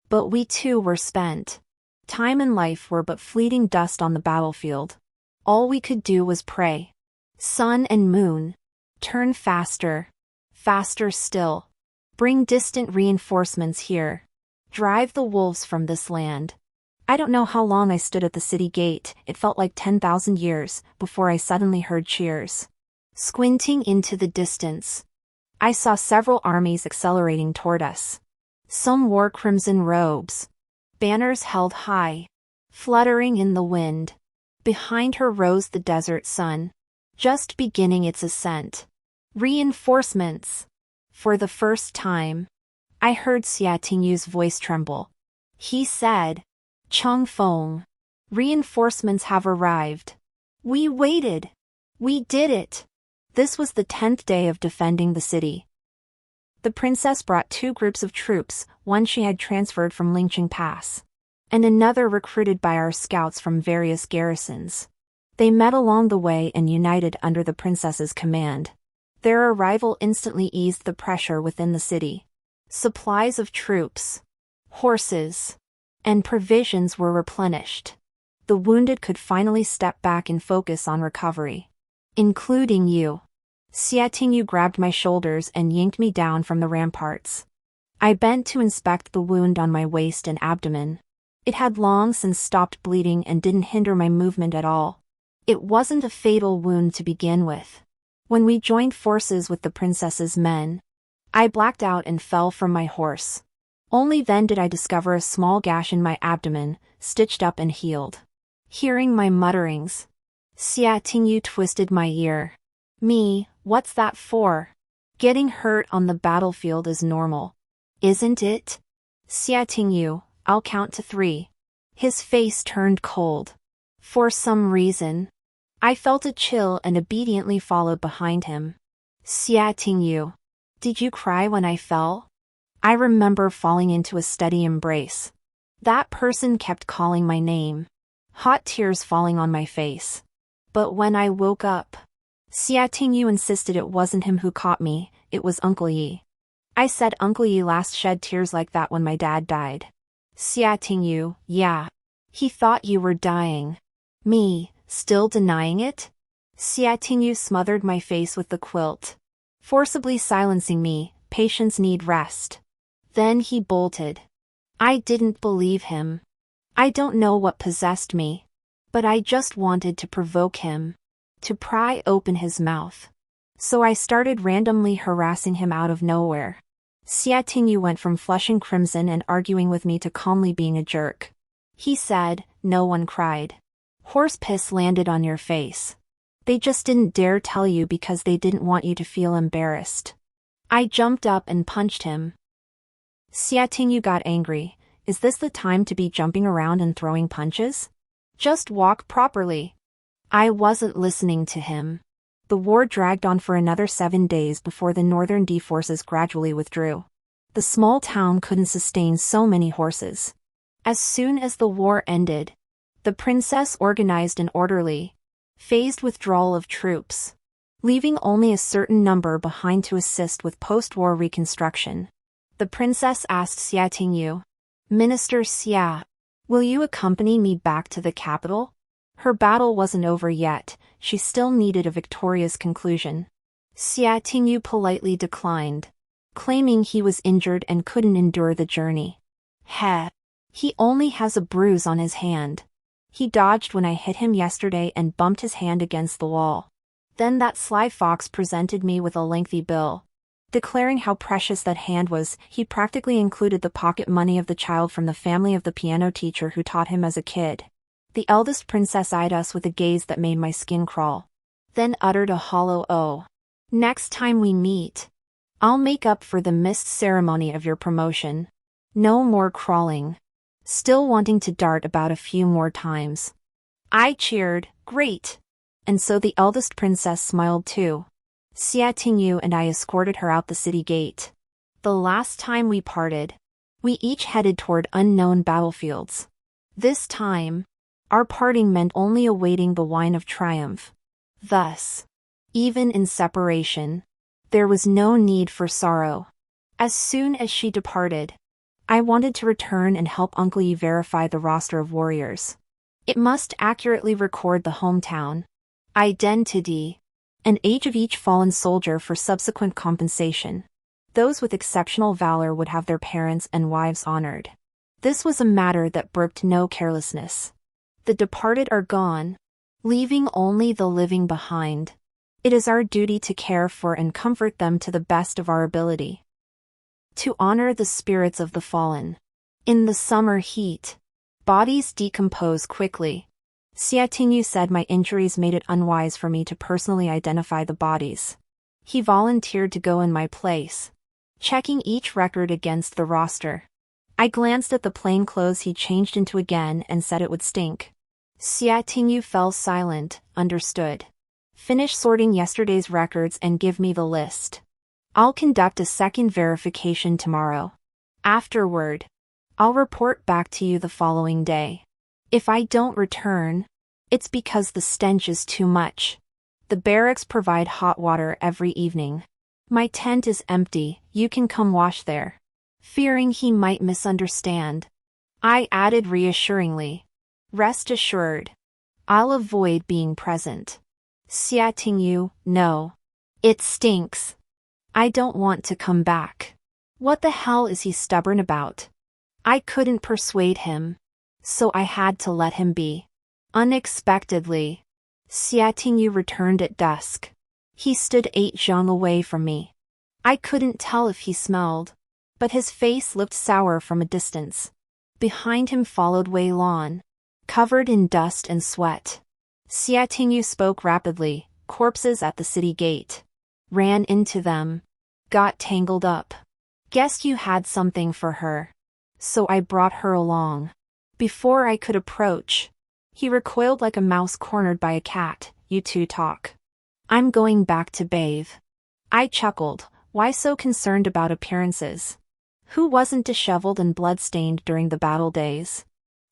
But we too were spent. Time and life were but fleeting dust on the battlefield. All we could do was pray. Sun and moon, turn faster, faster still. Bring distant reinforcements here. Drive the wolves from this land. I don't know how long I stood at the city gate. It felt like 10,000 years before I suddenly heard cheers. Squinting into the distance, I saw several armies accelerating toward us. Some wore crimson robes, banners held high, fluttering in the wind. Behind her rose the desert sun, just beginning its ascent. Reinforcements! For the first time, I heard Xia Tingyu's voice tremble. He said, "Changfeng, reinforcements have arrived. We waited. We did it." This was the 10th day of defending the city. The princess brought 2 groups of troops, one she had transferred from Lingqing Pass, and another recruited by our scouts from various garrisons. They met along the way and united under the princess's command. Their arrival instantly eased the pressure within the city. Supplies of troops, horses, and provisions were replenished. The wounded could finally step back and focus on recovery. Including you. Xia Tingyu grabbed my shoulders and yanked me down from the ramparts. I bent to inspect the wound on my waist and abdomen. It had long since stopped bleeding and didn't hinder my movement at all. It wasn't a fatal wound to begin with. When we joined forces with the princess's men, I blacked out and fell from my horse. Only then did I discover a small gash in my abdomen, stitched up and healed. Hearing my mutterings, Xia Tingyu twisted my ear. Me, what's that for? Getting hurt on the battlefield is normal. Isn't it? Xia Tingyu, I'll count to 3. His face turned cold. For some reason, I felt a chill and obediently followed behind him. Xia Tingyu, did you cry when I fell? I remember falling into a steady embrace. That person kept calling my name. Hot tears falling on my face. But when I woke up, Xia Tingyu insisted it wasn't him who caught me, it was Uncle Yi. I said Uncle Yi last shed tears like that when my dad died. Xia Tingyu, yeah. He thought you were dying. Me, still denying it? Xia Tingyu smothered my face with the quilt, forcibly silencing me. Patients need rest. Then he bolted. I didn't believe him. I don't know what possessed me, but I just wanted to provoke him, to pry open his mouth. So I started randomly harassing him out of nowhere. Xia Tingyu went from flushing crimson and arguing with me to calmly being a jerk. He said, no one cried. Horse piss landed on your face. They just didn't dare tell you because they didn't want you to feel embarrassed. I jumped up and punched him. Xia Tingyu got angry. Is this the time to be jumping around and throwing punches? Just walk properly. I wasn't listening to him. The war dragged on for another 7 days before the northern D forces gradually withdrew. The small town couldn't sustain so many horses. As soon as the war ended, the princess organized an orderly, phased withdrawal of troops, leaving only a certain number behind to assist with post-war reconstruction. The princess asked Xia Tingyu, Minister Xia, will you accompany me back to the capital? Her battle wasn't over yet, she still needed a victorious conclusion. Xia Tingyu politely declined, claiming he was injured and couldn't endure the journey. Heh. He only has a bruise on his hand. He dodged when I hit him yesterday and bumped his hand against the wall. Then that sly fox presented me with a lengthy bill. Declaring how precious that hand was, he practically included the pocket money of the child from the family of the piano teacher who taught him as a kid. The eldest princess eyed us with a gaze that made my skin crawl, then uttered a hollow "oh." Next time we meet, I'll make up for the missed ceremony of your promotion. No more crawling. Still wanting to dart about a few more times. I cheered, great. And so the eldest princess smiled too. Xia Tingyu and I escorted her out the city gate. The last time we parted, we each headed toward unknown battlefields. This time, our parting meant only awaiting the wine of triumph. Thus, even in separation, there was no need for sorrow. As soon as she departed, I wanted to return and help Uncle Yi verify the roster of warriors. It must accurately record the hometown, identity, and age of each fallen soldier for subsequent compensation. Those with exceptional valor would have their parents and wives honored. This was a matter that brooked no carelessness. The departed are gone, leaving only the living behind. It is our duty to care for and comfort them to the best of our ability. To honor the spirits of the fallen. In the summer heat, bodies decompose quickly. Xia Tingyu said my injuries made it unwise for me to personally identify the bodies. He volunteered to go in my place, checking each record against the roster. I glanced at the plain clothes he changed into again and said it would stink. Xia Tingyu fell silent, understood. Finish sorting yesterday's records and give me the list. I'll conduct a second verification tomorrow. Afterward, I'll report back to you the following day. If I don't return, it's because the stench is too much. The barracks provide hot water every evening. My tent is empty, you can come wash there. Fearing he might misunderstand, I added reassuringly, rest assured, I'll avoid being present. Xia Tingyu, no. It stinks. I don't want to come back. What the hell is he stubborn about? I couldn't persuade him, so I had to let him be. Unexpectedly, Xia Tingyu returned at dusk. He stood 8 zhang away from me. I couldn't tell if he smelled but his face looked sour from a distance. Behind him followed Wei Lan, covered in dust and sweat. Xia Tingyu spoke rapidly. Corpses at the city gate. Ran into them. Got tangled up. Guessed you had something for her. So I brought her along. Before I could approach, he recoiled like a mouse cornered by a cat. You two talk. I'm going back to bathe. I chuckled. Why so concerned about appearances? Who wasn't disheveled and blood-stained during the battle days?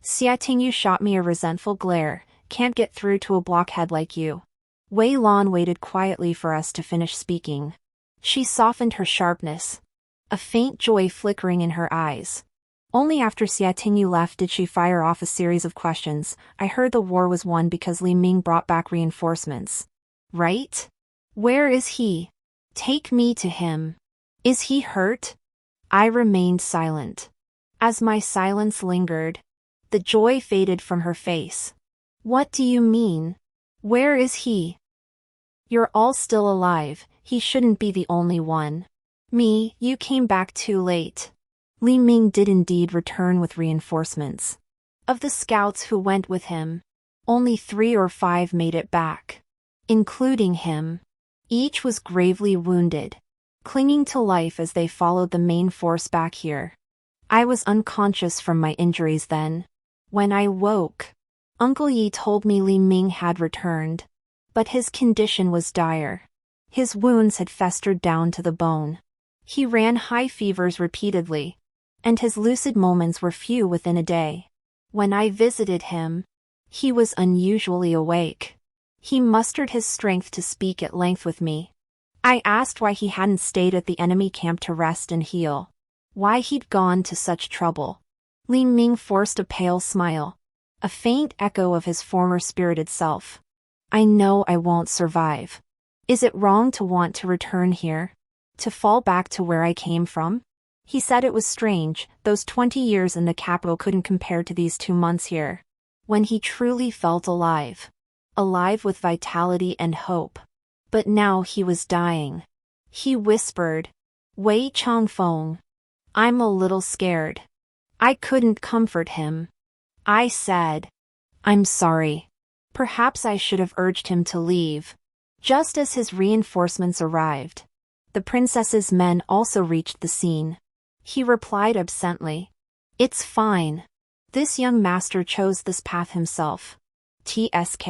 Xia Tingyu shot me a resentful glare. Can't get through to a blockhead like you. Wei Lan waited quietly for us to finish speaking. She softened her sharpness, a faint joy flickering in her eyes. Only after Xia Tingyu left did she fire off a series of questions. I heard the war was won because Li Ming brought back reinforcements. Right? Where is he? Take me to him. Is he hurt? I remained silent. As my silence lingered, the joy faded from her face. What do you mean? Where is he? You're all still alive. He shouldn't be the only one. Me, you came back too late. Li Ming did indeed return with reinforcements. Of the scouts who went with him, only 3 or 5 made it back, including him. Each was gravely wounded, clinging to life as they followed the main force back here. I was unconscious from my injuries then. When I woke, Uncle Yi told me Li Ming had returned, but his condition was dire. His wounds had festered down to the bone. He ran high fevers repeatedly, and his lucid moments were few within a day. When I visited him, he was unusually awake. He mustered his strength to speak at length with me. I asked why he hadn't stayed at the enemy camp to rest and heal. Why he'd gone to such trouble. Li Ming forced a pale smile, a faint echo of his former spirited self. I know I won't survive. Is it wrong to want to return here? To fall back to where I came from? He said it was strange, those 20 years in the capital couldn't compare to these 2 months here. When he truly felt alive. Alive with vitality and hope. But now he was dying. He whispered, Wei Changfeng. I'm a little scared. I couldn't comfort him. I said, I'm sorry. Perhaps I should have urged him to leave. Just as his reinforcements arrived, the princess's men also reached the scene. He replied absently, It's fine. This young master chose this path himself. TSK.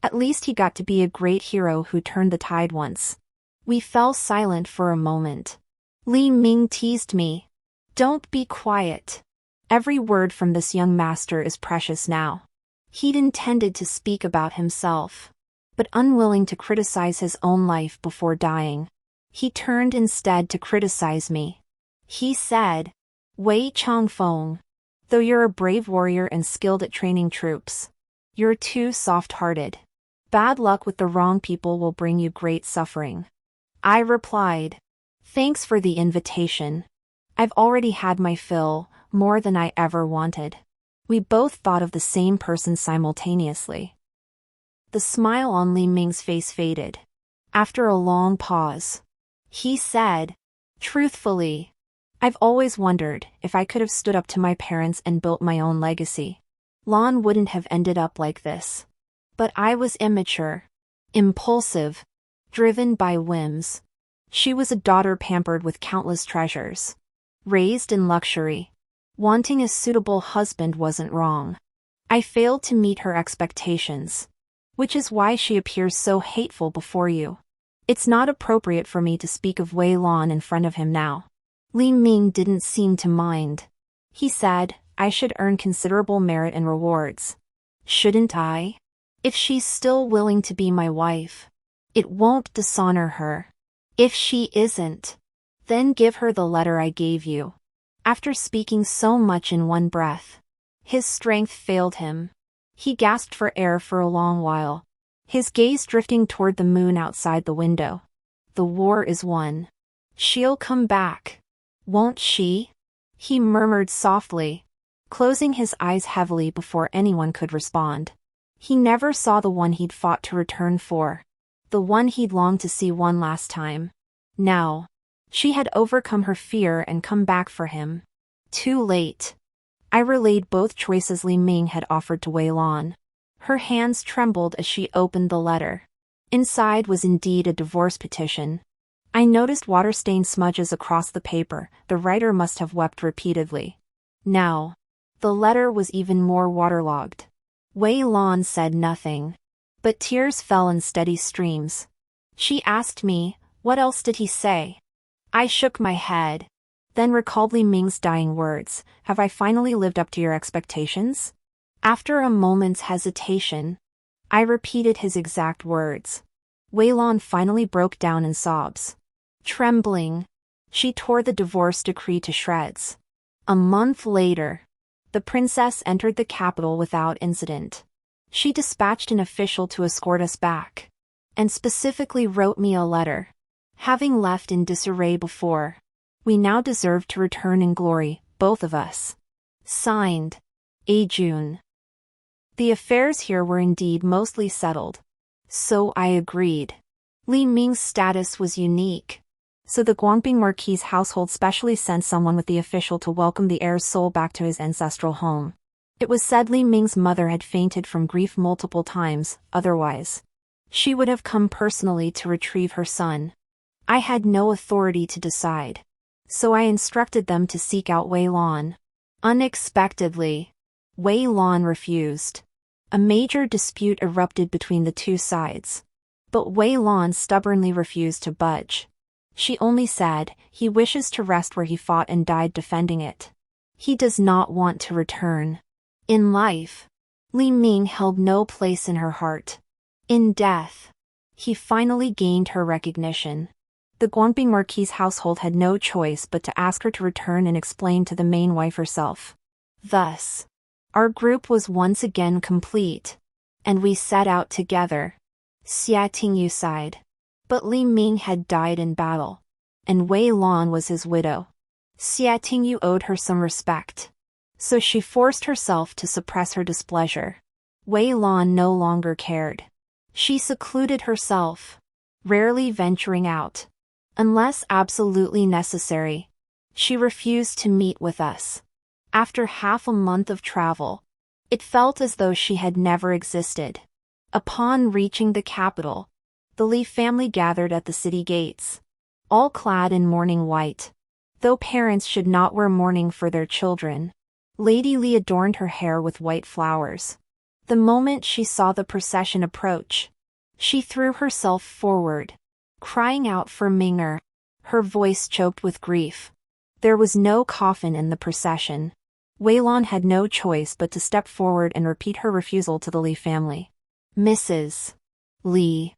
At least he got to be a great hero who turned the tide once. We fell silent for a moment. Li Ming teased me. Don't be quiet. Every word from this young master is precious now. He'd intended to speak about himself, but unwilling to criticize his own life before dying. He turned instead to criticize me. He said, Wei Changfeng, though you're a brave warrior and skilled at training troops, you're too soft-hearted. Bad luck with the wrong people will bring you great suffering. I replied, Thanks for the invitation. I've already had my fill, more than I ever wanted. We both thought of the same person simultaneously. The smile on Li Ming's face faded. After a long pause, he said, Truthfully, I've always wondered if I could have stood up to my parents and built my own legacy. Lan wouldn't have ended up like this. But I was immature, impulsive, driven by whims. She was a daughter pampered with countless treasures, raised in luxury. Wanting a suitable husband wasn't wrong. I failed to meet her expectations, which is why she appears so hateful before you. It's not appropriate for me to speak of Wei Lan in front of him now. Li Ming didn't seem to mind. He said, I should earn considerable merit and rewards. Shouldn't I? If she's still willing to be my wife, it won't dishonor her. If she isn't, then give her the letter I gave you. After speaking so much in one breath, his strength failed him. He gasped for air for a long while, his gaze drifting toward the moon outside the window. The war is won. She'll come back, won't she? He murmured softly, closing his eyes heavily before anyone could respond. He never saw the one he'd fought to return for, the one he'd longed to see one last time. Now, She had overcome her fear and come back for him. Too late. I relayed both choices Li Ming had offered to Wei Lan. Her hands trembled as she opened the letter. Inside was indeed a divorce petition. I noticed water-stained smudges across the paper. The writer must have wept repeatedly. Now, the letter was even more waterlogged. Wei Lan said nothing, but tears fell in steady streams. She asked me, "What else did he say?" I shook my head, then recalled Li Ming's dying words, "Have I finally lived up to your expectations?" After a moment's hesitation, I repeated his exact words. Wei Lan finally broke down in sobs. Trembling, she tore the divorce decree to shreds. A month later, the princess entered the capital without incident. She dispatched an official to escort us back, and specifically wrote me a letter. Having left in disarray before, we now deserve to return in glory, both of us. Signed, A. June. The affairs here were indeed mostly settled. So I agreed. Li Ming's status was unique. So the Guangbing Marquis' household specially sent someone with the official to welcome the heir's soul back to his ancestral home. It was said Li Ming's mother had fainted from grief multiple times, otherwise she would have come personally to retrieve her son. I had no authority to decide, so I instructed them to seek out Wei Lan. Unexpectedly, Wei Lan refused. A major dispute erupted between the two sides, but Wei Lan stubbornly refused to budge. She only said, "He wishes to rest where he fought and died defending it. He does not want to return." In life, Li Ming held no place in her heart. In death, he finally gained her recognition. The Guangbing Marquis' household had no choice but to ask her to return and explain to the main wife herself. Thus, our group was once again complete, and we set out together. Xia Tingyu sighed. But Li Ming had died in battle, and Wei Lan was his widow. Xia Tingyu owed her some respect, so she forced herself to suppress her displeasure. Wei Lan no longer cared. She secluded herself, rarely venturing out, unless absolutely necessary. She refused to meet with us. After half a month of travel, it felt as though she had never existed. Upon reaching the capital, the Li family gathered at the city gates, all clad in mourning white. Though parents should not wear mourning for their children, Lady Li adorned her hair with white flowers. The moment she saw the procession approach, she threw herself forward, crying out for Ming'er, her voice choked with grief. There was no coffin in the procession. Wei Lan had no choice but to step forward and repeat her refusal to the Li family. Mrs. Li,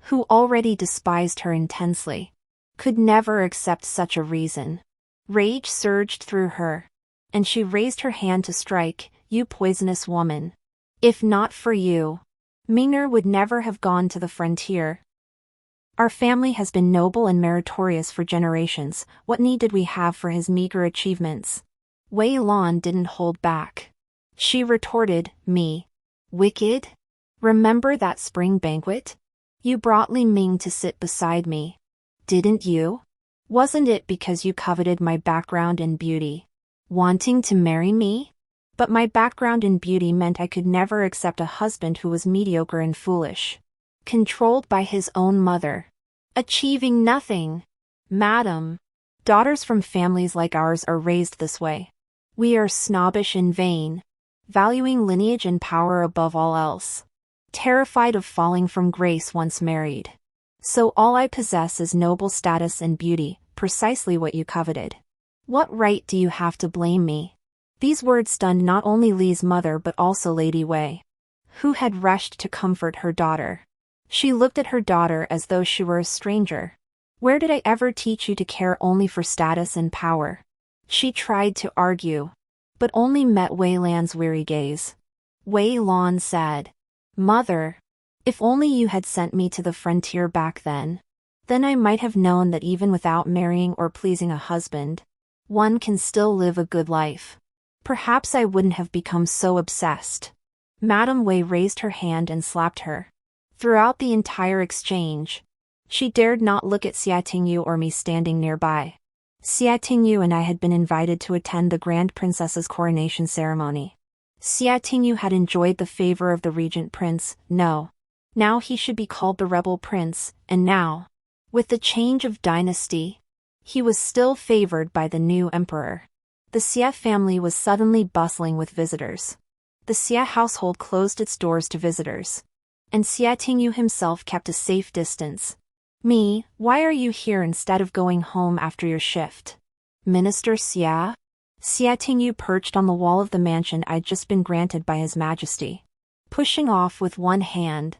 who already despised her intensely, could never accept such a reason. Rage surged through her, and she raised her hand to strike. "You poisonous woman. If not for you, Ming'er would never have gone to the frontier. Our family has been noble and meritorious for generations. What need did we have for his meager achievements?" Wei Lan didn't hold back. She retorted, "Me. Wicked? Remember that spring banquet? You brought Li Ming to sit beside me, didn't you? Wasn't it because you coveted my background and beauty, wanting to marry me? But my background and beauty meant I could never accept a husband who was mediocre and foolish, controlled by his own mother, achieving nothing. Madam, daughters from families like ours are raised this way. We are snobbish and vain, valuing lineage and power above all else, terrified of falling from grace once married. So all I possess is noble status and beauty, precisely what you coveted. What right do you have to blame me?" These words stunned not only Li's mother but also Lady Wei, who had rushed to comfort her daughter. She looked at her daughter as though she were a stranger. "Where did I ever teach you to care only for status and power?" She tried to argue, but only met Wei Lan's weary gaze. Wei Lan said, "Mother, if only you had sent me to the frontier back then I might have known that even without marrying or pleasing a husband, one can still live a good life. Perhaps I wouldn't have become so obsessed." Madame Wei raised her hand and slapped her. Throughout the entire exchange, She dared not look at Xia Tingyu or me standing nearby. Xia Tingyu and I had been invited to attend the Grand Princess's coronation ceremony. Xia Tingyu had enjoyed the favor of the regent prince. No. Now he should be called the rebel prince, and now, with the change of dynasty, he was still favored by the new emperor. The Xia family was suddenly bustling with visitors. The Xia household closed its doors to visitors, and Xia Tingyu himself kept a safe distance. Me, why are you here instead of going home after your shift? Minister Xia? Xia Tingyu perched on the wall of the mansion I'd just been granted by His Majesty. Pushing off with one hand,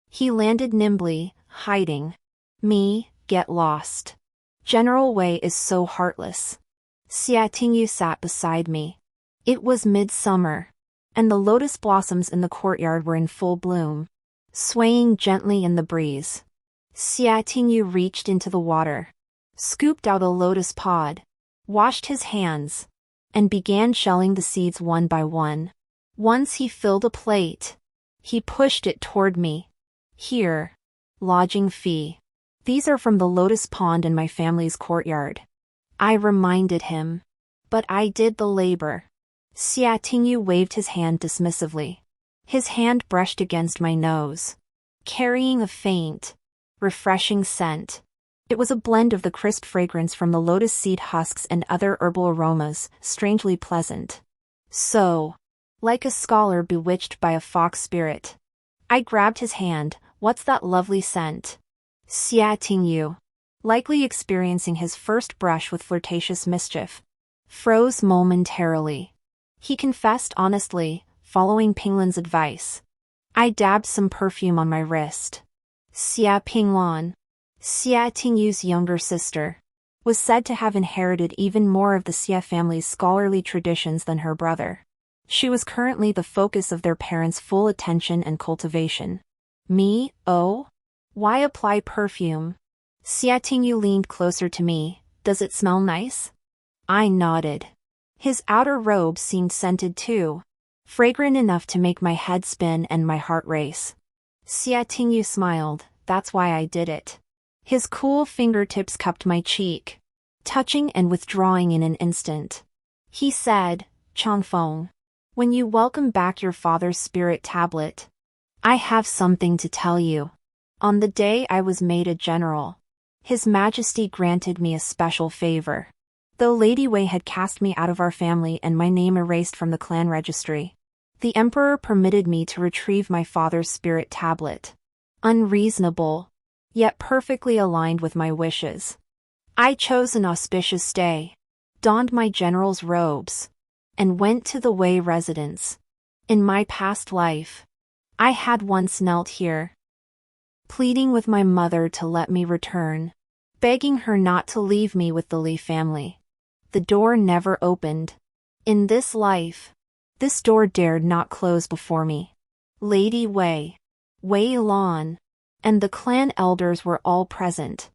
he landed nimbly, hiding. Me, get lost. General Wei is so heartless. Xia Tingyu sat beside me. It was midsummer, and the lotus blossoms in the courtyard were in full bloom, swaying gently in the breeze. Xia Tingyu reached into the water, scooped out a lotus pod, washed his hands, and began shelling the seeds one by one. Once he filled a plate, he pushed it toward me. Here. Lodging fee. These are from the lotus pond in my family's courtyard. I reminded him. But I did the labor. Xia Tingyu waved his hand dismissively. His hand brushed against my nose, carrying a faint, refreshing scent. It was a blend of the crisp fragrance from the lotus seed husks and other herbal aromas, strangely pleasant. So, like a scholar bewitched by a fox spirit. I grabbed his hand. What's that lovely scent? Xia Tingyu, likely experiencing his first brush with flirtatious mischief, froze momentarily. He confessed honestly, following Pinglan's advice. I dabbed some perfume on my wrist. Xia Pinglan, Xia Tingyu's younger sister, was said to have inherited even more of the Xia family's scholarly traditions than her brother. She was currently the focus of their parents' full attention and cultivation. Me, oh? Why apply perfume? Xia Tingyu leaned closer to me. Does it smell nice? I nodded. His outer robe seemed scented too, fragrant enough to make my head spin and my heart race. Xia Tingyu smiled. That's why I did it. His cool fingertips cupped my cheek, touching and withdrawing in an instant. He said, Changfeng, when you welcome back your father's spirit tablet, I have something to tell you. On the day I was made a general, His Majesty granted me a special favor. Though Lady Wei had cast me out of our family and my name erased from the clan registry, the Emperor permitted me to retrieve my father's spirit tablet. Unreasonable, yet perfectly aligned with my wishes. I chose an auspicious day, donned my general's robes, and went to the Wei residence. In my past life, I had once knelt here, pleading with my mother to let me return, begging her not to leave me with the Li family. The door never opened. In this life, this door dared not close before me. Lady Wei, Wei Lan, and the clan elders were all present.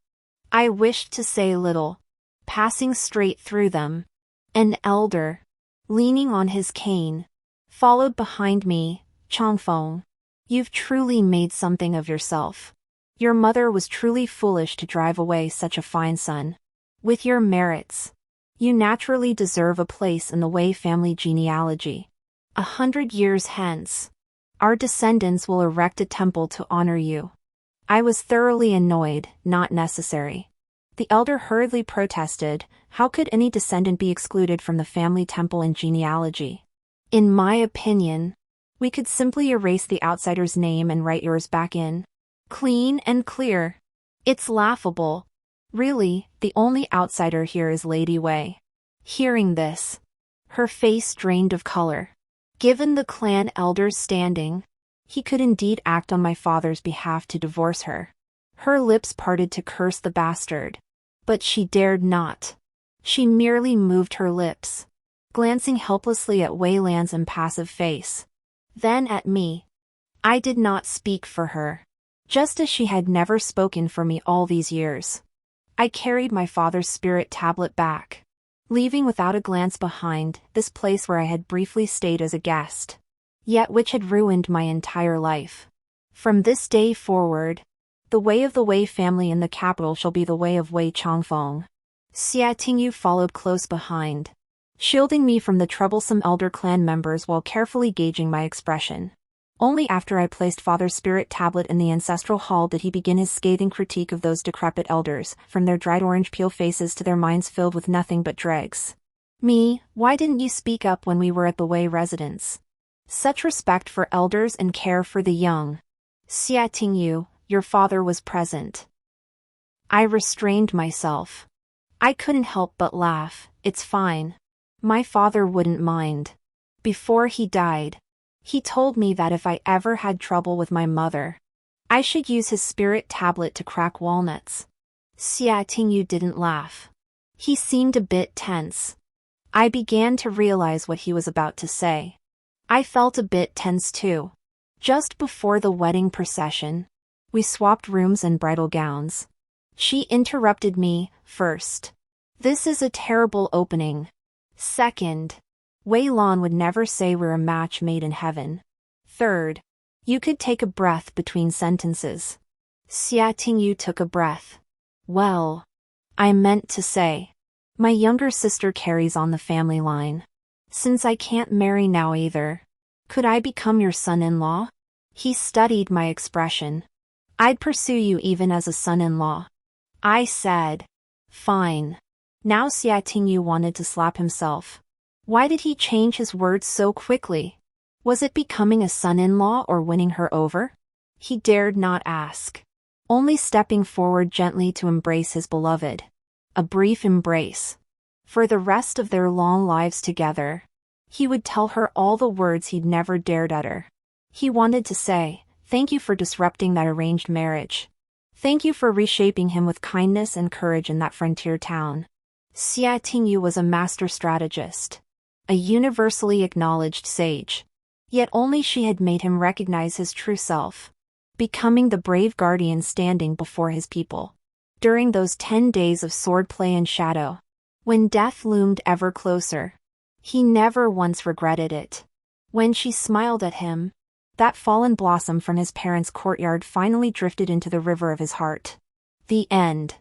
I wished to say little, passing straight through them. An elder, leaning on his cane, followed behind me. Changfeng, you've truly made something of yourself. Your mother was truly foolish to drive away such a fine son. With your merits, you naturally deserve a place in the Wei family genealogy. 100 years hence, our descendants will erect a temple to honor you. I was thoroughly annoyed. Not necessary. The elder hurriedly protested. How could any descendant be excluded from the family temple and genealogy? In my opinion, we could simply erase the outsider's name and write yours back in. Clean and clear. It's laughable. Really, the only outsider here is Lady Wei. Hearing this, her face drained of color. Given the clan elder's standing, he could indeed act on my father's behalf to divorce her. Her lips parted to curse the bastard. But she dared not. She merely moved her lips, glancing helplessly at Wei Lan's impassive face. Then at me. I did not speak for her, just as she had never spoken for me all these years. I carried my father's spirit tablet back, leaving without a glance behind this place where I had briefly stayed as a guest, yet which had ruined my entire life. From this day forward, The way of the Wei family in the capital shall be the way of Wei Changfeng. Xia Tingyu followed close behind, shielding me from the troublesome elder clan members while carefully gauging my expression. Only after I placed Father's spirit tablet in the ancestral hall did he begin his scathing critique of those decrepit elders, from their dried orange peel faces to their minds filled with nothing but dregs. Me, why didn't you speak up when we were at the Wei residence? Such respect for elders and care for the young. Xia Tingyu, your father was present. I restrained myself. I couldn't help but laugh. It's fine. My father wouldn't mind. Before he died, he told me that if I ever had trouble with my mother, I should use his spirit tablet to crack walnuts. Xia Tingyu didn't laugh. He seemed a bit tense. I began to realize what he was about to say. I felt a bit tense too. Just before the wedding procession, we swapped rooms and bridal gowns. She interrupted me. First, this is a terrible opening. Second, Wei Lan would never say we're a match made in heaven. Third, you could take a breath between sentences. Xia Tingyu took a breath. Well, I meant to say, my younger sister carries on the family line. Since I can't marry now either, could I become your son-in-law? He studied my expression. I'd pursue you even as a son-in-law. I said, fine. Now Xia Tingyu wanted to slap himself. Why did he change his words so quickly? Was it becoming a son-in-law or winning her over? He dared not ask. Only stepping forward gently to embrace his beloved. A brief embrace. For the rest of their long lives together, he would tell her all the words he'd never dared utter. He wanted to say, thank you for disrupting that arranged marriage. Thank you for reshaping him with kindness and courage in that frontier town. Xia Tingyu was a master strategist. A universally acknowledged sage. Yet only she had made him recognize his true self. Becoming the brave guardian standing before his people. During those 10 days of swordplay and shadow, when death loomed ever closer, he never once regretted it. When she smiled at him, that fallen blossom from his parents' courtyard finally drifted into the river of his heart. The end.